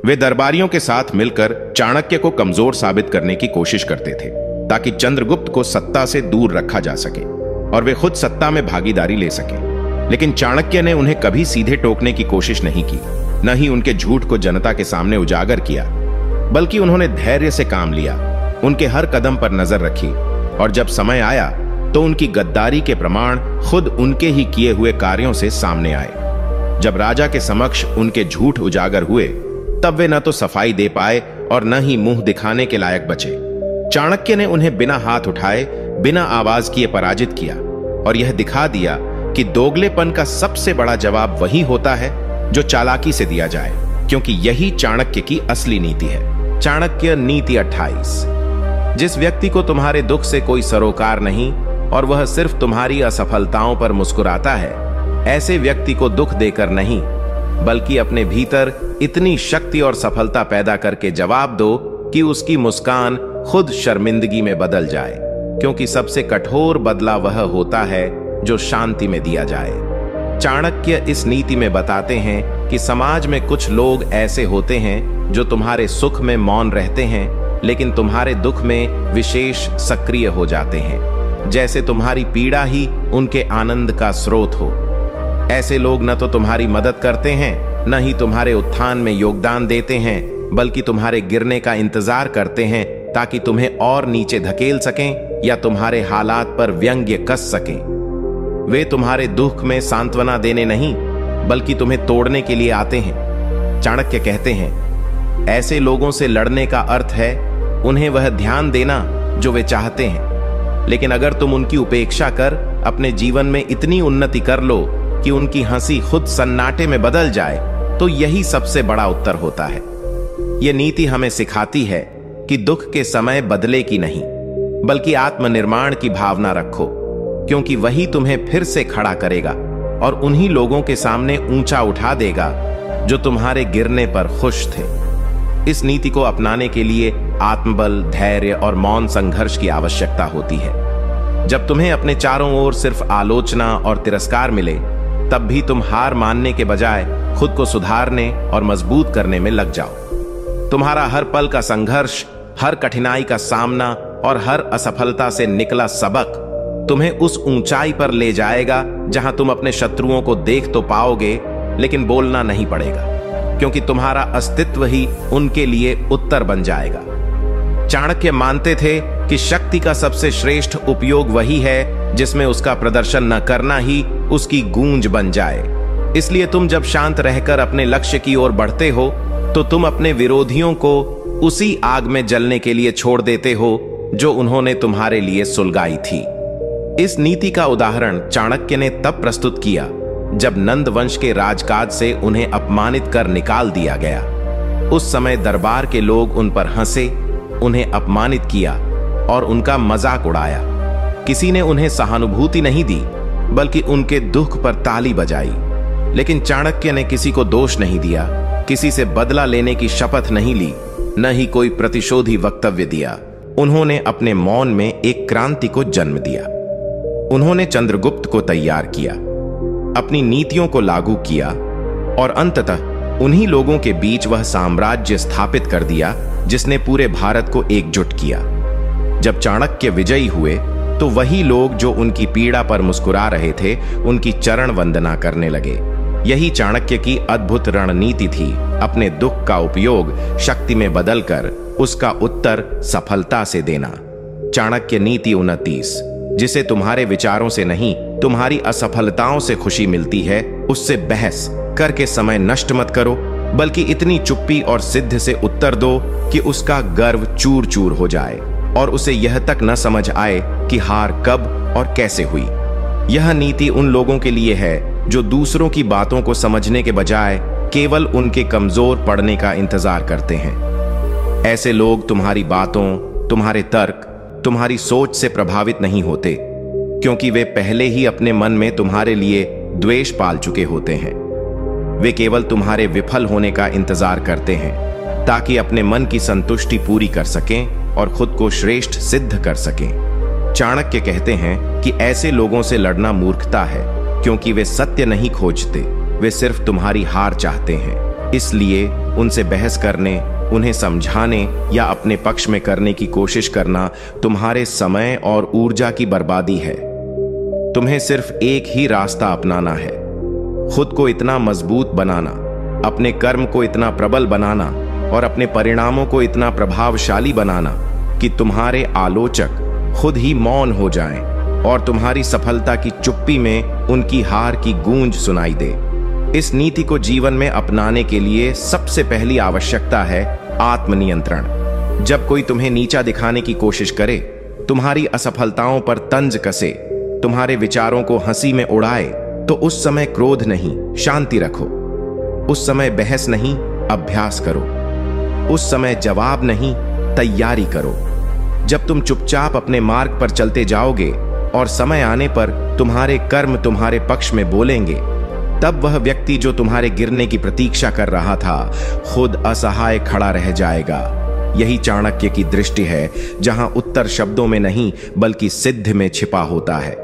A: वे दरबारियों के साथ मिलकर चाणक्य को कमजोर साबित करने की कोशिश करते थे, ताकि चंद्रगुप्त को सत्ता से दूर रखा जा सके और वे खुद सत्ता में भागीदारी ले सके। लेकिन चाणक्य ने उन्हें कभी सीधे टोकने की कोशिश नहीं की, न ही उनके झूठ को जनता के सामने उजागर किया, बल्कि उन्होंने धैर्य से काम लिया, उनके हर कदम पर नजर रखी और जब समय आया तो उनकी गद्दारी के प्रमाण खुद उनके ही किए हुए कार्यों से सामने आए। जब राजा के समक्ष उनके झूठ उजागर हुए तब वे न तो सफाई दे पाए और न ही मुंह दिखाने के लायक बचे। चाणक्य ने उन्हें बिना हाथ उठाए, बिना आवाज किए पराजित किया और यह दिखा दिया कि दोगलेपन का सबसे बड़ा जवाब वही होता है जो चालाकी से दिया जाए, क्योंकि यही चाणक्य की असली नीति है। चाणक्य नीति 28। जिस व्यक्ति को तुम्हारे दुख से कोई सरोकार नहीं और वह सिर्फ तुम्हारी असफलताओं पर मुस्कुराता है, ऐसे व्यक्ति को दुख देकर नहीं बल्कि अपने भीतर इतनी शक्ति और सफलता पैदा करके जवाब दो कि उसकी मुस्कान खुद शर्मिंदगी में बदल जाए, क्योंकि सबसे कठोर बदला वह होता है जो शांति में दिया जाए। चाणक्य इस नीति में बताते हैं कि समाज में कुछ लोग ऐसे होते हैं जो तुम्हारे सुख में मौन रहते हैं लेकिन तुम्हारे दुख में विशेष सक्रिय हो जाते हैं, जैसे तुम्हारी पीड़ा ही उनके आनंद का स्रोत हो। ऐसे लोग न तो तुम्हारी मदद करते हैं, न ही तुम्हारे उत्थान में योगदान देते हैं, बल्कि तुम्हारे गिरने का इंतजार करते हैं ताकि तुम्हें और नीचे धकेल सकें या तुम्हारे हालात पर व्यंग्य कस सकें। वे तुम्हारे दुख में सांत्वना देने नहीं बल्कि तुम्हें तोड़ने के लिए आते हैं। चाणक्य कहते हैं, ऐसे लोगों से लड़ने का अर्थ है उन्हें वह ध्यान देना जो वे चाहते हैं, लेकिन अगर तुम उनकी उपेक्षा कर अपने जीवन में इतनी उन्नति कर लो कि उनकी हंसी खुद सन्नाटे में बदल जाए, तो यही सबसे बड़ा उत्तर होता है। यह नीति हमें सिखाती है कि दुख के समय बदले की नहीं बल्कि आत्मनिर्माण की भावना रखो, क्योंकि वही तुम्हें फिर से खड़ा करेगा और उन्हीं लोगों के सामने ऊंचा उठा देगा जो तुम्हारे गिरने पर खुश थे। इस नीति को अपनाने के लिए आत्मबल, धैर्य और मौन संघर्ष की आवश्यकता होती है। जब तुम्हें अपने चारों ओर सिर्फ आलोचना और तिरस्कार मिले, तब भी तुम हार मानने के बजाय खुद को सुधारने और मजबूत करने में लग जाओ। तुम्हारा हर पल का संघर्ष, हर कठिनाई का सामना और हर असफलता से निकला सबक तुम्हें उस ऊंचाई पर ले जाएगा जहां तुम अपने शत्रुओं को देख तो पाओगे लेकिन बोलना नहीं पड़ेगा, क्योंकि तुम्हारा अस्तित्व ही उनके लिए उत्तर बन जाएगा। चाणक्य मानते थे कि शक्ति का सबसे श्रेष्ठ उपयोग वही है जिसमें उसका प्रदर्शन न करना ही उसकी गूंज बन जाए। इसलिए तुम जब शांत रहकर अपने लक्ष्य की ओर बढ़ते हो तो तुम अपने विरोधियों को उसी आग में जलने के लिए छोड़ देते हो जो उन्होंने तुम्हारे लिए सुलगाई थी। इस नीति का उदाहरण चाणक्य ने तब प्रस्तुत किया जब नंद वंश के राजकाज से उन्हें अपमानित कर निकाल दिया गया। उस समय दरबार के लोग उन पर हंसे, उन्हें अपमानित किया और उनका मजाक उड़ाया। किसी ने उन्हें सहानुभूति नहीं दी बल्कि उनके दुख पर ताली बजाई। लेकिन चाणक्य ने किसी को दोष नहीं दिया, किसी से बदला लेने की शपथ नहीं ली, न ही कोई प्रतिशोधी वक्तव्य दिया। उन्होंने अपने मौन में एक क्रांति को जन्म दिया। उन्होंने चंद्रगुप्त को तैयार किया, अपनी नीतियों को लागू किया और अंततः उन्हीं लोगों के बीच वह साम्राज्य स्थापित कर दिया जिसने पूरे भारत को एकजुट किया। जब चाणक्य विजयी हुए तो वही लोग जो उनकी पीड़ा पर मुस्कुरा रहे थे उनकी चरण वंदना करने लगे। यही चाणक्य की अद्भुत रणनीति थी, अपने दुख का उपयोग शक्ति में बदलकर उसका उत्तर सफलता से देना। चाणक्य नीति 29, जिसे तुम्हारे विचारों से नहीं तुम्हारी असफलताओं से खुशी मिलती है, उससे बहस करके समय नष्ट मत करो, बल्कि इतनी चुप्पी और सिद्ध से उत्तर दो कि उसका गर्व चूर चूर हो जाए और उसे यह तक न समझ आए कि हार कब और कैसे हुई। यह नीति उन लोगों के लिए है जो दूसरों की बातों को समझने के बजाय केवल उनके कमजोर पड़ने का इंतजार करते हैं। ऐसे लोग तुम्हारी बातों, तुम्हारे तर्क, तुम्हारी सोच से प्रभावित नहीं होते, क्योंकि वे पहले ही अपने मन में तुम्हारे लिए द्वेष पाल चुके होते हैं। वे केवल तुम्हारे विफल होने का इंतजार करते हैं ताकि अपने मन की संतुष्टि पूरी कर सकें और खुद को श्रेष्ठ सिद्ध कर सकें। चाणक्य कहते हैं कि ऐसे लोगों से लड़ना मूर्खता है, क्योंकि वे सत्य नहीं खोजते, वे सिर्फ तुम्हारी हार चाहते हैं। इसलिए उनसे बहस करने, उन्हें समझाने या अपने पक्ष में करने की कोशिश करना तुम्हारे समय और ऊर्जा की बर्बादी है। तुम्हें सिर्फ एक ही रास्ता अपनाना है, खुद को इतना मजबूत बनाना, अपने कर्म को इतना प्रबल बनाना और अपने परिणामों को इतना प्रभावशाली बनाना कि तुम्हारे आलोचक खुद ही मौन हो जाएं और तुम्हारी सफलता की चुप्पी में उनकी हार की गूंज सुनाई दे। इस नीति को जीवन में अपनाने के लिए सबसे पहली आवश्यकता है आत्मनियंत्रण। जब कोई तुम्हें नीचा दिखाने की कोशिश करे, तुम्हारी असफलताओं पर तंज कसे, तुम्हारे विचारों को हंसी में उड़ाए, तो उस समय क्रोध नहीं, शांति रखो। उस समय बहस नहीं, अभ्यास करो। उस समय जवाब नहीं, तैयारी करो। जब तुम चुपचाप अपने मार्ग पर चलते जाओगे और समय आने पर तुम्हारे कर्म तुम्हारे पक्ष में बोलेंगे, तब वह व्यक्ति जो तुम्हारे गिरने की प्रतीक्षा कर रहा था, खुद असहाय खड़ा रह जाएगा। यही चाणक्य की दृष्टि है, जहां उत्तर शब्दों में नहीं बल्कि सिद्ध में छिपा होता है।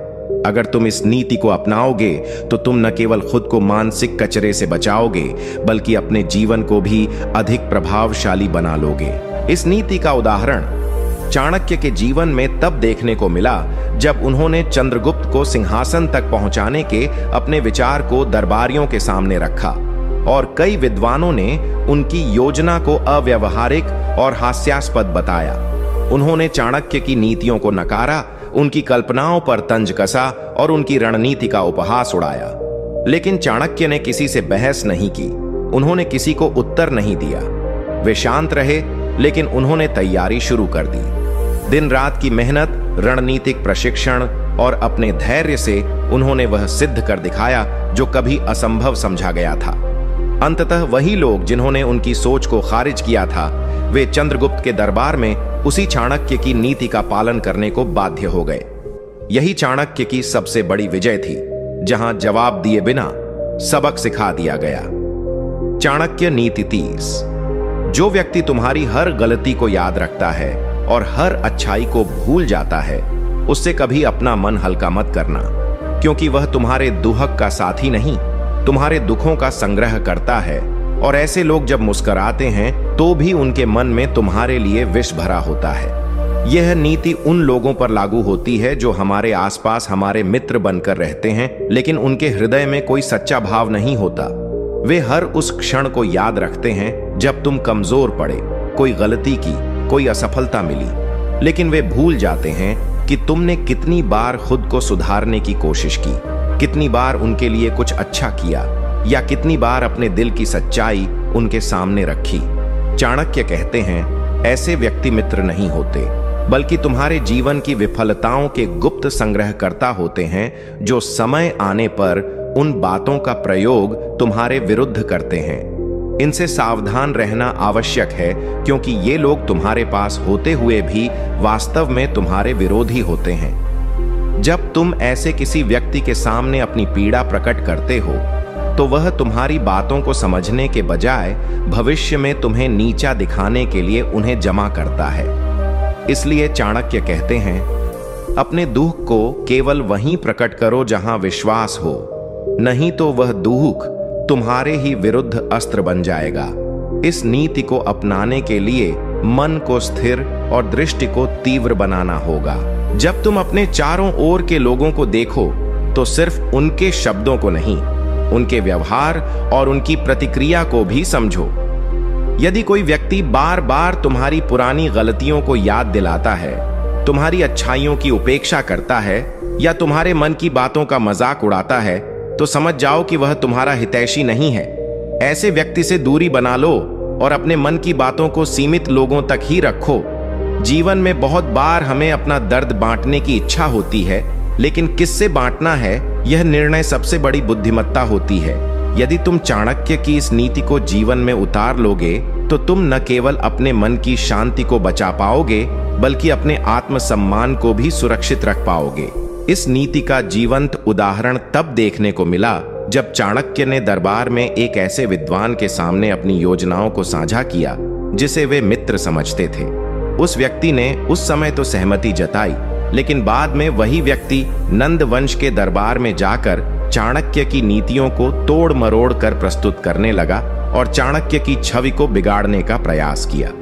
A: अगर तुम इस नीति को अपनाओगे तो तुम न केवल खुद को मानसिक कचरे से बचाओगे, बल्कि अपने जीवन को भी अधिक प्रभावशाली बना लोगे। इस नीति का उदाहरण चाणक्य के जीवन में तब देखने को मिला जब उन्होंने चंद्रगुप्त को सिंहासन तक पहुंचाने के अपने विचार को दरबारियों के सामने रखा, और कई विद्वानों ने उनकी योजना को अव्यावहारिक और हास्यास्पद बताया। उन्होंने चाणक्य की नीतियों को नकारा, उनकी कल्पनाओं पर तंज कसा और उनकी रणनीति का उपहास उड़ाया। लेकिन चाणक्य ने किसी से बहस नहीं की, उन्होंने किसी को उत्तर नहीं दिया। वे शांत रहे, लेकिन उन्होंने तैयारी शुरू कर दी। दिन रात की मेहनत, रणनीतिक प्रशिक्षण और अपने धैर्य से उन्होंने वह सिद्ध कर दिखाया जो कभी असंभव समझा गया था। अंततः वही लोग जिन्होंने उनकी सोच को खारिज किया था, वे चंद्रगुप्त के दरबार में उसी चाणक्य की नीति का पालन करने को बाध्य हो गए। यही चाणक्य की सबसे बड़ी विजय थी, जहां जवाब दिए बिना सबक सिखा दिया गया। चाणक्य नीति 30। जो व्यक्ति तुम्हारी हर गलती को याद रखता है और हर अच्छाई को भूल जाता है, उससे कभी अपना मन हल्का मत करना, क्योंकि वह तुम्हारे दुहक का साथी नहीं, तुम्हारे दुखों का संग्रह करता है। और ऐसे लोग जब मुस्कुराते हैं तो भी उनके मन में तुम्हारे लिए विष भरा होता है। यह नीति उन लोगों पर लागू होती है जो हमारे आसपास हमारे मित्र बनकर रहते हैं, लेकिन उनके हृदय में कोई सच्चा भाव नहीं होता। वे हर उस क्षण को याद रखते हैं जब तुम कमजोर पड़े, कोई गलती की, कोई असफलता मिली, लेकिन वे भूल जाते हैं कि तुमने कितनी बार खुद को सुधारने की कोशिश की, कितनी बार उनके लिए कुछ अच्छा किया, या कितनी बार अपने दिल की सच्चाई उनके सामने रखी। चाणक्य कहते हैं, ऐसे व्यक्ति मित्र नहीं होते, बल्कि तुम्हारे जीवन की विफलताओं के गुप्त संग्रहकर्ता होते हैं, जो समय आने पर उन बातों का प्रयोग तुम्हारे विरुद्ध करते हैं। इनसे सावधान रहना आवश्यक है, क्योंकि ये लोग तुम्हारे पास होते हुए भी वास्तव में तुम्हारे विरोधी होते हैं। जब तुम ऐसे किसी व्यक्ति के सामने अपनी पीड़ा प्रकट करते हो, तो वह तुम्हारी बातों को समझने के बजाय भविष्य में तुम्हें नीचा दिखाने के लिए उन्हें जमा करता है। इसलिए चाणक्य कहते हैं, अपने दुख को केवल वहीं प्रकट करो जहां विश्वास हो, नहीं तो वह दुख तुम्हारे ही विरुद्ध अस्त्र बन जाएगा। इस नीति को अपनाने के लिए मन को स्थिर और दृष्टि को तीव्र बनाना होगा। जब तुम अपने चारों ओर के लोगों को देखो, तो सिर्फ उनके शब्दों को नहीं, उनके व्यवहार और उनकी प्रतिक्रिया को भी समझो। यदि कोई व्यक्ति बार बार तुम्हारी पुरानी गलतियों को याद दिलाता है, तुम्हारी अच्छाइयों की उपेक्षा करता है, या तुम्हारे मन की बातों का मजाक उड़ाता है, तो समझ जाओ कि वह तुम्हारा हितैषी नहीं है। ऐसे व्यक्ति से दूरी बना लो और अपने मन की बातों को सीमित लोगों तक ही रखो। जीवन में बहुत बार हमें अपना दर्द बांटने की इच्छा होती है, लेकिन किससे बांटना है, यह निर्णय सबसे बड़ी बुद्धिमत्ता होती है। यदि तुम चाणक्य की इस नीति को जीवन में उतार लोगे, तो तुम न केवल अपने मन की शांति को बचा पाओगे, बल्कि अपने आत्मसम्मान को भी सुरक्षित रख पाओगे। इस नीति का जीवंत उदाहरण तब देखने को मिला जब चाणक्य ने दरबार में एक ऐसे विद्वान के सामने अपनी योजनाओं को साझा किया जिसे वे मित्र समझते थे। उस व्यक्ति ने उस समय तो सहमति जताई, लेकिन बाद में वही व्यक्ति नंद वंश के दरबार में जाकर चाणक्य की नीतियों को तोड़ मरोड़ कर प्रस्तुत करने लगा और चाणक्य की छवि को बिगाड़ने का प्रयास किया।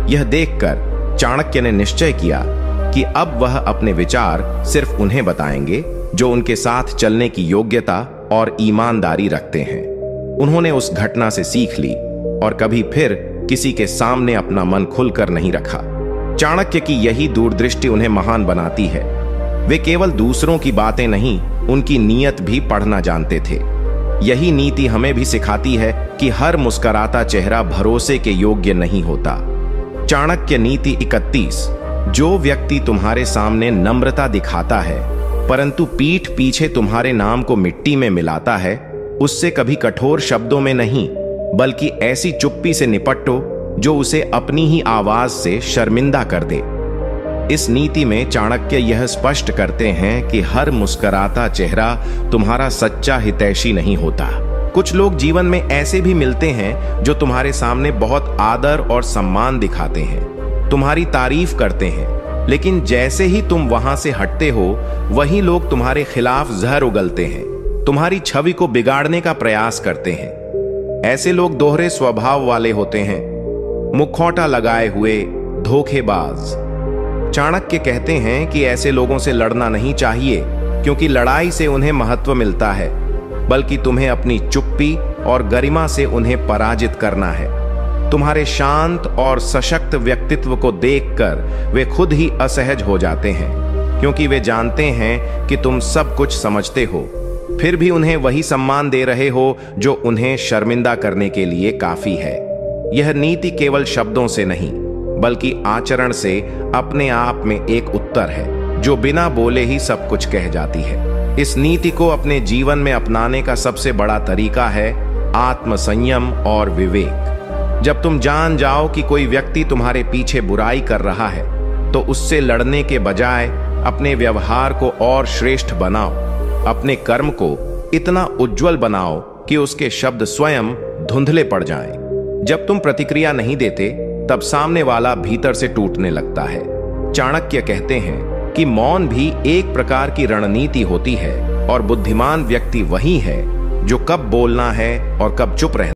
A: यह देखकर चाणक्य ने निश्चय किया कि अब वह अपने विचार सिर्फ उन्हें बताएंगे जो उनके साथ चलने की योग्यता और ईमानदारी रखते हैं। उन्होंने उस घटना से सीख ली और कभी फिर किसी के सामने अपना मन खुलकर नहीं रखा। चाणक्य की यही दूरदृष्टि उन्हें महान बनाती है। वे केवल दूसरों की बातें नहीं, उनकी नीयत भी पढ़ना जानते थे। यही नीति हमें भी सिखाती है कि हर मुस्कुराता चेहरा भरोसे के योग्य नहीं होता। चाणक्य नीति 31। जो व्यक्ति तुम्हारे सामने नम्रता दिखाता है परंतु पीठ पीछे तुम्हारे नाम को मिट्टी में मिलाता है, उससे कभी कठोर शब्दों में नहीं बल्कि ऐसी चुप्पी से निपटो जो उसे अपनी ही आवाज से शर्मिंदा कर दे। इस नीति में चाणक्य यह स्पष्ट करते हैं कि हर मुस्कुराता चेहरा तुम्हारा सच्चा हितैषी नहीं होता। कुछ लोग जीवन में ऐसे भी मिलते हैं जो तुम्हारे सामने बहुत आदर और सम्मान दिखाते हैं, तुम्हारी तारीफ करते हैं, लेकिन जैसे ही तुम वहां से हटते हो वही लोग तुम्हारे खिलाफ जहर उगलते हैं, तुम्हारी छवि को बिगाड़ने का प्रयास करते हैं। ऐसे लोग दोहरे स्वभाव वाले होते हैं, मुखौटा लगाए हुए धोखेबाज। चाणक्य कहते हैं कि ऐसे लोगों से लड़ना नहीं चाहिए क्योंकि लड़ाई से उन्हें महत्व मिलता है, बल्कि तुम्हें अपनी चुप्पी और गरिमा से उन्हें पराजित करना है। तुम्हारे शांत और सशक्त व्यक्तित्व को देखकर वे खुद ही असहज हो जाते हैं क्योंकि वे जानते हैं कि तुम सब कुछ समझते हो, फिर भी उन्हें वही सम्मान दे रहे हो जो उन्हें शर्मिंदा करने के लिए काफी है। यह नीति केवल शब्दों से नहीं बल्कि आचरण से अपने आप में एक उत्तर है जो बिना बोले ही सब कुछ कह जाती है। इस नीति को अपने जीवन में अपनाने का सबसे बड़ा तरीका है आत्मसंयम और विवेक। जब तुम जान जाओ कि कोई व्यक्ति तुम्हारे पीछे बुराई कर रहा है तो उससे लड़ने के बजाय अपने व्यवहार को और श्रेष्ठ बनाओ, अपने कर्म को इतना उज्जवल बनाओ कि उसके शब्द स्वयं धुंधले पड़ जाएं। जब तुम प्रतिक्रिया नहीं देते तब सामने वाला भीतर से टूटने लगता है। चाणक्य कहते हैं कि मौन भी एक प्रकार की रणनीति होती है और बुद्धिमान व्यक्ति वही है जो कब बोलना है और कब चुप रहना